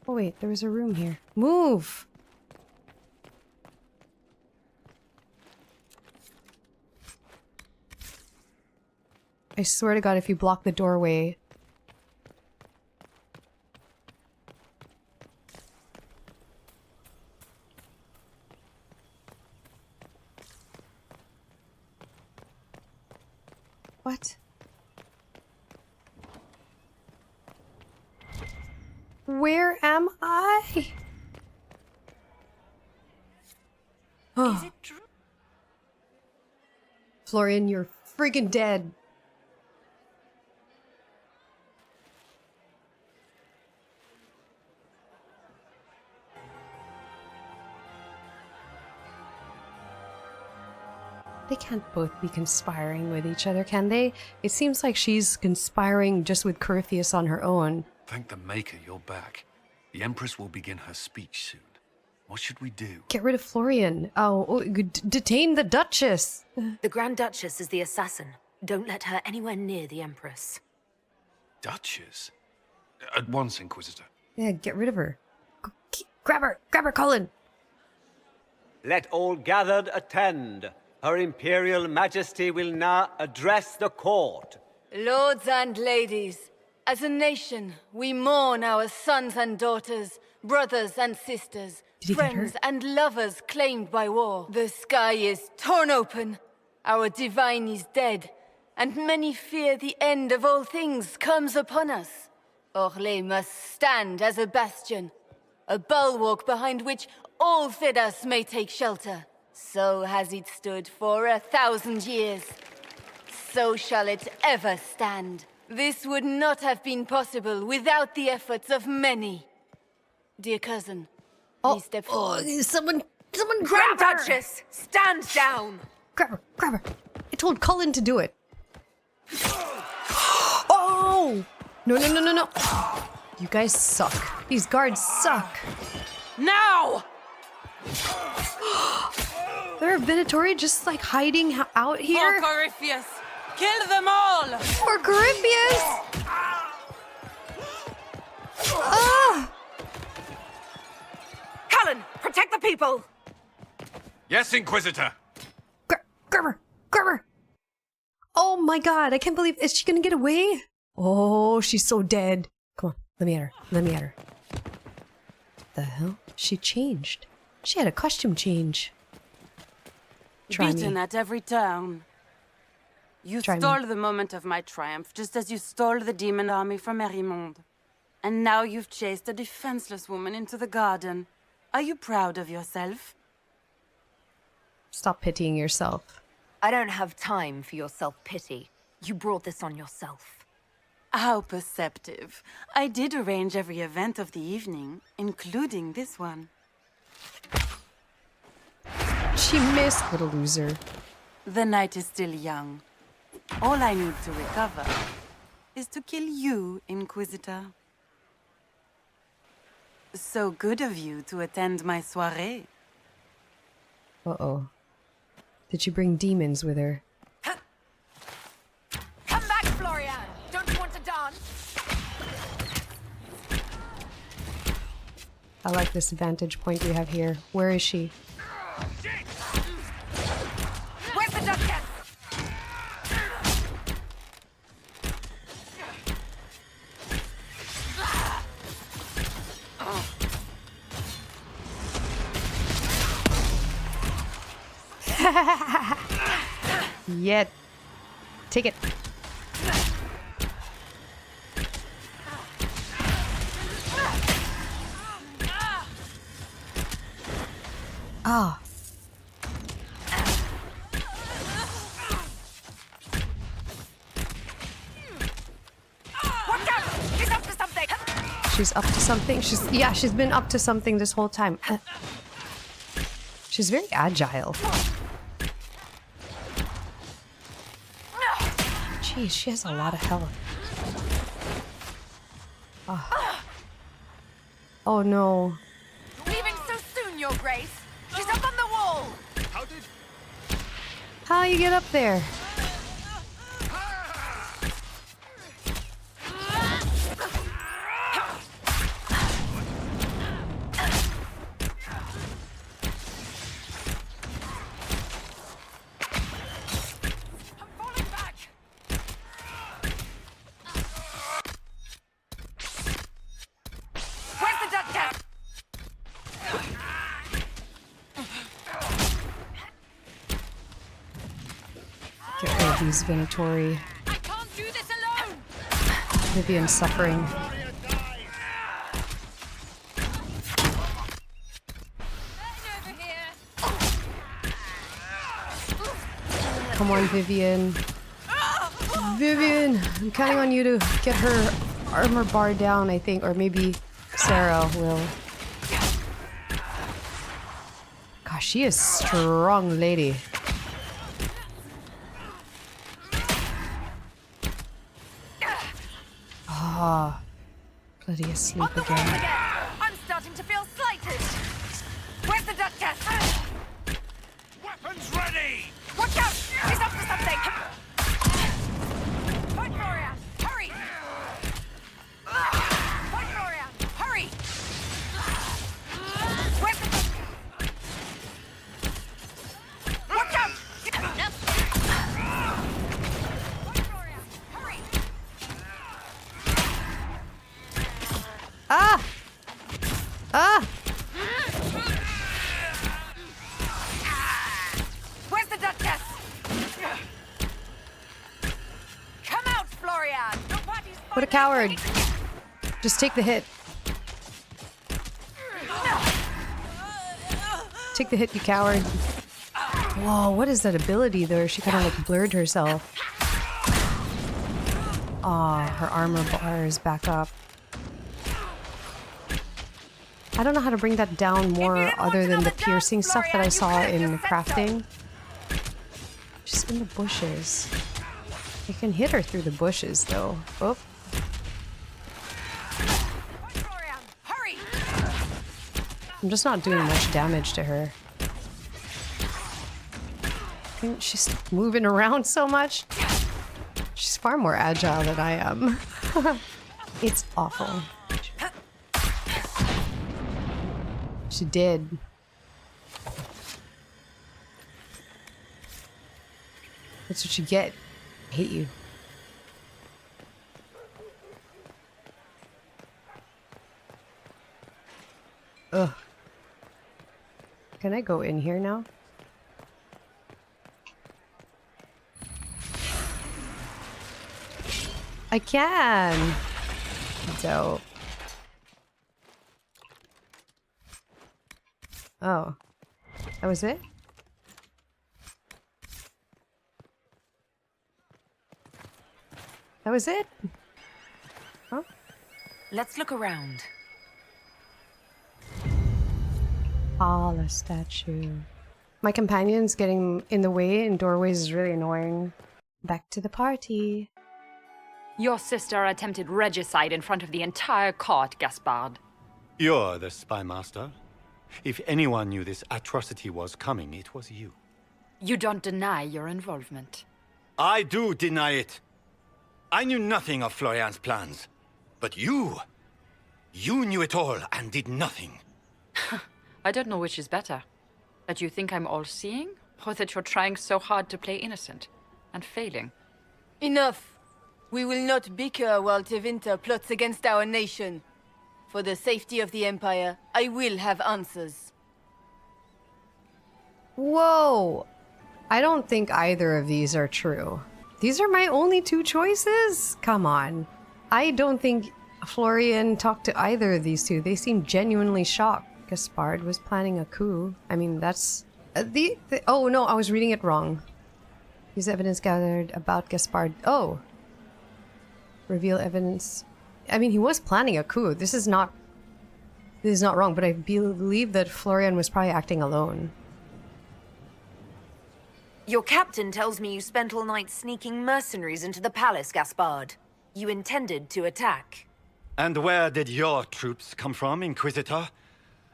Oh wait, there was a room here. Move! I swear to God, if you block the doorway... What? Where am I? Oh. Is it true? Florian, you're freaking dead. They can't both be conspiring with each other, can they? It seems like she's conspiring just with Corypheus on her own. Thank the Maker you're back. The Empress will begin her speech soon. What should we do? Get rid of Florian. Oh, detain the Duchess. The Grand Duchess is the assassin. Don't let her anywhere near the Empress. Duchess? At once, Inquisitor. Yeah, get rid of her. Grab her, Colin. Let all gathered attend. Her Imperial Majesty will now address the court. Lords and ladies, as a nation, we mourn our sons and daughters, brothers and sisters, friends and lovers claimed by war. The sky is torn open, our divine is dead, and many fear the end of all things comes upon us. Orlais must stand as a bastion, a bulwark behind which all Fedas may take shelter. So has it stood for 1,000 years. So shall it ever stand. This would not have been possible without the efforts of many. Dear cousin, please step forward. Someone Grand grab her! Duchess, stand down! Grab her. I told Colin to do it. Oh! No. You guys suck. These guards suck. Now! There are Venatori just like hiding out here. For Corypheus! Kill them all! For Corypheus! Ah! Cullen, protect the people! Yes, Inquisitor! Grab her! Oh my God, I can't believe, is she gonna get away? Oh, she's so dead. Let me at her. Let me at her. The hell? She changed. She had a costume change. Try Beaten me. at every turn. You stole the moment of my triumph, just as you stole the demon army from Merimond. And now you've chased a defenseless woman into the garden. Are you proud of yourself? Stop pitying yourself. I don't have time for your self-pity. You brought this on yourself. How perceptive. I did arrange every event of the evening, including this one. She missed, little loser. The night is still young. All I need to recover is to kill you, Inquisitor. So good of you to attend my soirée. Uh-oh. Did she bring demons with her? Come back, Florian! Don't you want to dance? I like this vantage point we have here. Where is she? Where's the duchess? Yeah. Take it. Ah. Watch out! She's up to something! She's up to something. She's been up to something this whole time. She's very agile. Jeez, she has a lot of health. Oh no. Leaving so soon, Your Grace! She's up on the wall! How you get up there? Where's the duchess? Get rid of these Venatori. I can't do this alone! Vivian's suffering. Come on, Vivian. Vivian, I'm counting on you to get her armor bar down, I think. Or maybe Sarah will. Gosh, she is a strong lady. Ah, bloody asleep again. I'm starting to feel slighted! Where's the duchess? Weapons ready! Watch out! She's up to something! Fight, Florian! Hurry! Fight, Florian! Hurry! Where's the duchess? Watch out! Fight, Florian! Hurry! Ah! Ah! Where's the duchess? Come out, Florian! Nobody's What a coward! Just take the hit. Take the hit, you coward. Whoa, what is that ability there? She kind of like blurred herself. Aw, her armor bar is back up. I don't know how to bring that down more other than the piercing stuff that I saw in crafting. She's in the bushes. You can hit her through the bushes though. Oh. Hurry! I'm just not doing much damage to her. She's moving around so much. She's far more agile than I am. It's awful. She did. That's what you get. I hate you. Can I go in here now? I can! Dope. Oh. That was it? That was it? Huh? Let's look around. Ah, the statue. My companion's getting in the way in doorways is really annoying. Back to the party. Your sister attempted regicide in front of the entire court, Gaspard. You're the spy master. If anyone knew this atrocity was coming, it was you. You don't deny your involvement. I do deny it. I knew nothing of Florian's plans. But you knew it all and did nothing. I don't know which is better. That you think I'm all-seeing, or that you're trying so hard to play innocent and failing. Enough! We will not bicker while Tevinter plots against our nation. For the safety of the Empire, I will have answers. Whoa! I don't think either of these are true. These are my only two choices? Come on. I don't think Florian talked to either of these two. They seem genuinely shocked. Gaspard was planning a coup. I mean, that's... oh, no, I was reading it wrong. Use evidence gathered about Gaspard. Oh. Reveal evidence... I mean, he was planning a coup. This is not wrong, but I believe that Florian was probably acting alone. Your captain tells me you spent all night sneaking mercenaries into the palace, Gaspard. You intended to attack. And where did your troops come from, Inquisitor?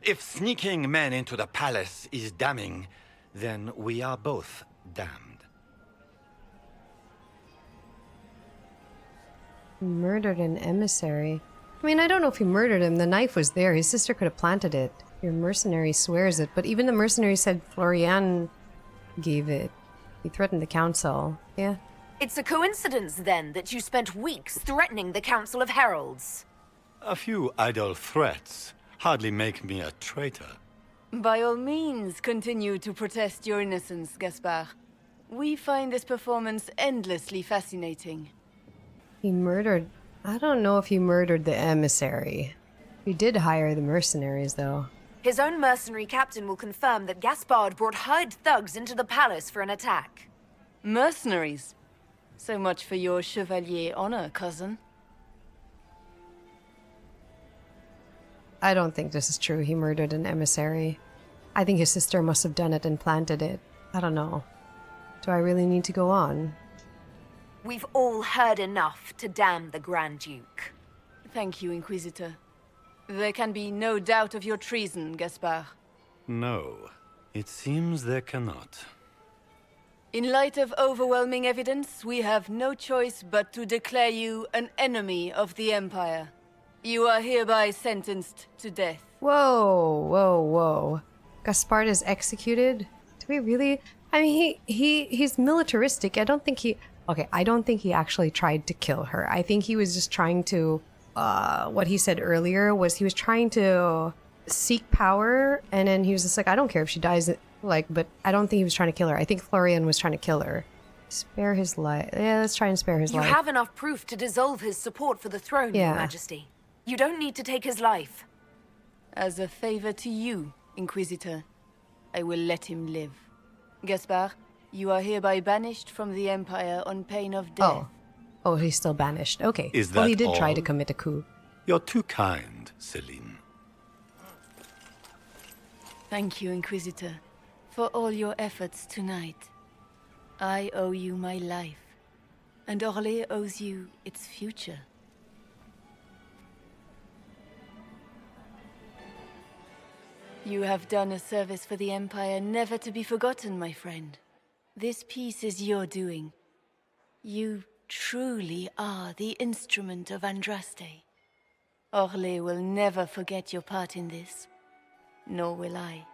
If sneaking men into the palace is damning, then we are both damned. He murdered an emissary. I mean, I don't know if he murdered him. The knife was there. His sister could have planted it. Your mercenary swears it. But even the mercenary said Florian gave it. He threatened the council. Yeah. It's a coincidence, then, that you spent weeks threatening the Council of Heralds. A few idle threats hardly make me a traitor. By all means, continue to protest your innocence, Gaspard. We find this performance endlessly fascinating. He murdered... I don't know if he murdered the emissary. He did hire the mercenaries, though. His own mercenary captain will confirm that Gaspard brought hired thugs into the palace for an attack. Mercenaries? So much for your chevalier honor, cousin. I don't think this is true. He murdered an emissary. I think his sister must have done it and planted it. I don't know. Do I really need to go on? We've all heard enough to damn the Grand Duke. Thank you, Inquisitor. There can be no doubt of your treason, Gaspard. No, it seems there cannot. In light of overwhelming evidence, we have no choice but to declare you an enemy of the Empire. You are hereby sentenced to death. Whoa, whoa, whoa. Gaspard is executed? Do we really... I mean, he's militaristic. I don't think he... Okay, I don't think he actually tried to kill her. I think he was just trying to... what he said earlier was he was trying to seek power, and then he was just like, I don't care if she dies, like, but I don't think he was trying to kill her. I think Florian was trying to kill her. Spare his life. Yeah, let's try and spare his life. You have enough proof to dissolve his support for the throne, Your Majesty. You don't need to take his life. As a favor to you, Inquisitor, I will let him live. Gaspard, you are hereby banished from the Empire on pain of death. Oh, he's still banished. Okay. Is well, he that did try all? to commit a coup. You're too kind, Celine. Thank you, Inquisitor, for all your efforts tonight. I owe you my life, and Orlais owes you its future. You have done a service for the Empire never to be forgotten, my friend. This piece is your doing. You truly are the instrument of Andraste. Orlais will never forget your part in this, nor will I.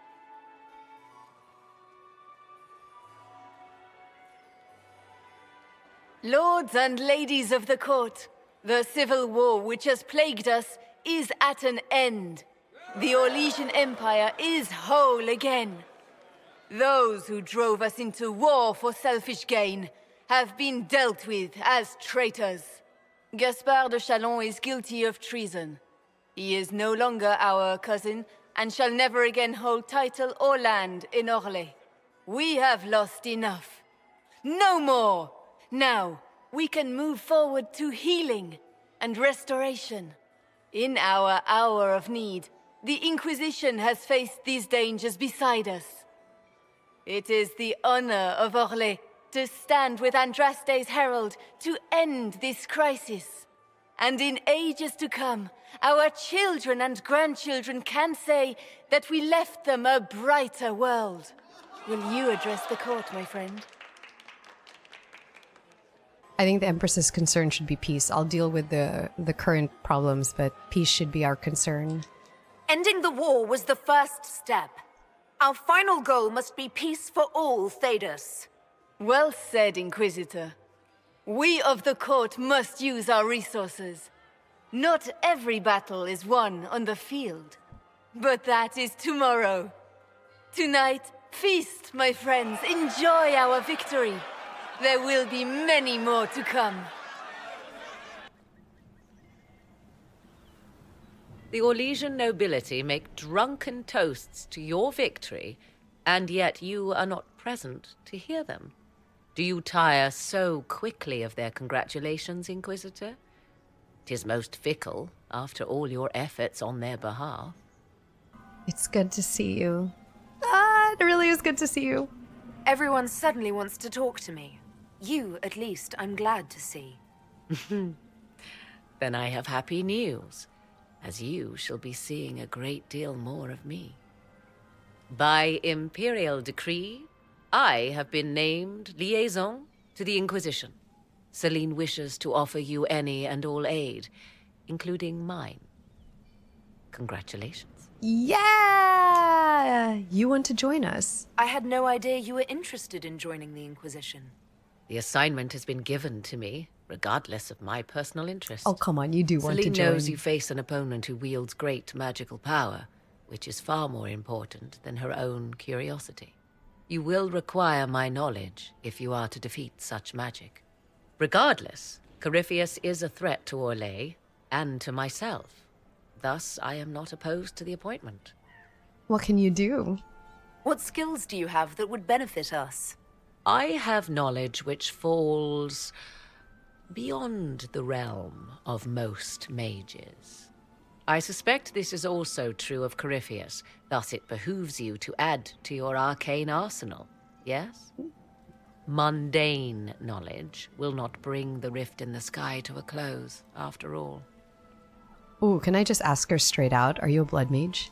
Lords and ladies of the court, the civil war which has plagued us is at an end. The Orlesian Empire is whole again. Those who drove us into war for selfish gain have been dealt with as traitors. Gaspard de Chalon is guilty of treason. He is no longer our cousin, and shall never again hold title or land in Orlais. We have lost enough. No more! Now, we can move forward to healing and restoration. In our hour of need, the Inquisition has faced these dangers beside us. It is the honor of Orlais to stand with Andraste's herald to end this crisis. And in ages to come, our children and grandchildren can say that we left them a brighter world. Will you address the court, my friend? I think the Empress's concern should be peace. I'll deal with the current problems, but peace should be our concern. Ending the war was the first step. Our final goal must be peace for all Thedas. Well said, Inquisitor. We of the court must use our resources. Not every battle is won on the field, but that is tomorrow. Tonight, feast, my friends. Enjoy our victory. There will be many more to come. The Orlesian nobility make drunken toasts to your victory, and yet you are not present to hear them. Do you tire so quickly of their congratulations, Inquisitor? 'Tis most fickle, after all your efforts on their behalf. It's good to see you. It really is good to see you. Everyone suddenly wants to talk to me. You, at least, I'm glad to see. Then I have happy news, as you shall be seeing a great deal more of me. By imperial decree, I have been named liaison to the Inquisition. Celine wishes to offer you any and all aid, including mine. Congratulations. Yeah! You want to join us? I had no idea you were interested in joining the Inquisition. The assignment has been given to me, regardless of my personal interest. Oh, come on, you do want to Celine join. knows you face an opponent who wields great magical power, which is far more important than her own curiosity. You will require my knowledge if you are to defeat such magic. Regardless, Corypheus is a threat to Orlais and to myself. Thus, I am not opposed to the appointment. What can you do? What skills do you have that would benefit us? I have knowledge which falls beyond the realm of most mages. I suspect this is also true of Corypheus, thus it behooves you to add to your arcane arsenal, yes? Mundane knowledge will not bring the rift in the sky to a close, after all. Ooh, can I just ask her straight out? Are you a blood mage?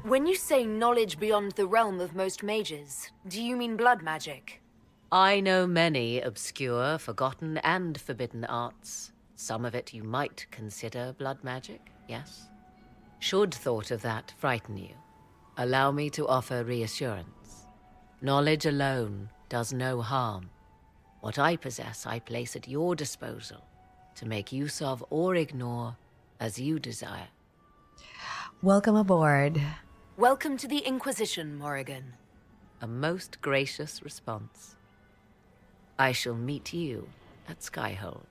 When you say knowledge beyond the realm of most mages, do you mean blood magic? I know many obscure, forgotten, and forbidden arts. Some of it you might consider blood magic, yes? Should thought of that frighten you, allow me to offer reassurance. Knowledge alone does no harm. What I possess I place at your disposal to make use of or ignore as you desire. Welcome aboard. Welcome to the Inquisition, Morrigan. A most gracious response. I shall meet you at Skyhold.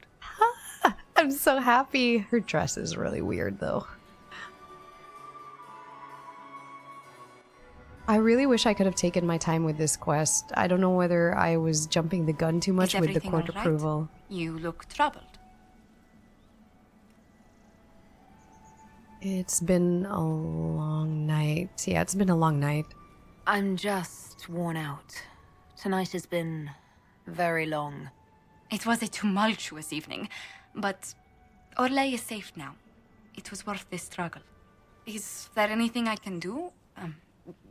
I'm so happy. Her dress is really weird, though. I really wish I could have taken my time with this quest. I don't know whether I was jumping the gun too much with the court approval. You look troubled. It's been a long night. Yeah, it's been a long night. I'm just worn out. Tonight has been very long. It was a tumultuous evening, but Orlais is safe now. It was worth the struggle. Is there anything I can do?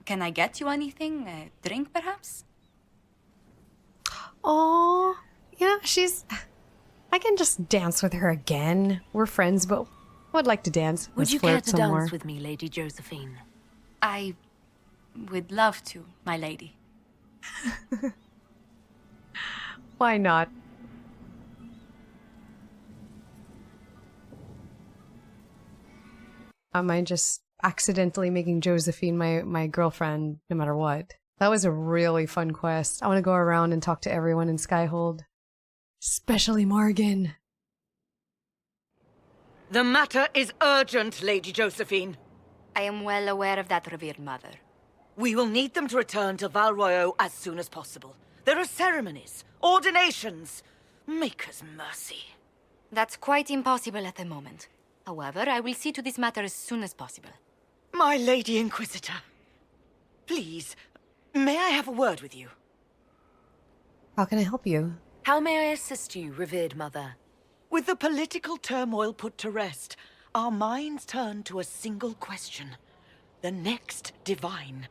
Can I get you anything? A drink, perhaps? Oh, yeah, I can just dance with her again. We're friends, but I would like to dance. Would you care to dance with me, Lady Josephine? I would love to, my lady. Why not? Am I just accidentally making Josephine my girlfriend no matter what? That was a really fun quest. I want to go around and talk to everyone in Skyhold. Especially Morrigan. The matter is urgent, Lady Josephine. I am well aware of that, revered mother. We will need them to return to Val Royeaux as soon as possible. There are ceremonies, ordinations. Make us mercy. That's quite impossible at the moment. However, I will see to this matter as soon as possible. My Lady Inquisitor, please, may I have a word with you? How can I help you? How may I assist you, revered mother? With the political turmoil put to rest, our minds turn to a single question. The next divine.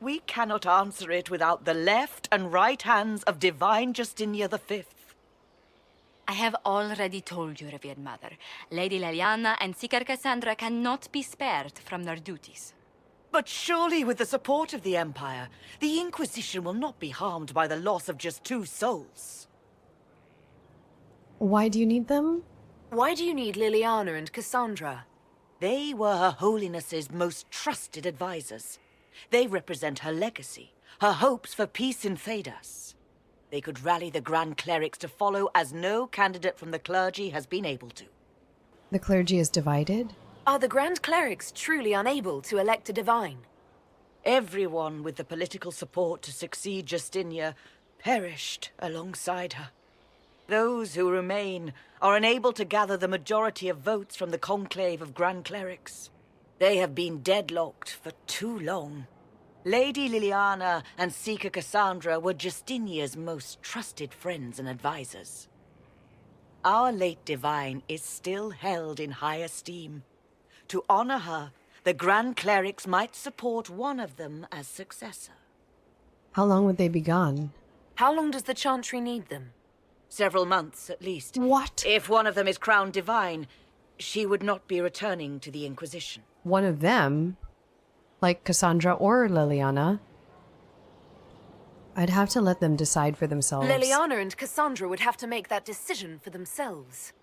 We cannot answer it without the left and right hands of Divine Justinia V. I have already told you, revered mother. Lady Leliana and Seeker Cassandra cannot be spared from their duties. But surely with the support of the Empire, the Inquisition will not be harmed by the loss of just 2 souls. Why do you need them? Why do you need Liliana and Cassandra? They were Her Holiness's most trusted advisors. They represent her legacy, her hopes for peace in Thedas. They could rally the Grand Clerics to follow as no candidate from the clergy has been able to. The clergy is divided? Are the Grand Clerics truly unable to elect a divine? Everyone with the political support to succeed Justinia perished alongside her. Those who remain are unable to gather the majority of votes from the conclave of Grand Clerics. They have been deadlocked for too long. Lady Liliana and Seeker Cassandra were Justinia's most trusted friends and advisors. Our late divine is still held in high esteem. To honor her, the Grand Clerics might support one of them as successor. How long would they be gone? How long does the Chantry need them? Several months, at least. What? If one of them is crowned divine, she would not be returning to the Inquisition. One of them? Like Cassandra or Liliana? I'd have to let them decide for themselves. Liliana and Cassandra would have to make that decision for themselves.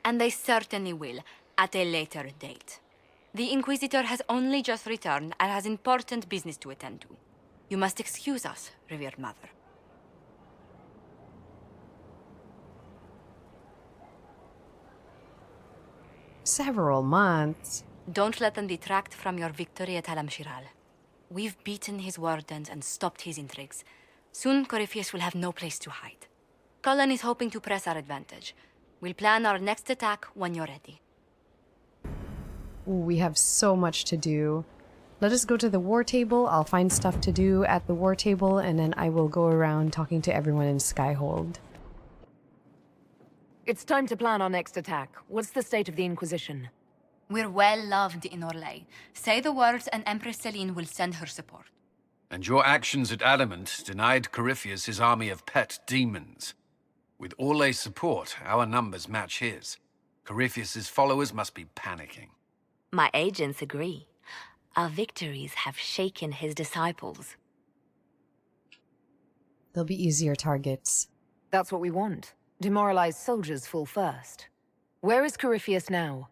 And they certainly will, at a later date. The Inquisitor has only just returned and has important business to attend to. You must excuse us, revered mother. Several months. Don't let them detract from your victory at Al-Amshiral. We've beaten his wardens and stopped his intrigues. Soon, Corypheus will have no place to hide. Cullen is hoping to press our advantage. We'll plan our next attack when you're ready. Ooh, we have so much to do. Let us go to the war table. I'll find stuff to do at the war table, and then I will go around talking to everyone in Skyhold. It's time to plan our next attack. What's the state of the Inquisition? We're well loved in Orlais. Say the words and Empress Celine will send her support. And your actions at Adamant denied Corypheus his army of pet demons. With Orlais' support, our numbers match his. Corypheus's followers must be panicking. My agents agree. Our victories have shaken his disciples. They'll be easier targets. That's what we want. Demoralized soldiers fall first. Where is Corypheus now?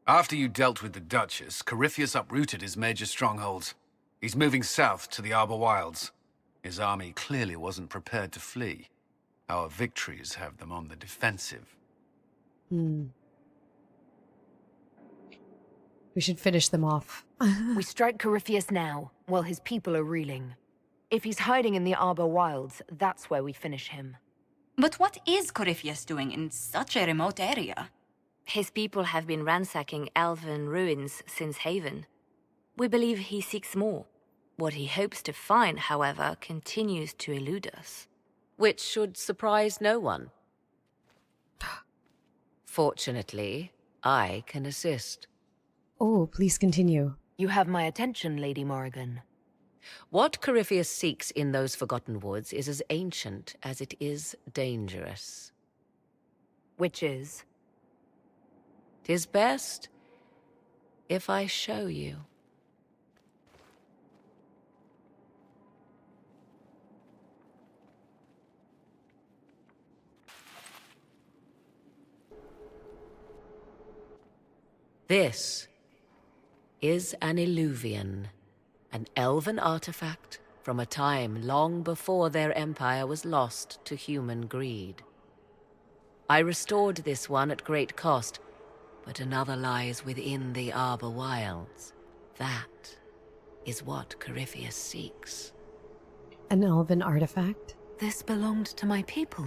After you dealt with the Duchess, Corypheus uprooted his major strongholds. He's moving south to the Arbor Wilds. His army clearly wasn't prepared to flee. Our victories have them on the defensive. We should finish them off. We strike Corypheus now, while his people are reeling. If he's hiding in the Arbor Wilds, that's where we finish him. But what is Corypheus doing in such a remote area? His people have been ransacking elven ruins since Haven. We believe he seeks more. What he hopes to find, however, continues to elude us. Which should surprise no one. Fortunately, I can assist. Oh, please continue. You have my attention, Lady Morrigan. What Corypheus seeks in those Forgotten Woods is as ancient as it is dangerous. Which is? 'Tis best if I show you. This is an illuvian, an elven artifact from a time long before their empire was lost to human greed. I restored this one at great cost, but another lies within the Arbor Wilds. That is what Corypheus seeks. An elven artifact? This belonged to my people.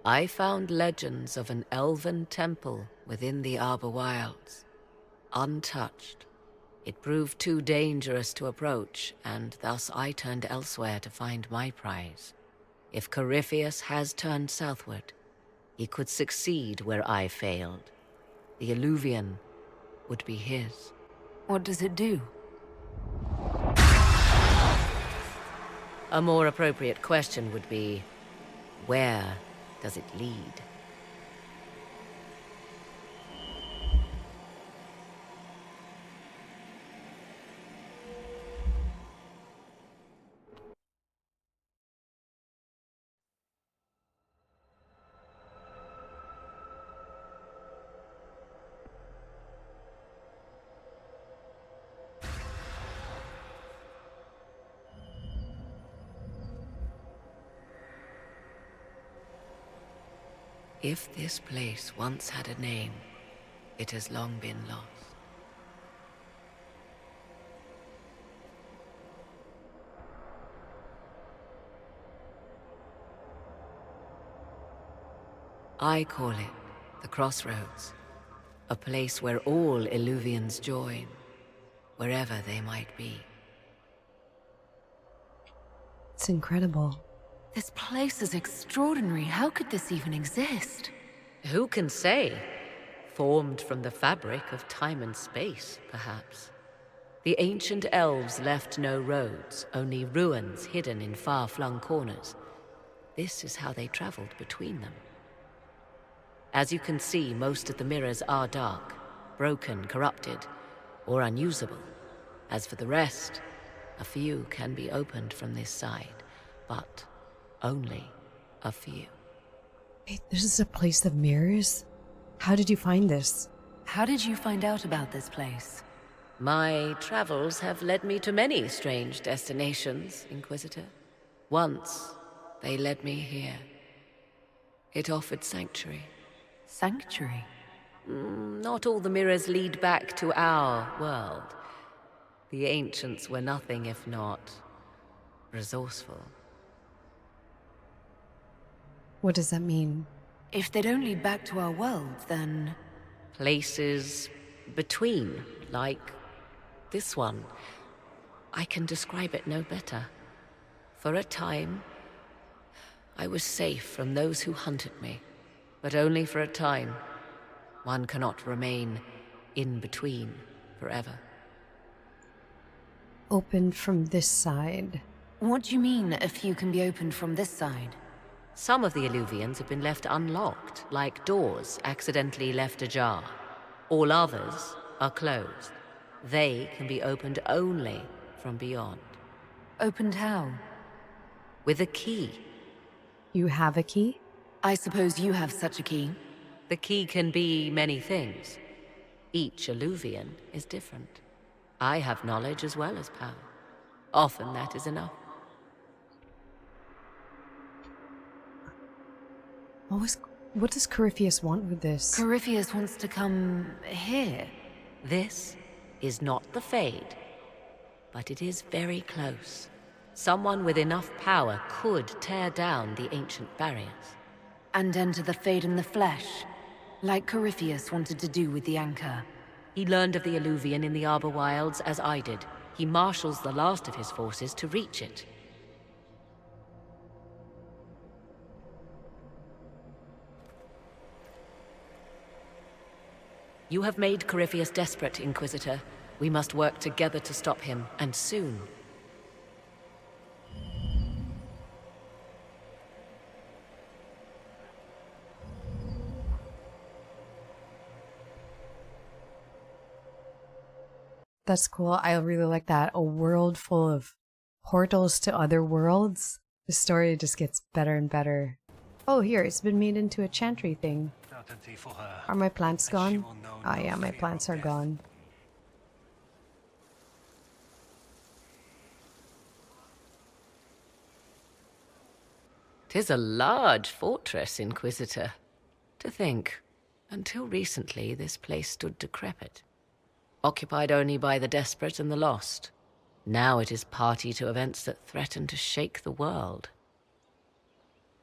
I found legends of an elven temple within the Arbor Wilds, untouched. It proved too dangerous to approach, and thus I turned elsewhere to find my prize. If Corypheus has turned southward, he could succeed where I failed. The Illuvian would be his. What does it do? A more appropriate question would be, where does it lead? If this place once had a name, it has long been lost. I call it the Crossroads, a place where all Illuvians join, wherever they might be. It's incredible. This place is extraordinary. How could this even exist? Who can say? Formed from the fabric of time and space, perhaps. The ancient elves left no roads, only ruins hidden in far-flung corners. This is how they traveled between them. As you can see, most of the mirrors are dark, broken, corrupted, or unusable. As for the rest, a few can be opened from this side, but only a few. Wait, this is a place of mirrors? How did you find this? How did you find out about this place? My travels have led me to many strange destinations, Inquisitor. Once, they led me here. It offered sanctuary. Sanctuary? Not all the mirrors lead back to our world. The ancients were nothing if not resourceful. What does that mean? If they don't lead back to our world, then... Places between, like this one. I can describe it no better. For a time, I was safe from those who hunted me, but only for a time. One cannot remain in between forever. Opened from this side. What do you mean, a few can be opened from this side? Some of the Illuvians have been left unlocked, like doors accidentally left ajar. All others are closed. They can be opened only from beyond. Opened how? With a key. You have a key? I suppose you have such a key. The key can be many things. Each Illuvian is different. I have knowledge as well as power. Often that is enough. What does Corypheus want with this? Corypheus wants to come here. This is not the Fade, but it is very close. Someone with enough power could tear down the ancient barriers. And enter the Fade in the flesh, like Corypheus wanted to do with the Anchor. He learned of the Illuvian in the Arbor Wilds as I did. He marshals the last of his forces to reach it. You have made Corypheus desperate, Inquisitor. We must work together to stop him, and soon. That's cool. I really like that. A world full of portals to other worlds. The story just gets better and better. Oh, here, it's been made into a chantry thing. Are my plants gone? Oh yeah, my plants are gone. 'Tis a large fortress, Inquisitor. To think, until recently this place stood decrepit, occupied only by the desperate and the lost. Now it is party to events that threaten to shake the world.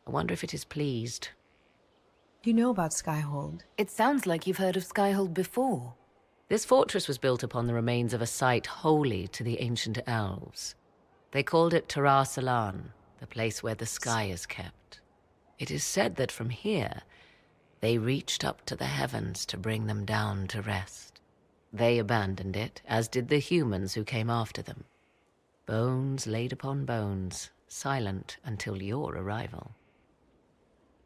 I wonder if it is pleased. You know about Skyhold? It sounds like you've heard of Skyhold before. This fortress was built upon the remains of a site holy to the ancient elves. They called it Salan, the place where the sky is kept. It is said that from here, they reached up to the heavens to bring them down to rest. They abandoned it, as did the humans who came after them. Bones laid upon bones, silent until your arrival.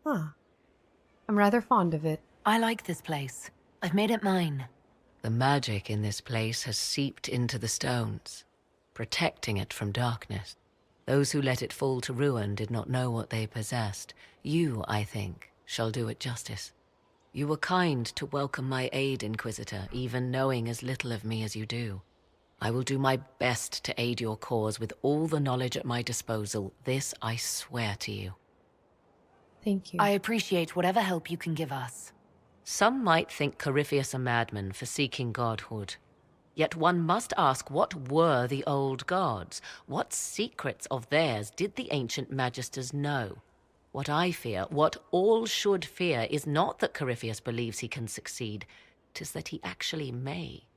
Huh. I'm rather fond of it. I like this place. I've made it mine. The magic in this place has seeped into the stones, protecting it from darkness. Those who let it fall to ruin did not know what they possessed. You, I think, shall do it justice. You were kind to welcome my aid, Inquisitor, even knowing as little of me as you do. I will do my best to aid your cause with all the knowledge at my disposal. This I swear to you. Thank you. I appreciate whatever help you can give us. Some might think Corypheus a madman for seeking godhood. Yet one must ask, what were the old gods? What secrets of theirs did the ancient magisters know? What I fear, what all should fear, is not that Corypheus believes he can succeed. 'Tis that he actually may.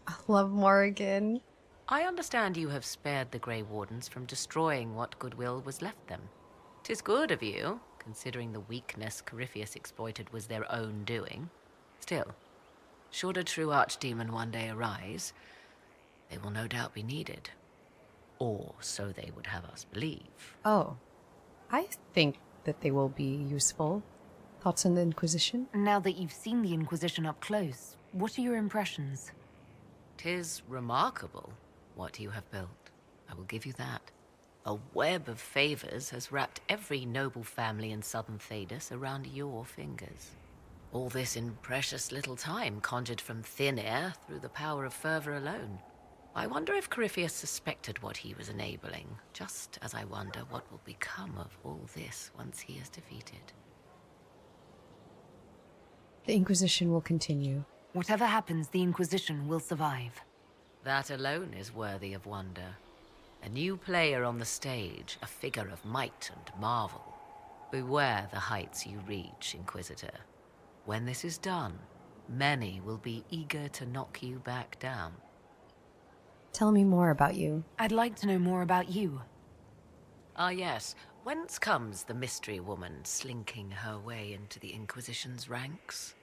I love Morrigan. I understand you have spared the Grey Wardens from destroying what goodwill was left them. 'Tis good of you, considering the weakness Corypheus exploited was their own doing. Still, should a true archdemon one day arise, they will no doubt be needed. Or so they would have us believe. Oh. I think that they will be useful. Thoughts on the Inquisition? Now that you've seen the Inquisition up close, what are your impressions? 'Tis remarkable what you have built. I will give you that. A web of favors has wrapped every noble family in southern Thedas around your fingers. All this in precious little time, conjured from thin air through the power of fervor alone. I wonder if Corypheus suspected what he was enabling, just as I wonder what will become of all this once he is defeated. The Inquisition will continue. Whatever happens, the Inquisition will survive. That alone is worthy of wonder. A new player on the stage, a figure of might and marvel. Beware the heights you reach, Inquisitor. When this is done, many will be eager to knock you back down. Tell me more about you. I'd like to know more about you. Ah yes, whence comes the mystery woman slinking her way into the Inquisition's ranks?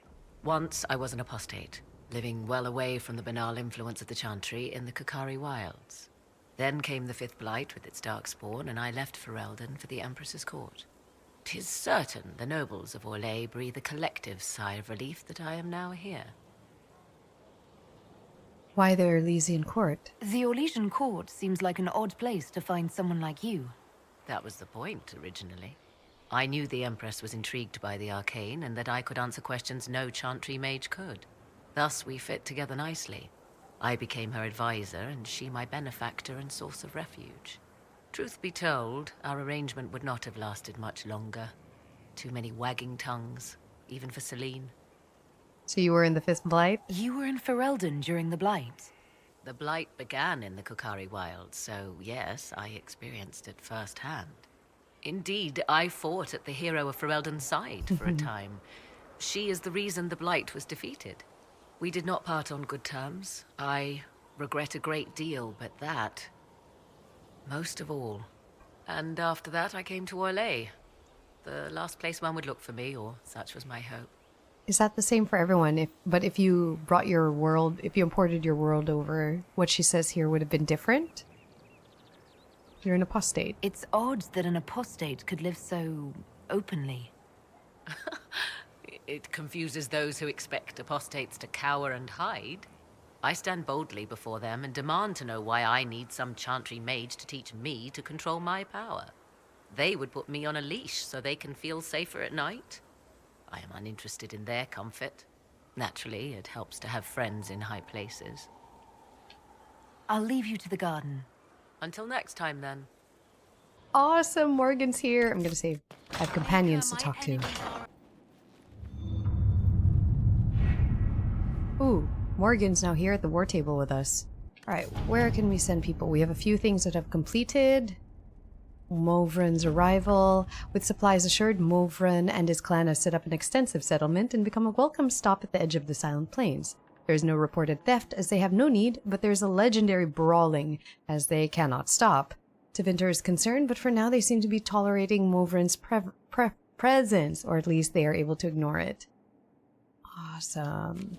Once I was an apostate, living well away from the banal influence of the Chantry in the Arbor Wilds. Then came the Fifth Blight with its darkspawn, and I left Ferelden for the Empress's court. 'Tis certain the nobles of Orlais breathe a collective sigh of relief that I am now here. Why the Orlesian court? The Orlesian court seems like an odd place to find someone like you. That was the point, originally. I knew the Empress was intrigued by the arcane, and that I could answer questions no Chantry mage could. Thus we fit together nicely. I became her advisor, and she my benefactor and source of refuge. Truth be told, our arrangement would not have lasted much longer. Too many wagging tongues, even for Celine. So you were in the Fifth Blight? You were in Ferelden during the Blight. The Blight began in the Arbor Wilds, so yes, I experienced it firsthand. Indeed, I fought at the hero of Ferelden's side for a time. She is the reason the Blight was defeated. We did not part on good terms. I regret a great deal, but that, most of all. And after that, I came to Orlais. The last place one would look for me, or such was my hope. Is that the same for everyone? But if you brought your world, if you imported your world over, what she says here would have been different? You're an apostate. It's odd that an apostate could live so openly. It confuses those who expect apostates to cower and hide. I stand boldly before them and demand to know why I need some Chantry mage to teach me to control my power. They would put me on a leash so they can feel safer at night. I am uninterested in their comfort. Naturally, it helps to have friends in high places. I'll leave you to the garden. Until next time, then. Awesome, Morrigan's here. I'm gonna say I have companions to talk to. Ooh, Morrigan's now here at the war table with us. Alright, where can we send people? We have a few things that have completed. Movran's arrival. With supplies assured, Movran and his clan have set up an extensive settlement and become a welcome stop at the edge of the Silent Plains. There is no reported theft as they have no need, but there is a legendary brawling as they cannot stop. Tevinter is concerned, but for now they seem to be tolerating Movran's presence, or at least they are able to ignore it. Awesome.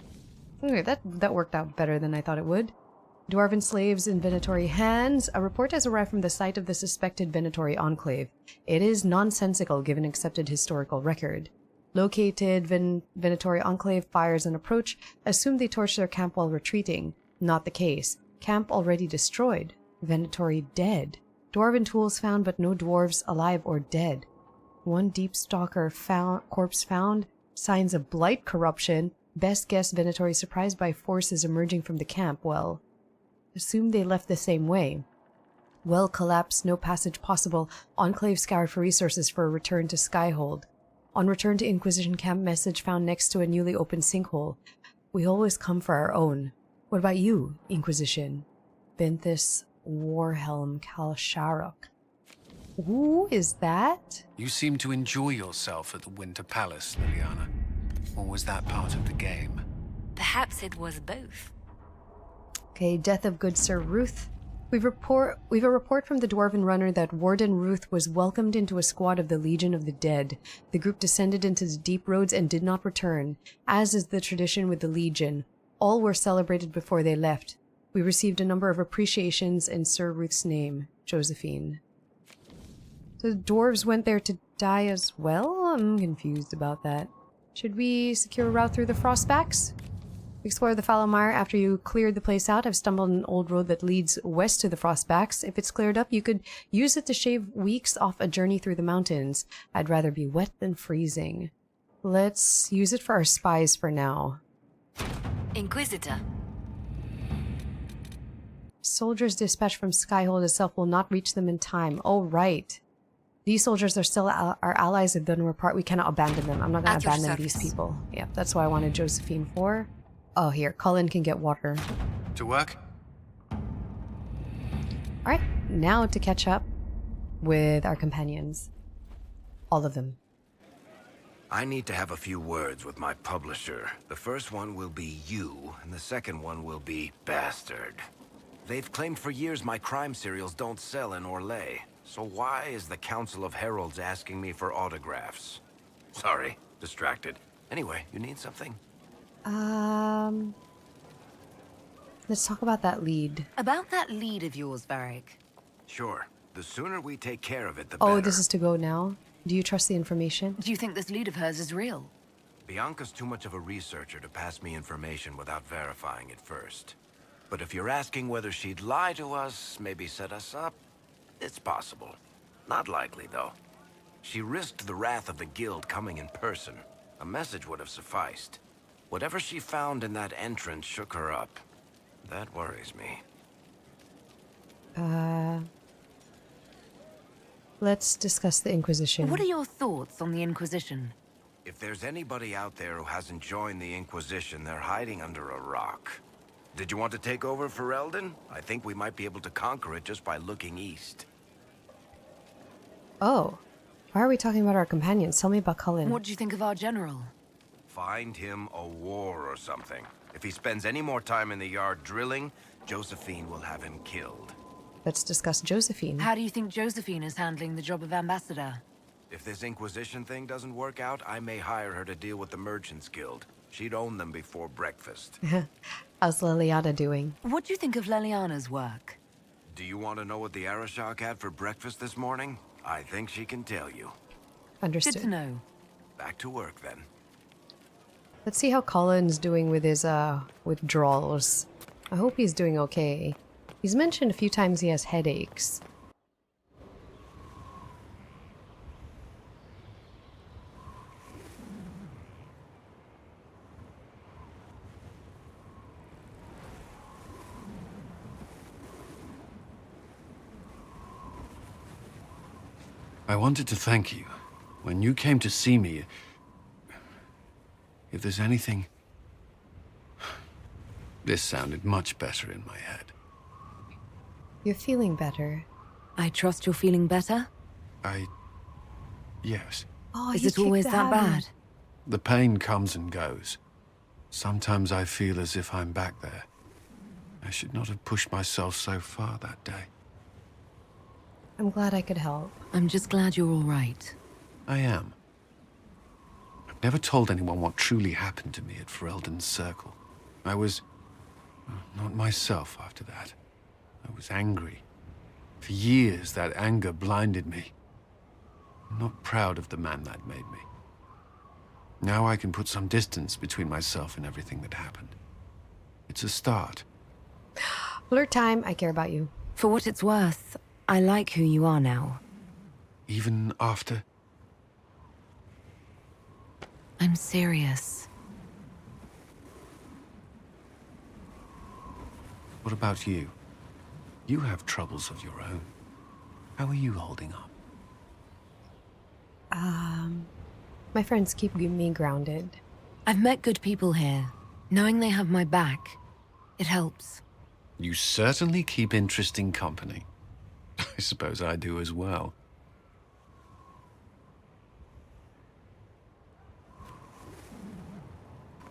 Okay, that worked out better than I thought it would. Dwarven slaves in Venatori hands. A report has arrived from the site of the suspected Venatori enclave. It is nonsensical given accepted historical record. Located Venatori enclave fires an approach. Assume they torched their camp while retreating. Not the case. Camp already destroyed. Venatori dead. Dwarven tools found, but no dwarves alive or dead. One deep stalker corpse found. Signs of blight corruption. Best guess Venatori surprised by forces emerging from the camp. Well, assume they left the same way. Well collapsed, no passage possible. Enclave scoured for resources for a return to Skyhold. On return to Inquisition camp, message found next to a newly opened sinkhole. We always come for our own. What about you, Inquisition? Benthis Warhelm Kalsharok. Who is that? You seem to enjoy yourself at the Winter Palace, Liliana. Or was that part of the game? Perhaps it was both. Okay, death of good Sir Ruth. We've a report from the Dwarven runner that Warden Ruth was welcomed into a squad of the Legion of the Dead. The group descended into the deep roads and did not return, as is the tradition with the Legion. All were celebrated before they left. We received a number of appreciations in Sir Ruth's name, Josephine. So the dwarves went there to die as well? I'm confused about that. Should we secure a route through the Frostbacks? Explore the fallow mire after you cleared the place out. I've stumbled on an old road that leads west to the Frostbacks. If it's cleared up, you could use it to shave weeks off a journey through the mountains. I'd rather be wet than freezing. Let's use it for our spies for now. Inquisitor. Soldiers dispatched from Skyhold itself will not reach them in time. Oh, right. These soldiers are still our allies of Dunwar. We cannot abandon them. I'm not going to abandon these people. Yeah, that's why I wanted Josephine for. Oh, here. Cullen can get water. To work? Alright, now to catch up with our companions. All of them. I need to have a few words with my publisher. The first one will be you, and the second one will be Bastard. They've claimed for years my crime serials don't sell in Orlais. So why is the Council of Heralds asking me for autographs? Sorry, distracted. Anyway, you need something? Let's talk about that lead. About that lead of yours, Varric. Sure. The sooner we take care of it, the better. Oh, this is to go now? Do you trust the information? Do you think this lead of hers is real? Bianca's too much of a researcher to pass me information without verifying it first. But if you're asking whether she'd lie to us, maybe set us up, it's possible. Not likely, though. She risked the wrath of the Guild coming in person. A message would have sufficed. Whatever she found in that entrance shook her up. That worries me. Let's discuss the Inquisition. What are your thoughts on the Inquisition? If there's anybody out there who hasn't joined the Inquisition, they're hiding under a rock. Did you want to take over for Eldon? I think we might be able to conquer it just by looking east. Oh. Why are we talking about our companions? Tell me about Cullen. What do you think of our general? Find him a war or something. If he spends any more time in the yard drilling, Josephine will have him killed. Let's discuss Josephine. How do you think Josephine is handling the job of ambassador? If this Inquisition thing doesn't work out, I may hire her to deal with the Merchants Guild. She'd own them before breakfast. How's Liliana doing? What do you think of Liliana's work? Do you want to know what the Arishok had for breakfast this morning? I think she can tell you. Understood. Good to know. Back to work, then. Let's see how Cullen's doing with his withdrawals. I hope he's doing okay. He's mentioned a few times he has headaches. I wanted to thank you. When you came to see me, if there's anything... This sounded much better in my head. You're feeling better. I trust you're feeling better? Yes. Oh, Is it always that bad? The pain comes and goes. Sometimes I feel as if I'm back there. I should not have pushed myself so far that day. I'm glad I could help. I'm just glad you're all right. I am. I've never told anyone what truly happened to me at Ferelden's Circle. I was... not myself after that. I was angry. For years, that anger blinded me. I'm not proud of the man that made me. Now I can put some distance between myself and everything that happened. It's a start. Flirt time, I care about you. For what it's worth, I like who you are now. Even after? I'm serious. What about you? You have troubles of your own. How are you holding up? My friends keep me grounded. I've met good people here. Knowing they have my back, it helps. You certainly keep interesting company. I suppose I do as well.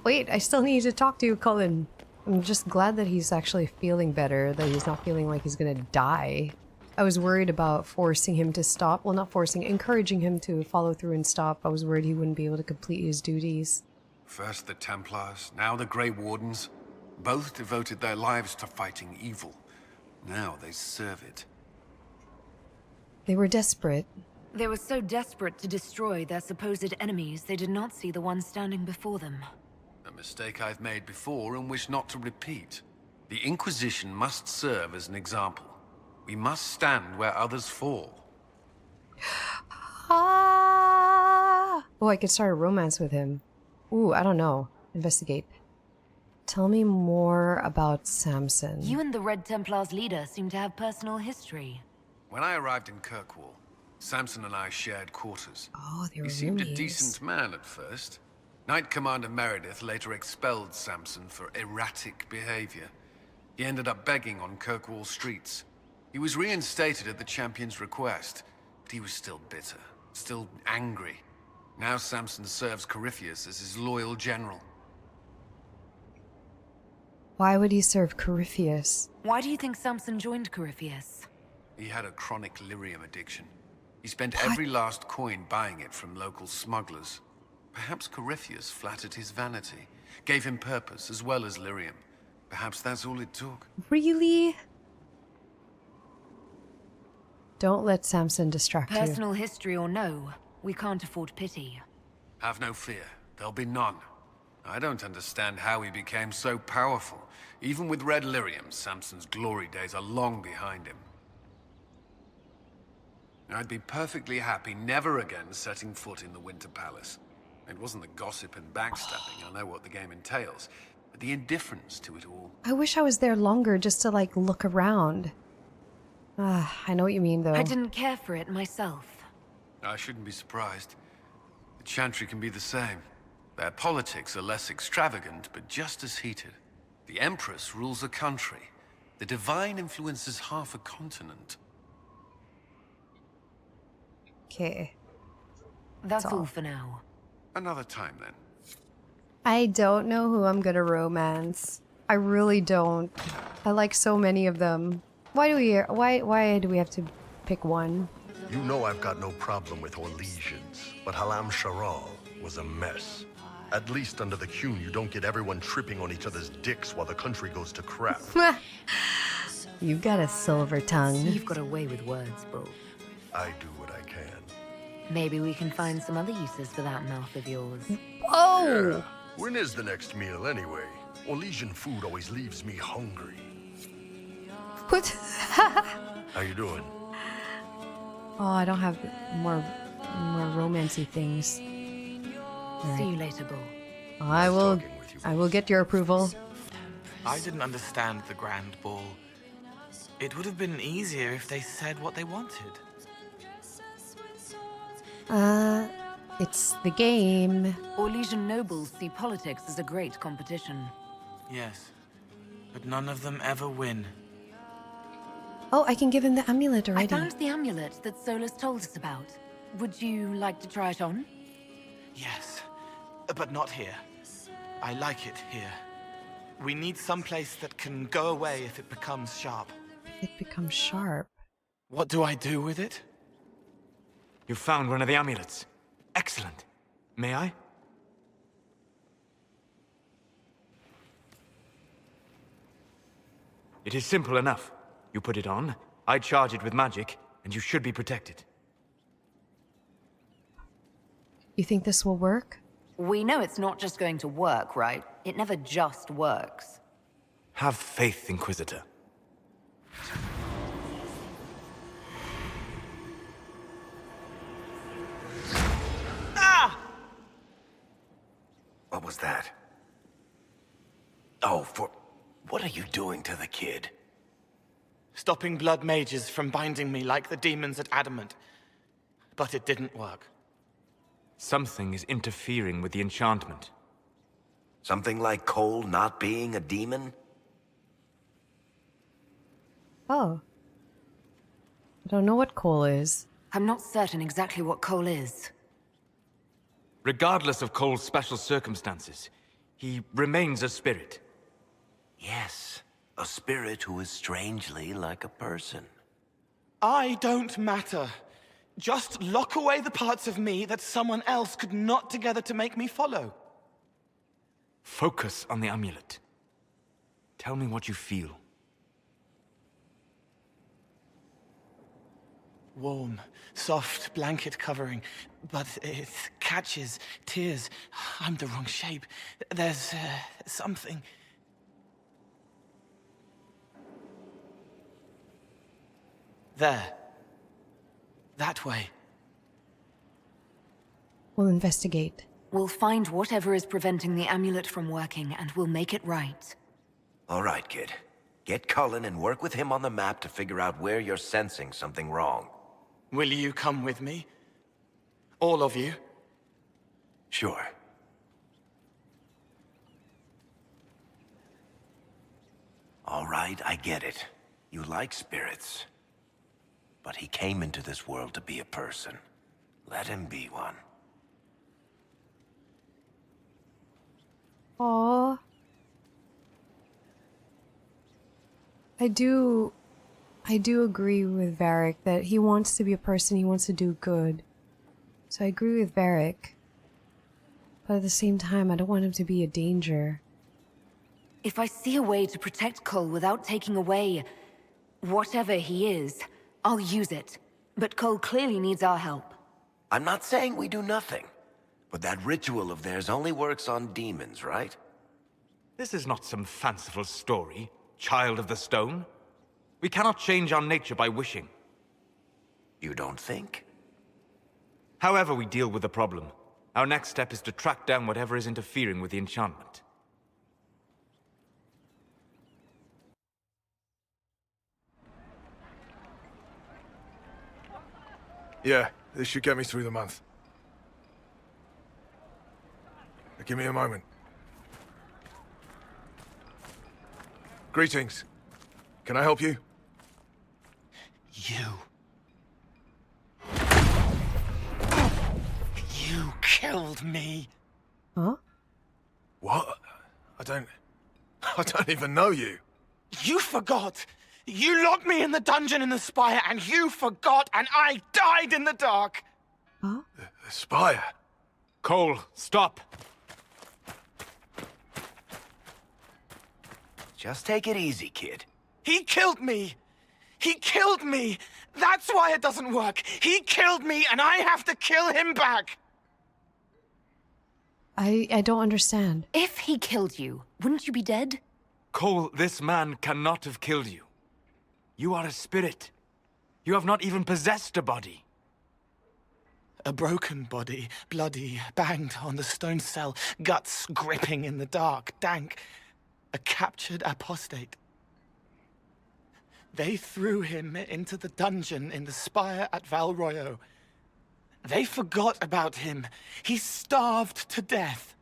Wait, I still need to talk to you, Cullen. I'm just glad that he's actually feeling better, that he's not feeling like he's gonna die. I was worried about forcing him to stop. Well, not forcing, encouraging him to follow through and stop. I was worried he wouldn't be able to complete his duties. First the Templars, now the Grey Wardens. Both devoted their lives to fighting evil. Now they serve it. They were desperate. They were so desperate to destroy their supposed enemies, they did not see the one standing before them. A mistake I've made before and wish not to repeat. The Inquisition must serve as an example. We must stand where others fall. Ah! Oh, I could start a romance with him. Ooh, I don't know. Investigate. Tell me more about Samson. You and the Red Templars leader seem to have personal history. When I arrived in Kirkwall, Samson and I shared quarters. Oh, they were He seemed a roomies. decent man at first. Knight Commander Meredith later expelled Samson for erratic behavior. He ended up begging on Kirkwall streets. He was reinstated at the champion's request, but he was still bitter, still angry. Now Samson serves Corypheus as his loyal general. Why would he serve Corypheus? Why do you think Samson joined Corypheus? He had a chronic lyrium addiction. He spent every last coin buying it from local smugglers. Perhaps Corypheus flattered his vanity, gave him purpose as well as lyrium. Perhaps that's all it took. Really? Don't let Samson distract you. Personal history or no, we can't afford pity. Have no fear. There'll be none. I don't understand how he became so powerful. Even with red lyrium, Samson's glory days are long behind him. I'd be perfectly happy never again setting foot in the Winter Palace. It wasn't the gossip and backstabbing, I know what the game entails, but the indifference to it all. I wish I was there longer just to, like, look around. I know what you mean, though. I didn't care for it myself. I shouldn't be surprised. The Chantry can be the same. Their politics are less extravagant, but just as heated. The Empress rules a country. The Divine influences half a continent. Okay. That's all for now. Another time, then. I don't know who I'm gonna romance. I really don't. I like so many of them. Why do we have to pick one? You know I've got no problem with Orlesians, but Halam Sharal was a mess. At least under the Qun, you don't get everyone tripping on each other's dicks while the country goes to crap. You've got a silver tongue. You've got a way with words, Bull. I do what I can. Maybe we can find some other uses for that mouth of yours. Oh! Yeah. When is the next meal anyway? Orlesian food always leaves me hungry. What? How you doing? Oh, I don't have more romancy things. See you later, Bull. I will get your approval. I didn't understand the Grand Ball. It would have been easier if they said what they wanted. It's the game. Orlesian nobles see politics as a great competition. Yes, but none of them ever win. Oh, I can give him the amulet already. I found the amulet that Solas told us about. Would you like to try it on? Yes, but not here. I like it here. We need someplace that can go away if it becomes sharp. It becomes sharp. What do I do with it? You found one of the amulets. Excellent. May I? It is simple enough. You put it on, I charge it with magic, and you should be protected. You think this will work? We know it's not just going to work, right? It never just works. Have faith, Inquisitor. Ah! What was that? Oh, what are you doing to the kid? Stopping blood mages from binding me like the demons at Adamant. But it didn't work. Something is interfering with the enchantment. Something like Cole not being a demon? Oh. I don't know what Cole is. I'm not certain exactly what Cole is. Regardless of Cole's special circumstances, he remains a spirit. Yes, a spirit who is strangely like a person. I don't matter. Just lock away the parts of me that someone else could knot together to make me follow. Focus on the amulet. Tell me what you feel. Warm, soft blanket covering, but it catches tears. I'm the wrong shape. There's something. There. That way. We'll investigate. We'll find whatever is preventing the amulet from working, and we'll make it right. All right, kid. Get Cullen and work with him on the map to figure out where you're sensing something wrong. Will you come with me? All of you? Sure. All right, I get it. You like spirits. But he came into this world to be a person. Let him be one. Aww. I do agree with Varric that he wants to be a person, he wants to do good. So I agree with Varric. But at the same time, I don't want him to be a danger. If I see a way to protect Cole without taking away whatever he is, I'll use it. But Cole clearly needs our help. I'm not saying we do nothing. But that ritual of theirs only works on demons, right? This is not some fanciful story, child of the stone. We cannot change our nature by wishing. You don't think? However we deal with the problem, our next step is to track down whatever is interfering with the enchantment. Yeah, this should get me through the month. Give me a moment. Greetings. Can I help you? You killed me. Huh? What? I don't even know you. You forgot. You locked me in the dungeon in the spire, and you forgot, and I died in the dark. Huh? The spire? Cole, stop. Just take it easy, kid. He killed me. He killed me. That's why it doesn't work. He killed me, and I have to kill him back. I don't understand. If he killed you, wouldn't you be dead? Cole, this man cannot have killed you. You are a spirit. You have not even possessed a body. A broken body, bloody, banged on the stone cell, guts gripping in the dark, dank. A captured apostate. They threw him into the dungeon in the spire at Val Royo. They forgot about him. He starved to death.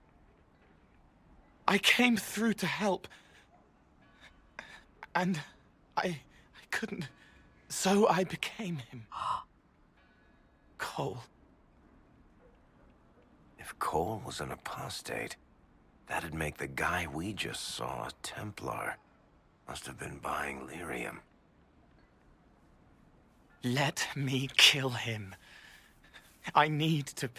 I came through to help. And I couldn't. So I became him. Cole. If Cole was an apostate, that'd make the guy we just saw a Templar. Must have been buying lyrium. Let me kill him. I need to.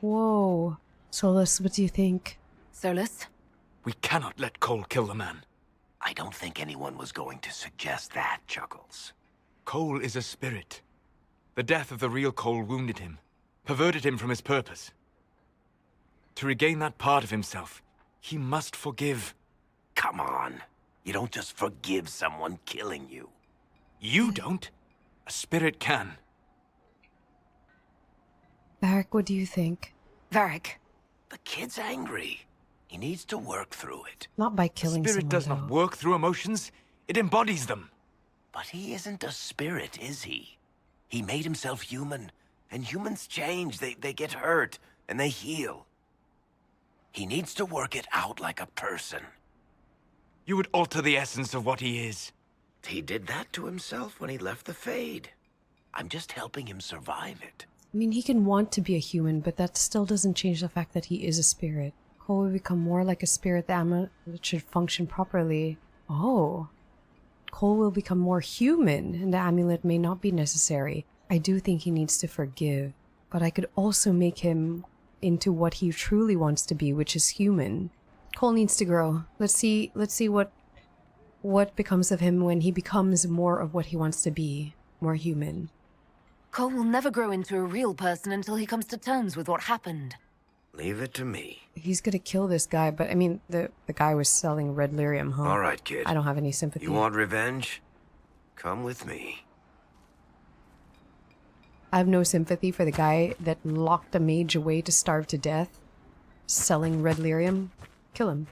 Whoa. Solas, what do you think? Solas? We cannot let Cole kill the man. I don't think anyone was going to suggest that, Chuckles. Cole is a spirit. The death of the real Cole wounded him, perverted him from his purpose. To regain that part of himself, he must forgive. Come on. You don't just forgive someone killing you. You don't. A spirit can. Varric, what do you think? Varric. The kid's angry. He needs to work through it. Not by killing Spirit someone, does not work through emotions. It embodies them. But he isn't a spirit, is he? He made himself human. And humans change. They get hurt. And they heal. He needs to work it out like a person. You would alter the essence of what he is. He did that to himself when he left the Fade. I'm just helping him survive it. I mean, he can want to be a human, but that still doesn't change the fact that he is a spirit. Cole will become more like a spirit. The amulet should function properly. Oh. Cole will become more human, and the amulet may not be necessary. I do think he needs to forgive, but I could also make him into what he truly wants to be, which is human. Cole needs to grow. Let's see what becomes of him when he becomes more of what he wants to be, more human. Cole will never grow into a real person until he comes to terms with what happened. Leave it to me. He's gonna kill this guy, but I mean, the guy was selling red lyrium, huh? All right, kid. I don't have any sympathy. You want revenge? Come with me. I have no sympathy for the guy that locked a mage away to starve to death, selling red lyrium. Kill him.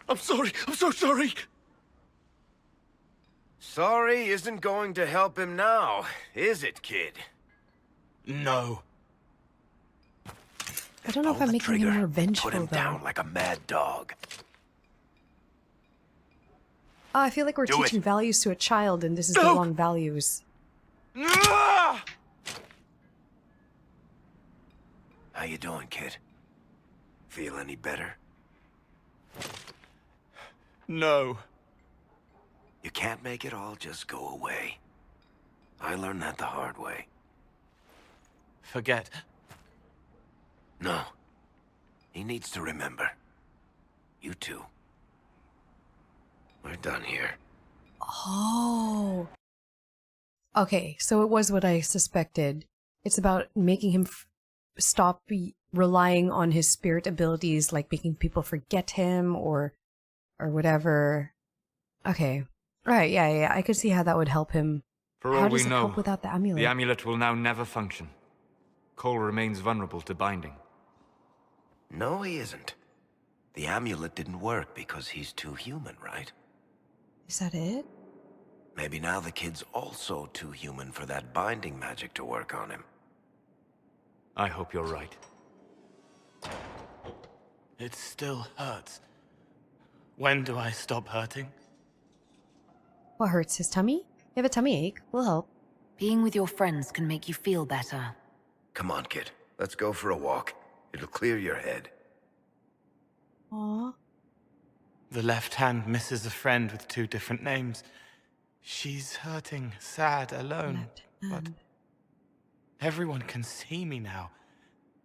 I'm sorry. I'm so sorry. Sorry isn't going to help him now, is it, kid? No. I don't know if I'm making him more vengeful, Put him though. down like a mad dog. Oh, I feel like we're teaching values to a child, and this is the wrong values. How you doing, kid? Feel any better? No. You can't make it all just go away. I learned that the hard way. Forget. No. He needs to remember. You too. We're done here. Oh. Okay, so it was what I suspected. It's about making him stop relying on his spirit abilities, like making people forget him or whatever. Okay. Right, yeah, I could see how that would help him. For how all does we it know, help without the amulet? the amulet will now never function. Cole remains vulnerable to binding. No, he isn't. The amulet didn't work because he's too human, right? Is that it? Maybe now the kid's also too human for that binding magic to work on him. I hope you're right. It still hurts. When do I stop hurting? What hurts, his tummy? You have a tummy ache. We'll help. Being with your friends can make you feel better. Come on, kid. Let's go for a walk. It'll clear your head. Aww. The left hand misses a friend with 2 different names. She's hurting, sad, alone. But everyone can see me now.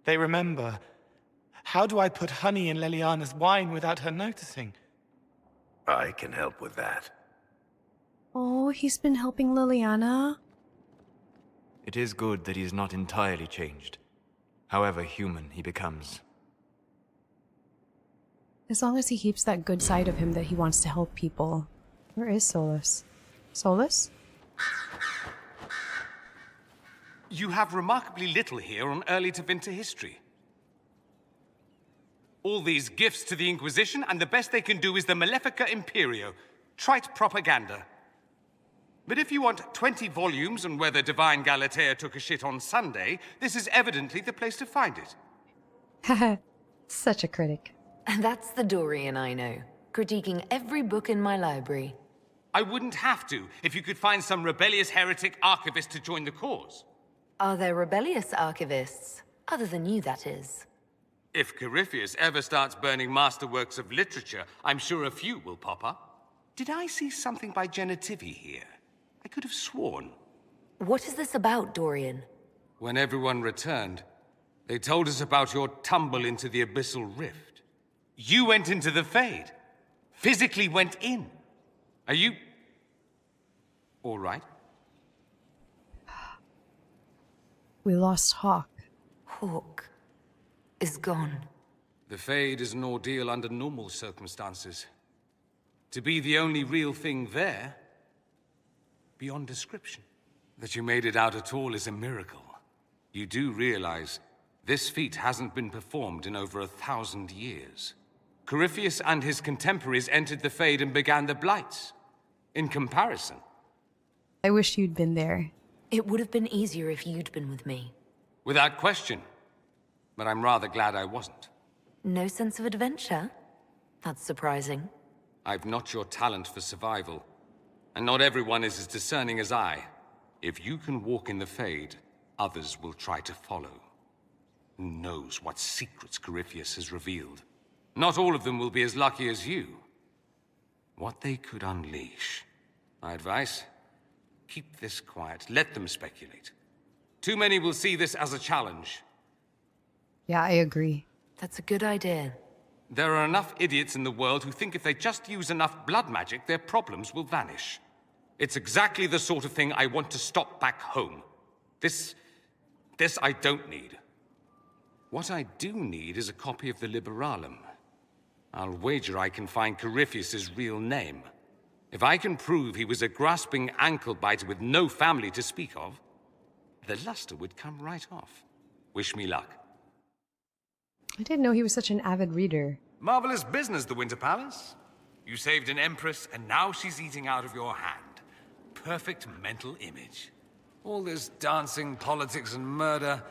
They remember. How do I put honey in Leliana's wine without her noticing? I can help with that. Oh, he's been helping Liliana. It is good that he is not entirely changed, however human he becomes. As long as he keeps that good side of him that he wants to help people. Where is Solas? Solas? You have remarkably little here on early to winter history. All these gifts to the Inquisition, and the best they can do is the Malefica Imperio. Trite propaganda. But if you want 20 volumes on whether Divine Galatea took a shit on Sunday, this is evidently the place to find it. Such a critic. That's the Dorian I know, critiquing every book in my library. I wouldn't have to, if you could find some rebellious heretic archivist to join the cause. Are there rebellious archivists? Other than you, that is. If Corypheus ever starts burning masterworks of literature, I'm sure a few will pop up. Did I see something by Genitivi here? I could have sworn. What is this about, Dorian? When everyone returned, they told us about your tumble into the Abyssal Rift. You went into the Fade. Physically went in. Are you... all right? We lost Hawk. Hawk is gone. The Fade is an ordeal under normal circumstances. To be the only real thing there, beyond description. That you made it out at all is a miracle. You do realize this feat hasn't been performed in over 1,000 years. Corypheus and his contemporaries entered the Fade and began the Blights. In comparison... I wish you'd been there. It would have been easier if you'd been with me. Without question. But I'm rather glad I wasn't. No sense of adventure? That's surprising. I've not your talent for survival. And not everyone is as discerning as I. If you can walk in the Fade, others will try to follow. Who knows what secrets Corypheus has revealed? Not all of them will be as lucky as you. What they could unleash. My advice? Keep this quiet. Let them speculate. Too many will see this as a challenge. Yeah, I agree. That's a good idea. There are enough idiots in the world who think if they just use enough blood magic, their problems will vanish. It's exactly the sort of thing I want to stop back home. This I don't need. What I do need is a copy of the Liberalum. I'll wager I can find Corypheus's real name. If I can prove he was a grasping ankle-biter with no family to speak of, the luster would come right off. Wish me luck. I didn't know he was such an avid reader. Marvelous business, the Winter Palace. You saved an empress, and now she's eating out of your hand. Perfect mental image. All this dancing, politics, and murder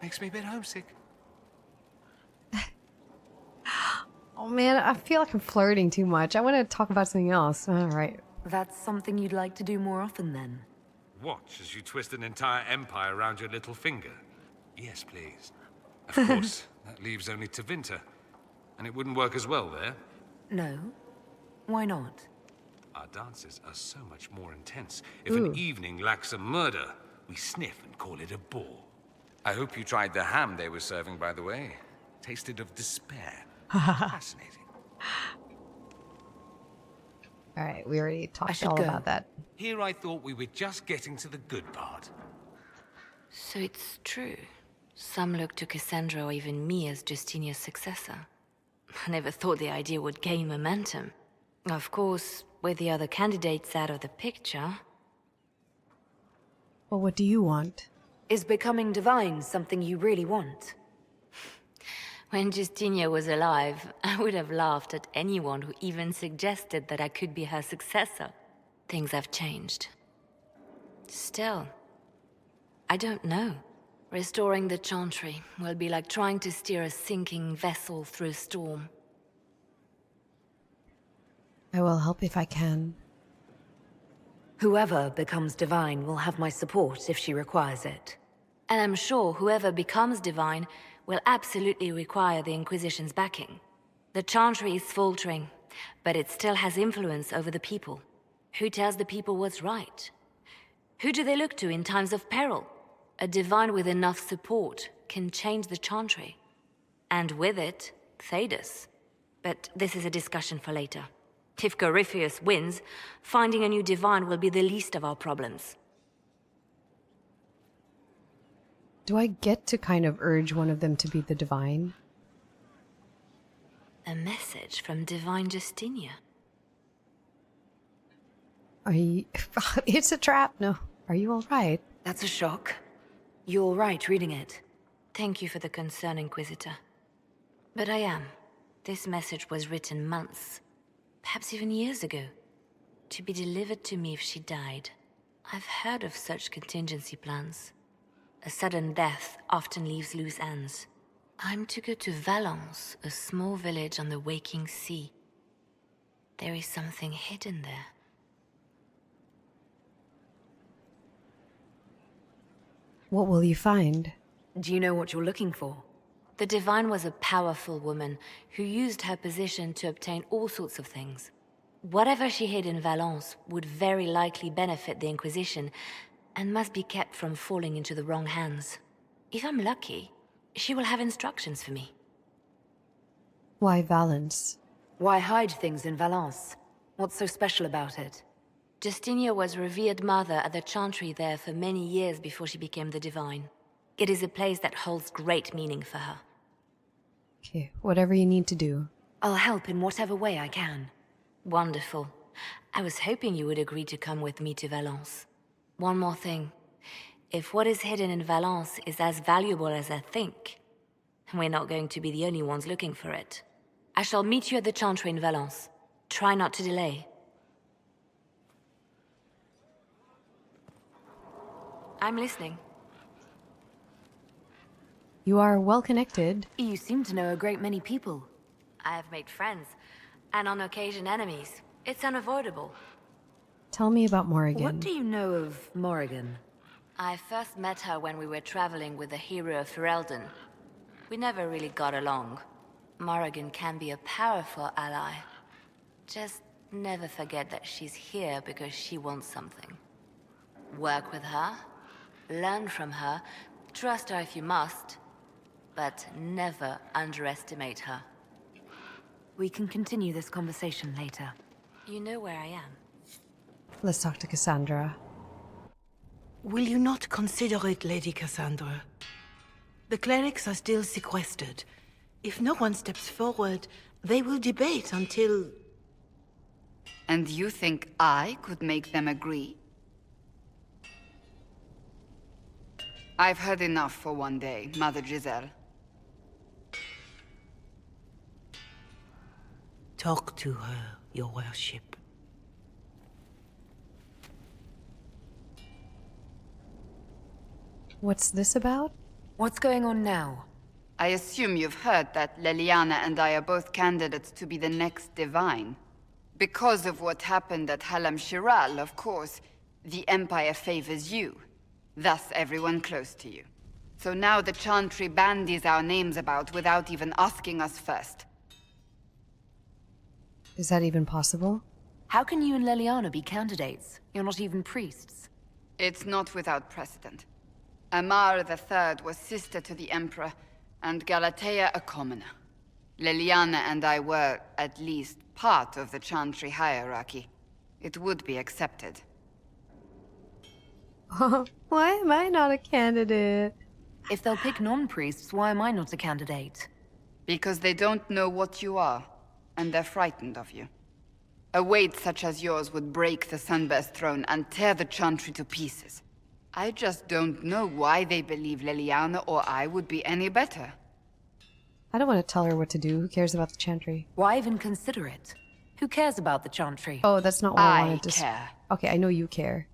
makes me a bit homesick. Oh man, I feel like I'm flirting too much. I want to talk about something else. All right. That's something you'd like to do more often, then? Watch as you twist an entire empire around your little finger. Yes, please. Of course, that leaves only Tevinter. And it wouldn't work as well there. No. Why not? Our dances are so much more intense. If an evening lacks a murder, we sniff and call it a ball. I hope you tried the ham they were serving, by the way. Tasted of despair. Fascinating. All right, we already talked all about that. Here I thought we were just getting to the good part. So it's true. Some look to Cassandra or even me as Justinia's successor. I never thought the idea would gain momentum. Of course, with the other candidates out of the picture... Well, what do you want? Is becoming divine something you really want? When Justinia was alive, I would have laughed at anyone who even suggested that I could be her successor. Things have changed. Still, I don't know. Restoring the Chantry will be like trying to steer a sinking vessel through a storm. I will help if I can. Whoever becomes divine will have my support if she requires it. And I'm sure whoever becomes divine will absolutely require the Inquisition's backing. The Chantry is faltering, but it still has influence over the people. Who tells the people what's right? Who do they look to in times of peril? A divine with enough support can change the Chantry. And with it, Thedas. But this is a discussion for later. If Corypheus wins, finding a new divine will be the least of our problems. Do I get to kind of urge one of them to be the divine? A message from Divine Justinia. Are you... It's a trap. No. Are you all right? That's a shock. You're all right reading it. Thank you for the concern, Inquisitor. But I am. This message was written months, perhaps even years ago, to be delivered to me if she died. I've heard of such contingency plans. A sudden death often leaves loose ends. I'm to go to Valance, a small village on the waking sea. There is something hidden there. What will you find? Do you know what you're looking for? The Divine was a powerful woman who used her position to obtain all sorts of things. Whatever she hid in Valance would very likely benefit the Inquisition and must be kept from falling into the wrong hands. If I'm lucky, she will have instructions for me. Why Valance? Why hide things in Valance? What's so special about it? Justinia was revered mother at the Chantry there for many years before she became the Divine. It is a place that holds great meaning for her. Okay, whatever you need to do. I'll help in whatever way I can. Wonderful. I was hoping you would agree to come with me to Valance. One more thing. If what is hidden in Valance is as valuable as I think, we're not going to be the only ones looking for it. I shall meet you at the Chantry in Valance. Try not to delay. I'm listening. You are well connected. You seem to know a great many people. I have made friends, and on occasion enemies. It's unavoidable. Tell me about Morrigan. What do you know of Morrigan? I first met her when we were traveling with the hero of Ferelden. We never really got along. Morrigan can be a powerful ally. Just never forget that she's here because she wants something. Work with her, learn from her, trust her if you must, but never underestimate her. We can continue this conversation later. You know where I am. Let's talk to Cassandra. Will you not consider it, Lady Cassandra? The clerics are still sequestered. If no one steps forward, they will debate until... And you think I could make them agree? I've heard enough for one day, Mother Giselle. Talk to her, your worship. What's this about? What's going on now? I assume you've heard that Leliana and I are both candidates to be the next Divine. Because of what happened at Halam Shiral, of course, the Empire favors you. Thus everyone close to you. So now the Chantry bandies our names about without even asking us first. Is that even possible? How can you and Leliana be candidates? You're not even priests. It's not without precedent. Amar III was sister to the Emperor, and Galatea a commoner. Leliana and I were, at least, part of the Chantry hierarchy. It would be accepted. Why am I not a candidate? If they'll pick non-priests, why am I not a candidate? Because they don't know what you are, and they're frightened of you. A weight such as yours would break the Sunburst throne and tear the Chantry to pieces. I just don't know why they believe Leliana or I would be any better. I don't want to tell her what to do. Who cares about the Chantry? Why even consider it? Who cares about the Chantry? Oh, that's not what I wanted to care. Okay, I know you care.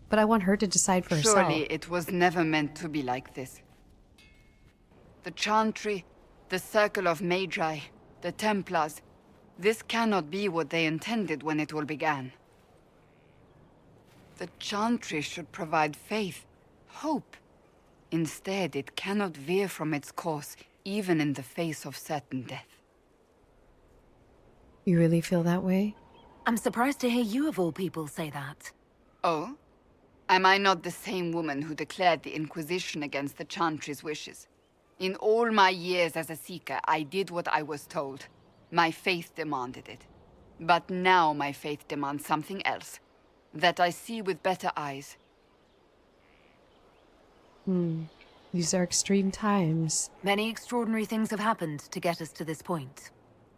But I want her to decide for herself. Surely it was never meant to be like this. The Chantry, the Circle of Magi, the Templars, this cannot be what they intended when it all began. The Chantry should provide faith, hope. Instead, it cannot veer from its course, even in the face of certain death. You really feel that way? I'm surprised to hear you of all people say that. Oh? Am I not the same woman who declared the Inquisition against the Chantry's wishes? In all my years as a Seeker, I did what I was told. My faith demanded it. But now my faith demands something else. That I see with better eyes. These are extreme times. Many extraordinary things have happened to get us to this point.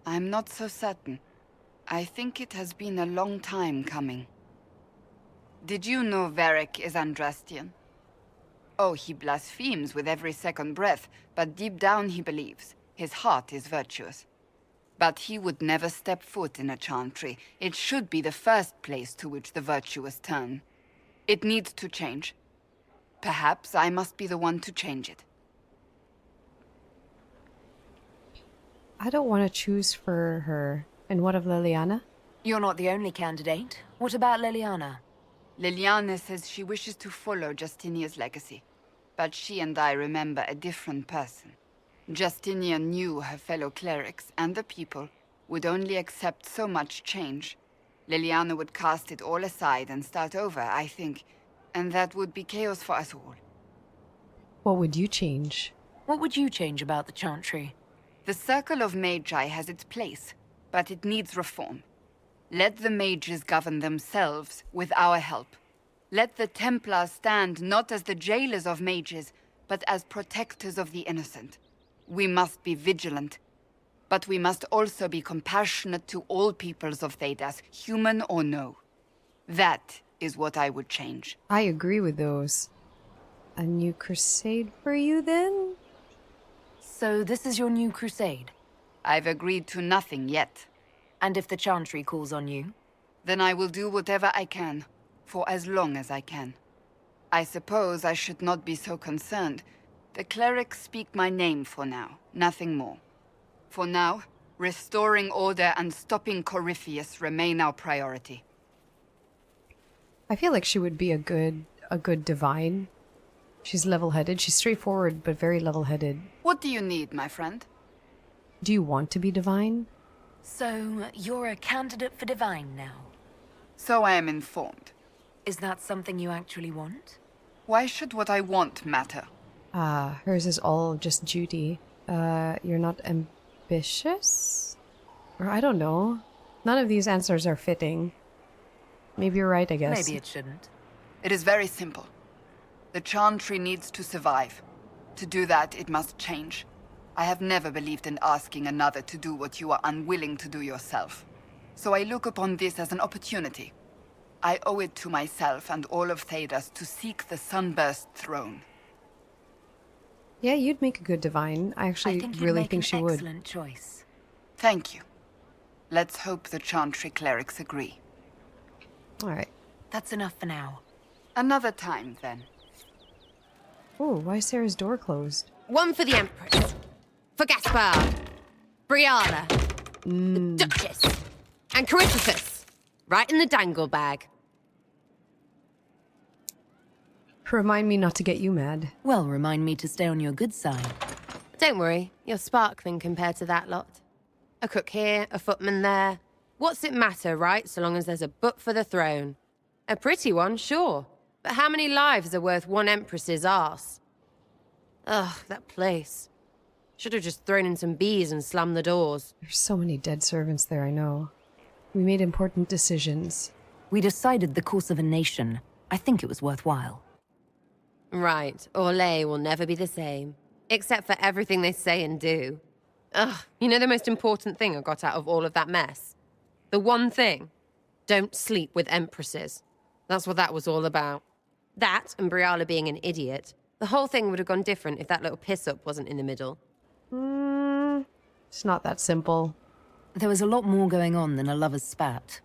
I'm not so certain. I think it has been a long time coming. Did you know Varric is Andrastian? Oh, he blasphemes with every second breath, but deep down he believes. His heart is virtuous. But he would never step foot in a chantry. It should be the first place to which the virtuous turn. It needs to change. Perhaps I must be the one to change it. I don't want to choose for her. And what of Liliana? You're not the only candidate. What about Liliana? Liliana says she wishes to follow Justinia's legacy. But she and I remember a different person. Justinia knew her fellow clerics and the people would only accept so much change. Liliana would cast it all aside and start over, I think. And that would be chaos for us all. What would you change? What would you change about the Chantry? The Circle of Magi has its place, but it needs reform. Let the mages govern themselves with our help. Let the Templars stand not as the jailers of mages, but as protectors of the innocent. We must be vigilant, but we must also be compassionate to all peoples of Thedas, human or no. That is what I would change. I agree with those. A new crusade for you, then? So this is your new crusade? I've agreed to nothing yet. And if the Chantry calls on you? Then I will do whatever I can, for as long as I can. I suppose I should not be so concerned. The clerics speak my name for now, nothing more. For now, restoring order and stopping Corypheus remain our priority. I feel like she would be a good divine. She's level-headed. She's straightforward, but very level-headed. What do you need, my friend? Do you want to be divine? So, you're a candidate for divine now? So I am informed. Is that something you actually want? Why should what I want matter? Hers is all just duty. You're not ambitious? Or I don't know. None of these answers are fitting. Maybe you're right, I guess. Maybe it shouldn't. It is very simple. The Chantry needs to survive. To do that, it must change. I have never believed in asking another to do what you are unwilling to do yourself. So I look upon this as an opportunity. I owe it to myself and all of Thedas to seek the Sunburst throne. Yeah, you'd make a good divine. I actually really think she would. Excellent choice. Thank you. Let's hope the Chantry clerics agree. All right. That's enough for now. Another time, then. Oh, why is Sarah's door closed? One for the Empress. For Gaspard. Briala. The Duchess. And Corypheus. Right in the dangle bag. Remind me not to get you mad. Well, remind me to stay on your good side. Don't worry, you're sparkling compared to that lot. A cook here, a footman there. What's it matter, right, so long as there's a butt for the throne? A pretty one, sure. But how many lives are worth one empress's arse? Ugh, that place. Should have just thrown in some bees and slammed the doors. There's so many dead servants there, I know. We made important decisions. We decided the course of a nation. I think it was worthwhile. Right, Orlais will never be the same. Except for everything they say and do. Ugh, you know the most important thing I got out of all of that mess? The one thing. Don't sleep with empresses. That's what that was all about. That, and Briala being an idiot. The whole thing would have gone different if that little piss-up wasn't in the middle. It's not that simple. There was a lot more going on than a lover's spat.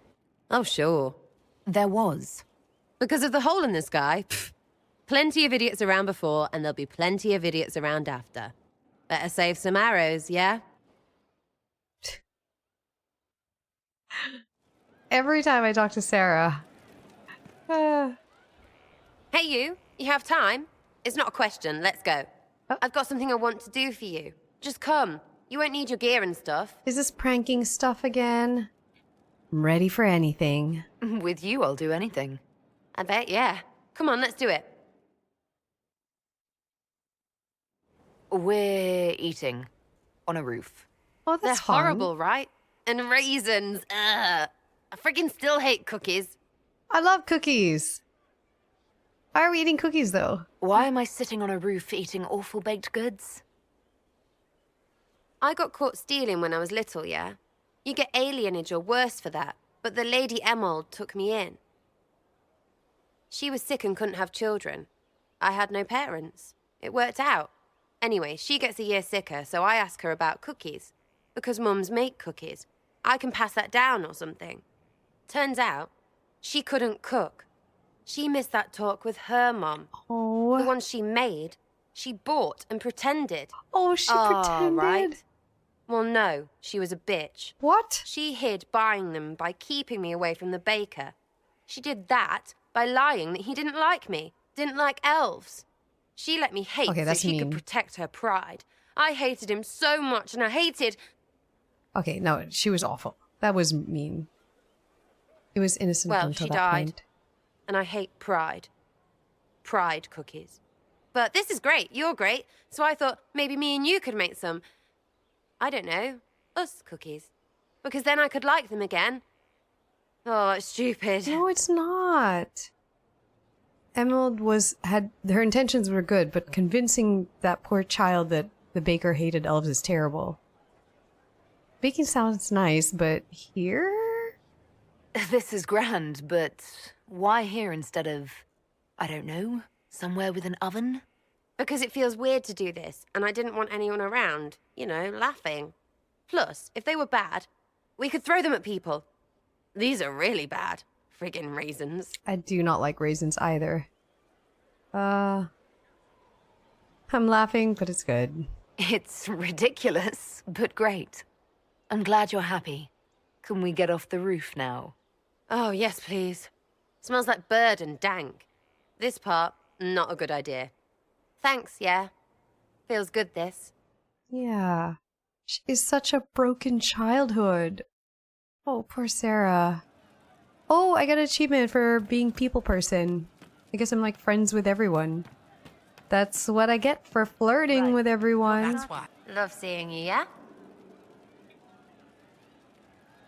Oh, sure. There was. Because of the hole in the sky? Pfft. Plenty of idiots around before, and there'll be plenty of idiots around after. Better save some arrows, yeah? Every time I talk to Sarah. Hey, you have time? It's not a question, let's go. I've got something I want to do for you. Just come. You won't need your gear and stuff. Is this pranking stuff again? I'm ready for anything. With you, I'll do anything. I bet, yeah. Come on, let's do it. We're eating. On a roof. Oh, They're that's fun. horrible, right? And raisins. Ugh. I friggin' still hate cookies. I love cookies. Why are we eating cookies, though? Why am I sitting on a roof eating awful baked goods? I got caught stealing when I was little, yeah? You get alienage or worse for that, but the Lady Emerald took me in. She was sick and couldn't have children. I had no parents. It worked out. Anyway, she gets a year sicker, so I ask her about cookies. Because mums make cookies. I can pass that down or something. Turns out, she couldn't cook. She missed that talk with her mum. Oh. The one she made, she bought and pretended. Oh, she pretended? Right. Well, no, she was a bitch. What? She hid buying them by keeping me away from the baker. She did that by lying that he didn't like me, didn't like elves. She let me hate so she could protect her pride. I hated him so much, and I hated... Okay, no, she was awful. That was mean. It was innocent until that point. And I hate pride. Pride cookies. But this is great. You're great. So I thought maybe me and you could make some... I don't know. Us cookies. Because then I could like them again. Oh, it's stupid. No, it's not. Emerald her intentions were good, but convincing that poor child that the baker hated elves is terrible. Baking sounds nice, but here? This is grand, but why here instead of, I don't know, somewhere with an oven? Because it feels weird to do this, and I didn't want anyone around, you know, laughing. Plus, if they were bad, we could throw them at people. These are really bad. Friggin' raisins. I do not like raisins either. I'm laughing, but it's good. It's ridiculous, but great. I'm glad you're happy. Can we get off the roof now? Oh, yes, please. Smells like bird and dank. This part, not a good idea. Thanks, yeah. Feels good, this. Yeah. She is such a broken childhood. Oh, poor Sarah. Oh, I got an achievement for being people person. I guess I'm like friends with everyone. That's what I get for flirting with everyone. That's what. Love seeing you, yeah?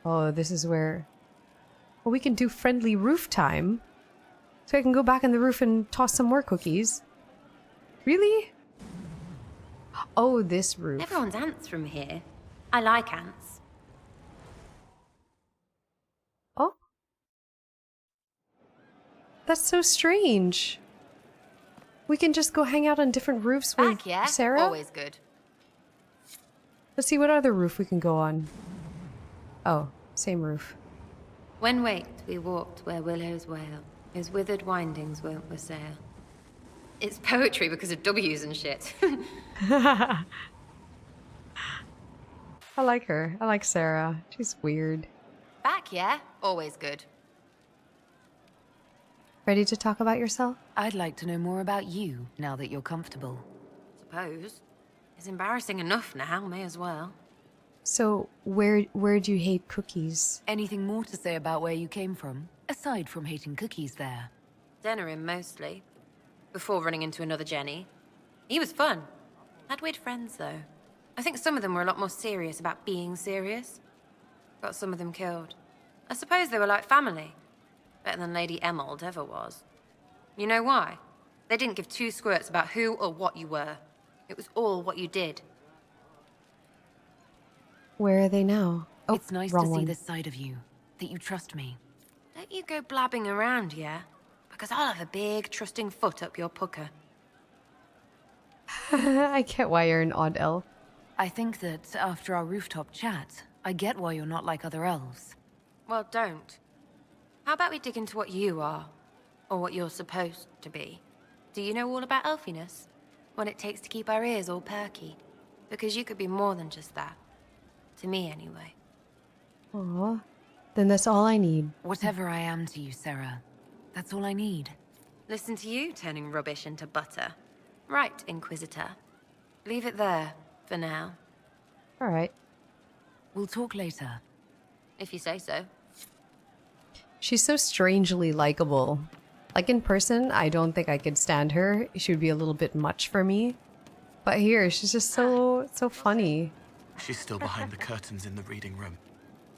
Oh, this is where... Well, we can do friendly roof time. So I can go back on the roof and toss some more cookies. Really? Oh, this roof. Everyone's ants from here. I like ants. Oh. That's so strange. We can just go hang out on different roofs with Back, yeah? Sarah? Always good. Let's see what other roof we can go on. Oh, same roof. When waked, we walked where willows wail. His withered windings won't wassail. It's poetry because of W's and shit. I like her. I like Sarah. She's weird. Back, yeah? Always good. Ready to talk about yourself? I'd like to know more about you, now that you're comfortable. Suppose. It's embarrassing enough now, may as well. So, where do you hate cookies? Anything more to say about where you came from, aside from hating cookies there? Denerim, mostly. Before running into another Jenny. He was fun. Had weird friends, though. I think some of them were a lot more serious about being serious. Got some of them killed. I suppose they were like family. Better than Lady Emerald ever was. You know why? They didn't give two squirts about who or what you were. It was all what you did. Where are they now? Oh, it's nice to see this side of you, that you trust me. Don't you go blabbing around, yeah? Because I'll have a big, trusting foot up your pucker. I get why you're an odd elf. I think that after our rooftop chat, I get why you're not like other elves. Well, don't. How about we dig into what you are? Or what you're supposed to be? Do you know all about elfiness? What it takes to keep our ears all perky? Because you could be more than just that. To me, anyway. Aw. Then that's all I need. Whatever I am to you, Sarah, that's all I need. Listen to you turning rubbish into butter. Right, Inquisitor. Leave it there, for now. Alright. We'll talk later. If you say so. She's so strangely likable. Like in person, I don't think I could stand her. She would be a little bit much for me. But here, she's just so funny. She's still behind the curtains in the reading room,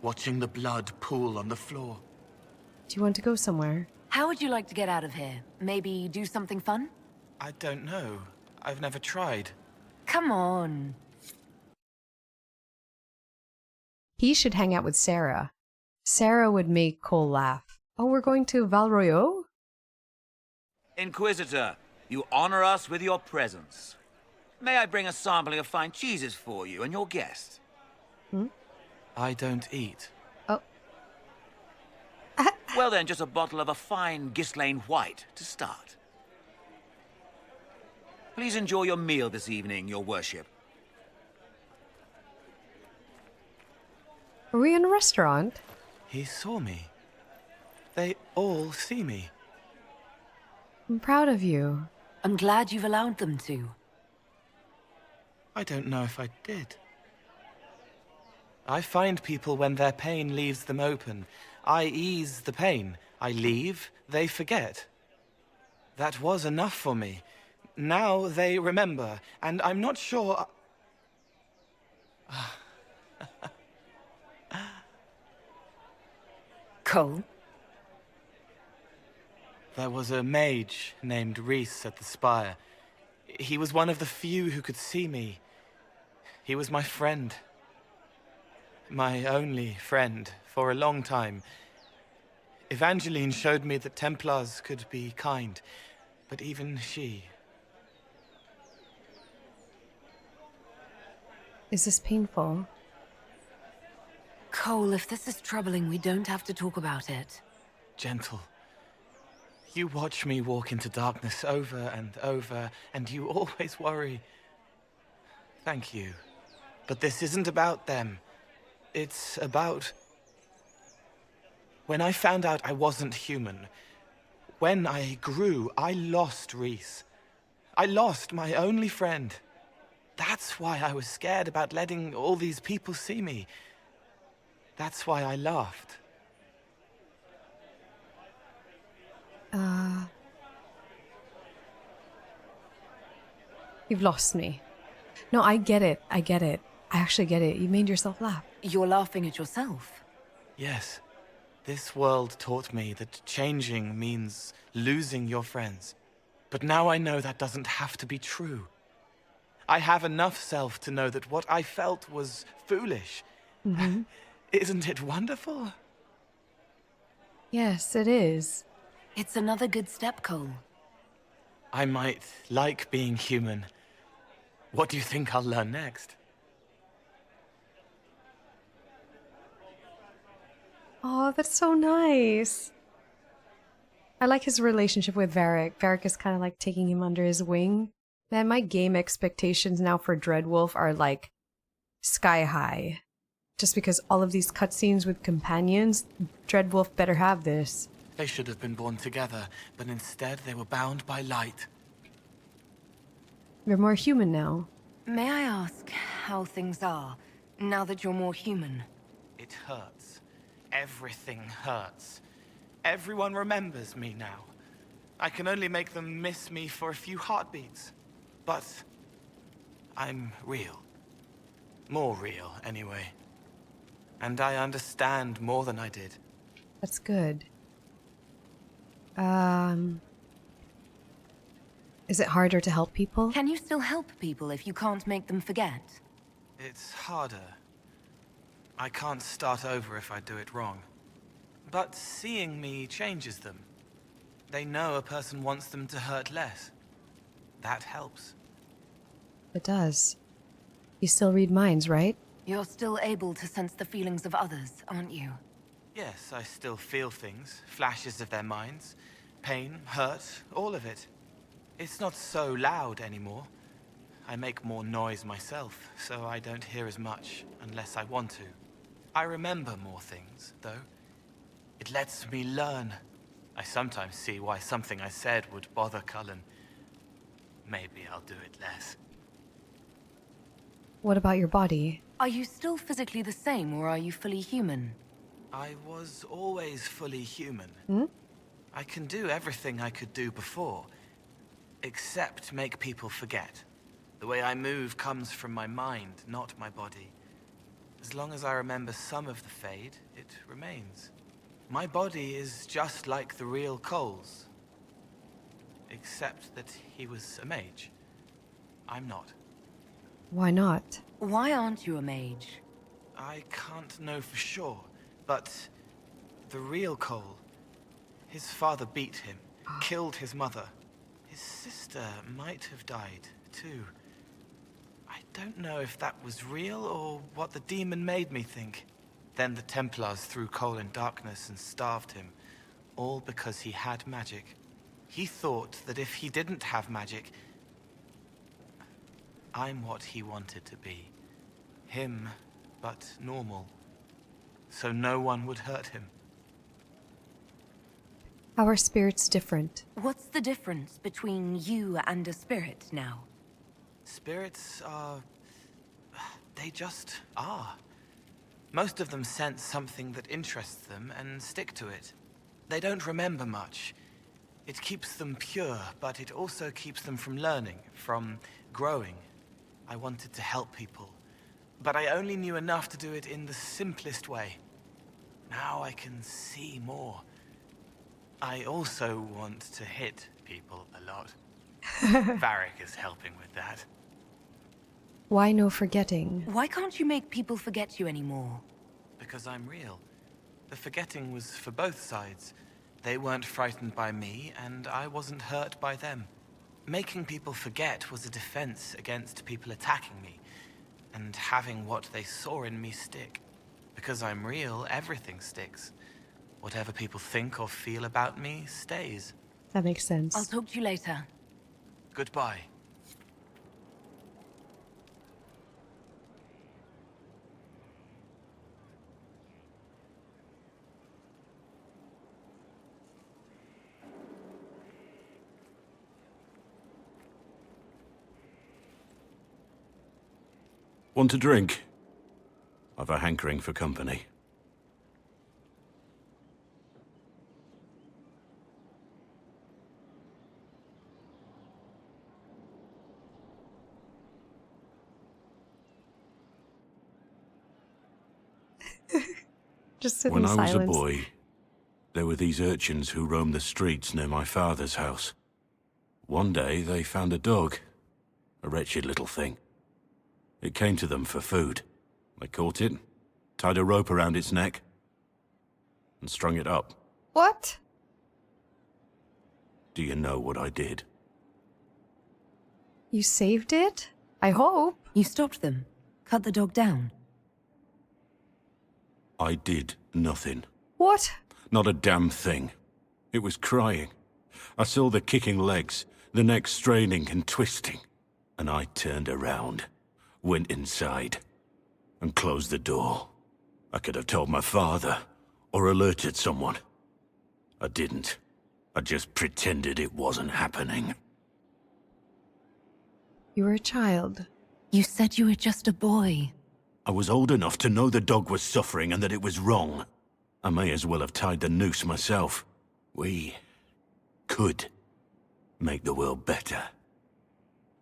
watching the blood pool on the floor. Do you want to go somewhere? How would you like to get out of here? Maybe do something fun? I don't know. I've never tried. Come on. He should hang out with Sarah. Sarah would make Cole laugh. Oh, we're going to Val Royeaux? Inquisitor, you honor us with your presence. May I bring a sampling of fine cheeses for you and your guest? I don't eat. Oh. Well then, just a bottle of a fine Ghislaine White to start. Please enjoy your meal this evening, your worship. Are we in a restaurant? He saw me. They all see me. I'm proud of you. I'm glad you've allowed them to. I don't know if I did. I find people when their pain leaves them open. I ease the pain. I leave, they forget. That was enough for me. Now they remember, and I'm not sure... Cole? There was a mage named Rhys at the spire. He was one of the few who could see me. He was my friend. My only friend for a long time. Evangeline showed me that Templars could be kind, but even she... Is this painful? Cole, if this is troubling, we don't have to talk about it. Gentle. You watch me walk into darkness over and over, and you always worry. Thank you. But this isn't about them. It's about... When I found out I wasn't human, when I grew, I lost Rhys. I lost my only friend. That's why I was scared about letting all these people see me. That's why I laughed. You've lost me. No, I get it. I get it. I actually get it. You made yourself laugh. You're laughing at yourself. Yes. This world taught me that changing means losing your friends. But now I know that doesn't have to be true. I have enough self to know that what I felt was foolish. Mm-hmm. Isn't it wonderful? Yes, it is. It's another good step, Cole. I might like being human. What do you think I'll learn next? Oh, that's so nice. I like his relationship with Varric. Varric is kind of like taking him under his wing. Man, my game expectations now for Dreadwolf are like sky high. Just because all of these cutscenes with companions, Dreadwolf better have this. They should have been born together, but instead they were bound by light. You're more human now. May I ask how things are, now that you're more human? It hurts. Everything hurts. Everyone remembers me now. I can only make them miss me for a few heartbeats. But I'm real. More real, anyway. And I understand more than I did. That's good. Is it harder to help people? Can you still help people if you can't make them forget? It's harder. I can't start over if I do it wrong. But seeing me changes them. They know a person wants them to hurt less. That helps. It does. You still read minds, right? You're still able to sense the feelings of others, aren't you? Yes, I still feel things, flashes of their minds. Pain, hurt, all of it. It's not so loud anymore. I make more noise myself, so I don't hear as much unless I want to. I remember more things, though. It lets me learn. I sometimes see why something I said would bother Cullen. Maybe I'll do it less. What about your body? Are you still physically the same, or are you fully human? I was always fully human. Hmm? I can do everything I could do before, except make people forget. The way I move comes from my mind, not my body. As long as I remember some of the Fade, it remains. My body is just like the real Cole's. Except that he was a mage. I'm not. Why not? Why aren't you a mage? I can't know for sure, but the real Cole, his father beat him, killed his mother. His sister might have died, too. I don't know if that was real or what the demon made me think. Then the Templars threw Cole in darkness and starved him, all because he had magic. He thought that if he didn't have magic, I'm what he wanted to be. Him, but normal. So no one would hurt him. How are spirits different? What's the difference between you and a spirit now? Spirits are... they just are. Most of them sense something that interests them and stick to it. They don't remember much. It keeps them pure, but it also keeps them from learning, from growing. I wanted to help people, but I only knew enough to do it in the simplest way. Now I can see more. I also want to hit people a lot. Varric is helping with that. Why no forgetting? Why can't you make people forget you anymore? Because I'm real. The forgetting was for both sides. They weren't frightened by me, and I wasn't hurt by them. Making people forget was a defense against people attacking me, and having what they saw in me stick. Because I'm real, everything sticks. Whatever people think or feel about me stays. That makes sense. I'll talk to you later. Goodbye. Want a drink? I've a hankering for company. Just sit When in I was a silence. boy, there were these urchins who roamed the streets near my father's house. One day they found a dog, a wretched little thing. It came to them for food. They caught it, tied a rope around its neck, and strung it up. What? Do you know what I did? You saved it? I hope. You stopped them. Cut the dog down. I did nothing. What? Not a damn thing. It was crying. I saw the kicking legs, the neck straining and twisting. And I turned around, went inside, and closed the door. I could have told my father, or alerted someone. I didn't. I just pretended it wasn't happening. You were a child. You said you were just a boy. I was old enough to know the dog was suffering and that it was wrong. I may as well have tied the noose myself. We could make the world better.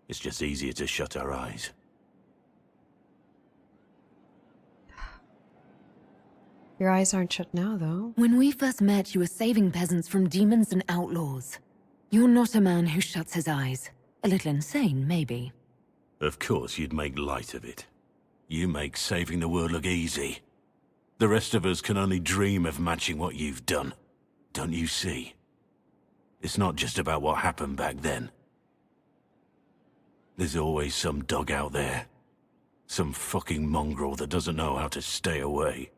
It's just easier to shut our eyes. Your eyes aren't shut now, though. When we first met, you were saving peasants from demons and outlaws. You're not a man who shuts his eyes. A little insane, maybe. Of course you'd make light of it. You make saving the world look easy. The rest of us can only dream of matching what you've done. Don't you see? It's not just about what happened back then. There's always some dog out there. Some fucking mongrel that doesn't know how to stay away.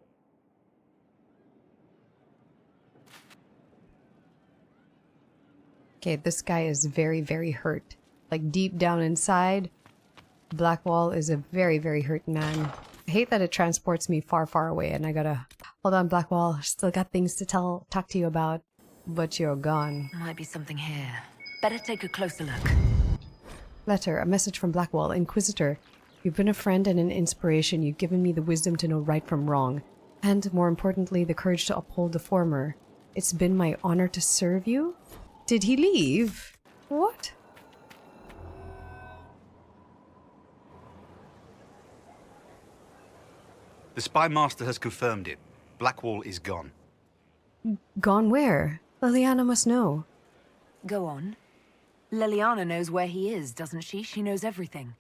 Okay, this guy is very, very hurt. Like, deep down inside, Blackwall is a very, very hurt man. I hate that it transports me far, far away, and I gotta... Hold on, Blackwall. Still got things to talk to you about, but you're gone. Might be something here. Better take a closer look. Letter, a message from Blackwall, Inquisitor. You've been a friend and an inspiration. You've given me the wisdom to know right from wrong. And, more importantly, the courage to uphold the former. It's been my honor to serve you? Did he leave? What? The Spy Master has confirmed it. Blackwall is gone. Gone where? Liliana must know. Go on. Liliana knows where he is, doesn't she? She knows everything.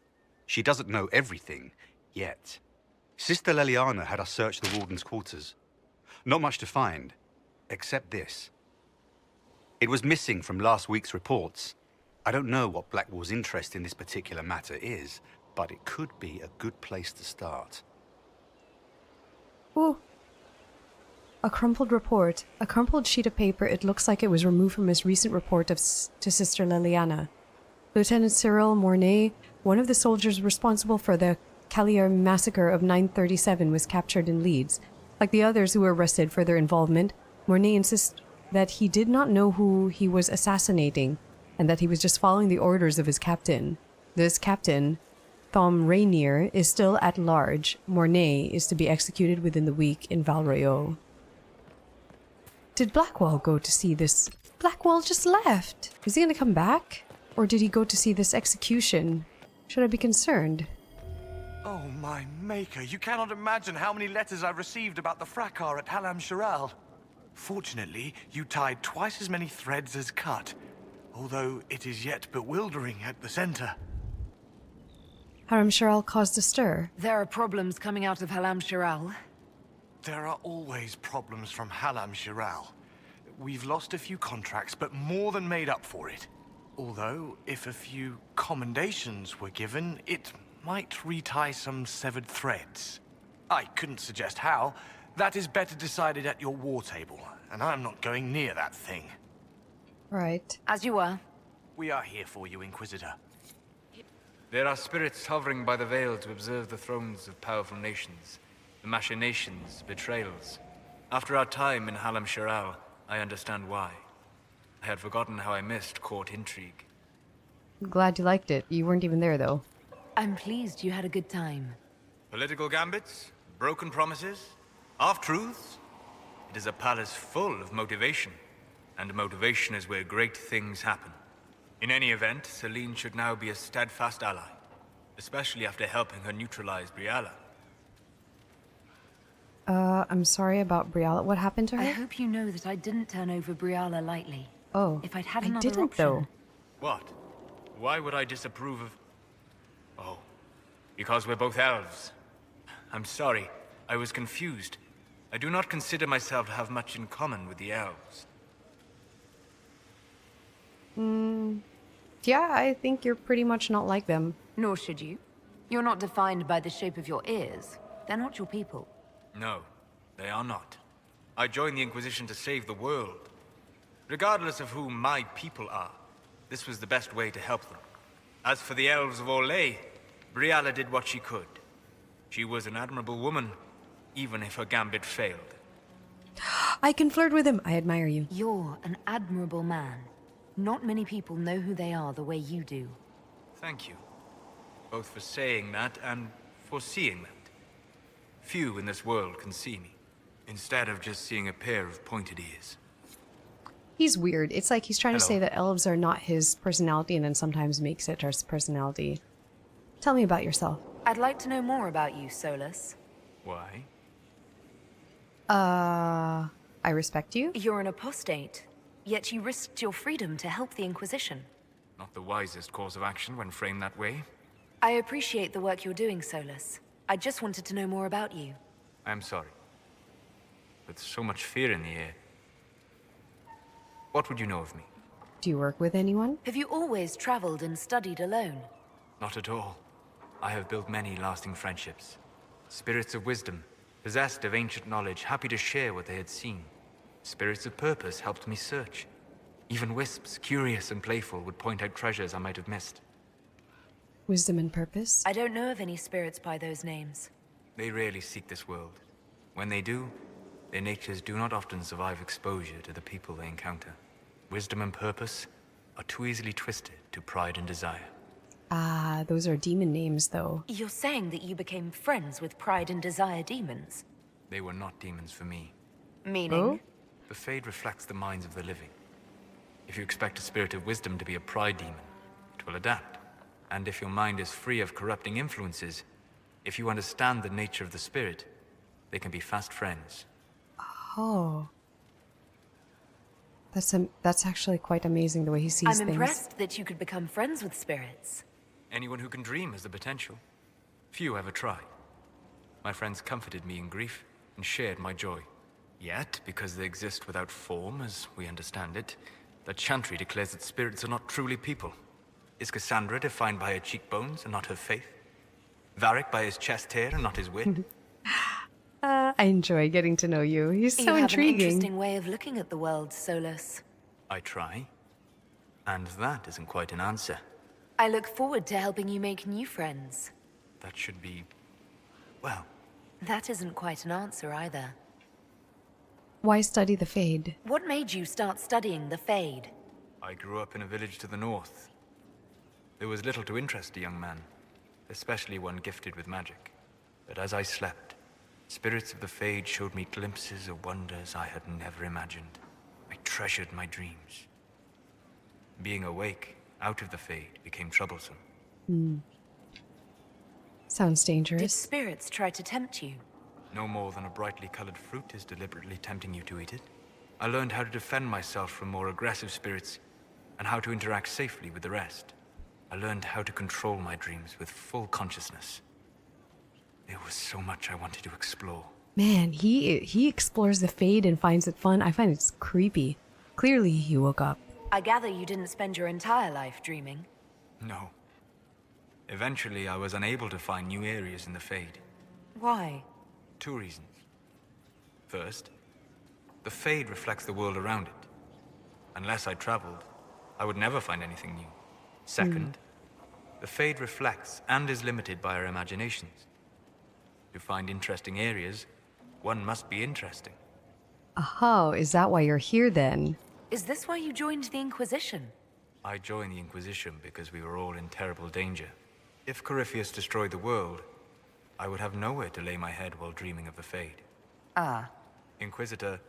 She doesn't know everything, yet. Sister Liliana had us search the Warden's quarters. Not much to find, except this. It was missing from last week's reports. I don't know what Blackwall's interest in this particular matter is, but it could be a good place to start. Ooh. A crumpled report. A crumpled sheet of paper. It looks like it was removed from his recent report to Sister Liliana. Lieutenant Cyril Mornay, one of the soldiers responsible for the Callier massacre of 937, was captured in Leeds. Like the others who were arrested for their involvement, Mornay insists that he did not know who he was assassinating, and that he was just following the orders of his captain. This captain, Thom Rainier, is still at large. Mornay is to be executed within the week in Valroyo. Did Blackwall go to see this? Blackwall just left. Is he going to come back? Or did he go to see this execution? Should I be concerned? Oh, my maker, you cannot imagine how many letters I've received about the fracas at Halam Shiral. Fortunately, you tied twice as many threads as cut, although it is yet bewildering at the center. Haram Shiral caused a stir. There are problems coming out of Halam Shiral. There are always problems from Halam Shiral. We've lost a few contracts, but more than made up for it. Although, if a few commendations were given, it might retie some severed threads. I couldn't suggest how. That is better decided at your war table, and I'm not going near that thing. Right. As you were. We are here for you, Inquisitor. There are spirits hovering by the veil to observe the thrones of powerful nations. The machinations, betrayals. After our time in Halam Shiral, I understand why. I had forgotten how I missed court intrigue. I'm glad you liked it. You weren't even there, though. I'm pleased you had a good time. Political gambits, broken promises, half-truths. It is a palace full of motivation, and motivation is where great things happen. In any event, Celine should now be a steadfast ally, especially after helping her neutralize Briala. I'm sorry about Briala. What happened to her? I hope you know that I didn't turn over Briala lightly. Oh, if I'd had I another didn't, option. though. What? Why would I disapprove of... Oh, because we're both elves. I'm sorry, I was confused. I do not consider myself to have much in common with the elves. Yeah, I think you're pretty much not like them. Nor should you. You're not defined by the shape of your ears. They're not your people. No, they are not. I joined the Inquisition to save the world. Regardless of who my people are, this was the best way to help them. As for the elves of Orlais, Briala did what she could. She was an admirable woman, even if her gambit failed. I can flirt with him. I admire you. You're an admirable man. Not many people know who they are the way you do. Thank you. Both for saying that and for seeing that. Few in this world can see me, instead of just seeing a pair of pointed ears. He's weird. It's like he's trying to Hello. say that elves are not his personality and then sometimes makes it his personality. Tell me about yourself. I'd like to know more about you, Solas. Why? I respect you. You're an apostate, yet you risked your freedom to help the Inquisition. Not the wisest course of action when framed that way. I appreciate the work you're doing, Solas. I just wanted to know more about you. I'm sorry. With so much fear in the air. What would you know of me? Do you work with anyone? Have you always traveled and studied alone? Not at all. I have built many lasting friendships. Spirits of wisdom, possessed of ancient knowledge, happy to share what they had seen. Spirits of purpose helped me search. Even wisps, curious and playful, would point out treasures I might have missed. Wisdom and purpose? I don't know of any spirits by those names. They rarely seek this world. When they do, their natures do not often survive exposure to the people they encounter. Wisdom and purpose are too easily twisted to pride and desire. Ah, those are demon names, though. You're saying that you became friends with Pride and Desire demons? They were not demons for me. Meaning? Oh? The Fade reflects the minds of the living. If you expect a spirit of wisdom to be a pride demon, it will adapt. And if your mind is free of corrupting influences, if you understand the nature of the spirit, they can be fast friends. Oh. That's actually quite amazing the way he sees things. I'm impressed that you could become friends with spirits. Anyone who can dream has the potential. Few ever try. My friends comforted me in grief and shared my joy. Yet, because they exist without form, as we understand it, the Chantry declares that spirits are not truly people. Is Cassandra defined by her cheekbones and not her faith? Varric by his chest hair and not his wit? I enjoy getting to know you. He's so You have intriguing. an interesting way of looking at the world, Solas. I try. And that isn't quite an answer. I look forward to helping you make new friends. That should be... well... That isn't quite an answer either. Why study the Fade? What made you start studying the Fade? I grew up in a village to the north. There was little to interest a young man, especially one gifted with magic. But as I slept, spirits of the Fade showed me glimpses of wonders I had never imagined. I treasured my dreams. Being awake, out of the Fade, became troublesome. Sounds Did dangerous. spirits try to tempt you? No more than a brightly colored fruit is deliberately tempting you to eat it. I learned how to defend myself from more aggressive spirits, and how to interact safely with the rest. I learned how to control my dreams with full consciousness. There was so much I wanted to explore. Man, he explores the Fade and finds it fun. I find it's creepy. Clearly, he woke up. I gather you didn't spend your entire life dreaming. No. Eventually, I was unable to find new areas in the Fade. Why? 2 reasons. First, the Fade reflects the world around it. Unless I traveled, I would never find anything new. Second, the Fade reflects and is limited by our imaginations. To find interesting areas, one must be interesting. Oh, is that why you're here then? Is this why you joined the Inquisition? I joined the Inquisition because we were all in terrible danger. If Corypheus destroyed the world, I would have nowhere to lay my head while dreaming of the Fade. Ah. Inquisitor,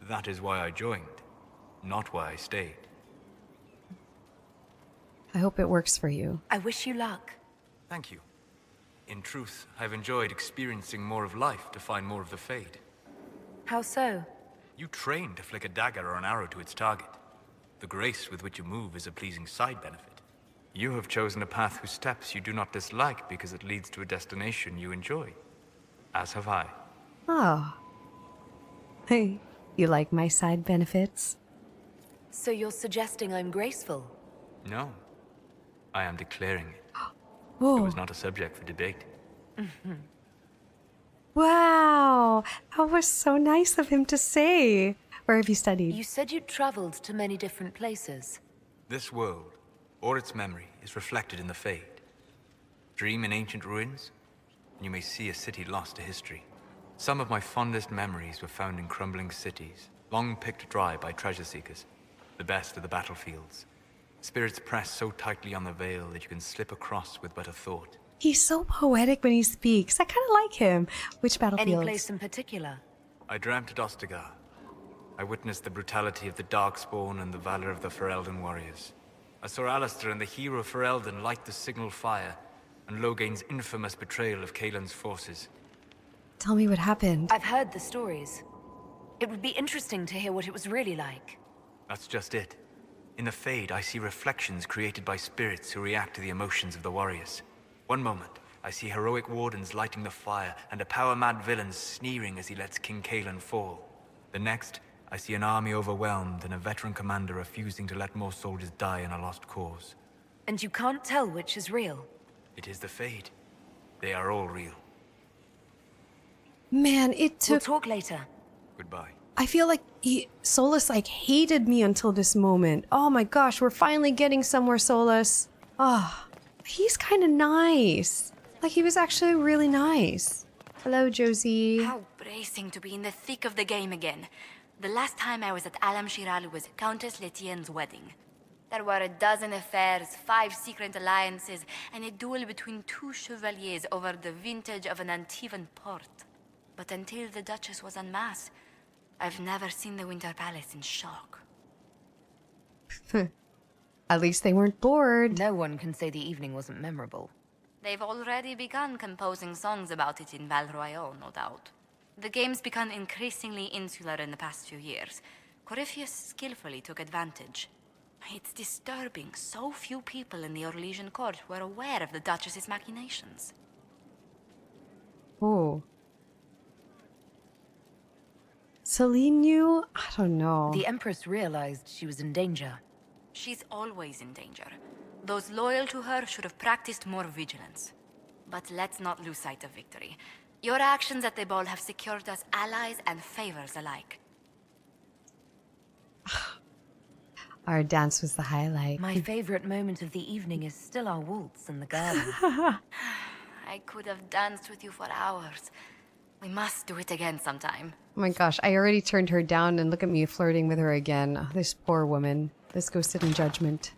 that is why I joined, not why I stayed. I hope it works for you. I wish you luck. Thank you. In truth, I've enjoyed experiencing more of life to find more of the Fade. How so? You train to flick a dagger or an arrow to its target. The grace with which you move is a pleasing side benefit. You have chosen a path whose steps you do not dislike because it leads to a destination you enjoy. As have I. Oh. Hey, you like my side benefits? So you're suggesting I'm graceful? No. I am declaring it. Whoa. It was not a subject for debate. Wow, that was so nice of him to say. Where have you studied? You said you'd traveled to many different places. This world, or its memory, is reflected in the Fade. Dream in ancient ruins, and you may see a city lost to history. Some of my fondest memories were found in crumbling cities, long picked dry by treasure seekers. The best of the battlefields. Spirits press so tightly on the veil that you can slip across with but a thought. He's so poetic when he speaks. I kind of like him. Which battlefields? Any place in particular? I dreamt at Ostagar. I witnessed the brutality of the Darkspawn and the valor of the Ferelden warriors. I saw Alistair and the hero Ferelden light the signal fire, and Logain's infamous betrayal of Kaelin's forces. Tell me what happened. I've heard the stories. It would be interesting to hear what it was really like. That's just it. In the Fade, I see reflections created by spirits who react to the emotions of the warriors. One moment, I see heroic wardens lighting the fire, and a power-mad villain sneering as he lets King Caelan fall. The next, I see an army overwhelmed and a veteran commander refusing to let more soldiers die in a lost cause. And you can't tell which is real? It is the Fade. They are all real. Man, it took... We'll talk later. Goodbye. I feel like Solas hated me until this moment. Oh my gosh, we're finally getting somewhere, Solas. Ah, he's kind of nice. Like, he was actually really nice. Hello, Josie. How bracing to be in the thick of the game again. The last time I was at HeyAmarii was Countess Letienne's wedding. There were a dozen affairs, 5 secret alliances, and a duel between 2 chevaliers over the vintage of an Antivan port. But until the Duchess was unmasked, I've never seen the Winter Palace in shock. At least they weren't bored. No one can say the evening wasn't memorable. They've already begun composing songs about it in Val Royale, no doubt. The game's become increasingly insular in the past few years. Corypheus skillfully took advantage. It's disturbing so few people in the Orlesian court were aware of the Duchess's machinations. Oh. Celine knew? I don't know. The Empress realized she was in danger. She's always in danger. Those loyal to her should have practiced more vigilance. But let's not lose sight of victory. Your actions at the ball have secured us allies and favors alike. Our dance was the highlight. My favorite moment of the evening is still our waltz in the garden. I could have danced with you for hours. We must do it again sometime. Oh my gosh, I already turned her down and look at me flirting with her again. Oh, this poor woman. Let's go sit in judgment.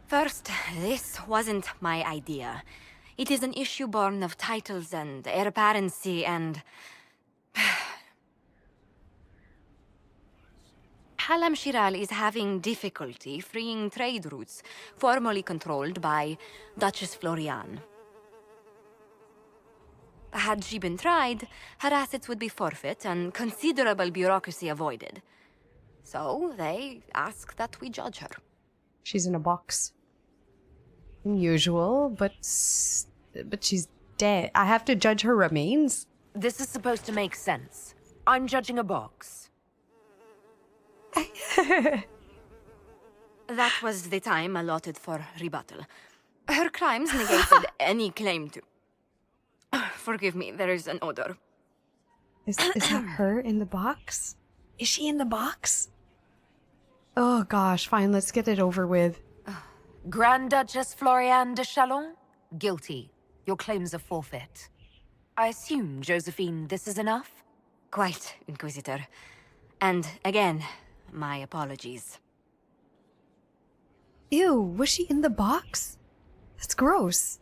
First, this wasn't my idea. It is an issue born of titles and heir apparency and... HeyAmarii is having difficulty freeing trade routes formerly controlled by Duchess Florian. Had she been tried, her assets would be forfeit and considerable bureaucracy avoided. So they ask that we judge her. She's in a box. Unusual, but she's dead. I have to judge her remains? This is supposed to make sense. I'm judging a box. That was the time allotted for rebuttal. Her crimes negated any claim to... Forgive me, there is an odor. Is that her in the box? Is she in the box? Oh gosh, fine, let's get it over with. Grand Duchess Florian de Chalon? Guilty. Your claims are forfeit. I assume, Josephine, this is enough? Quite, Inquisitor. And again, my apologies. Ew, was she in the box? That's gross.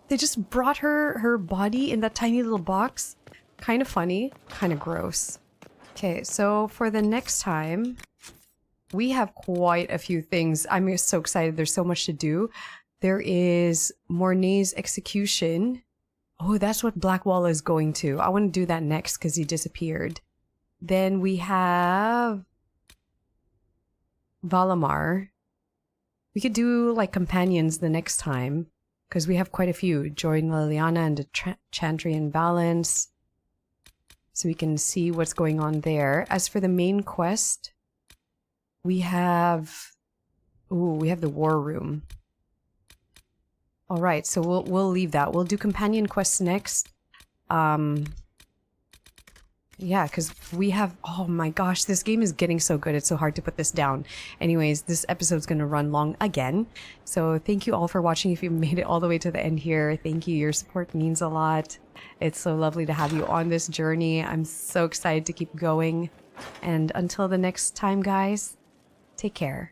They just brought her body in that tiny little box. Kind of funny, kind of gross. Okay, so for the next time, we have quite a few things. I'm so excited. There's so much to do. There is Mornay's execution. Oh, that's what Blackwall is going to. I want to do that next because he disappeared. Then we have Valamar. We could do like companions the next time because we have quite a few. Join Liliana and Chantry and Valance. So we can see what's going on there. As for the main quest, we have the war room. All right, so we'll leave that. We'll do companion quests next. Yeah, because we have... Oh my gosh, this game is getting so good. It's so hard to put this down. Anyways, this episode's going to run long again. So thank you all for watching. If you made it all the way to the end here, thank you. Your support means a lot. It's so lovely to have you on this journey. I'm so excited to keep going. And until the next time, guys, take care.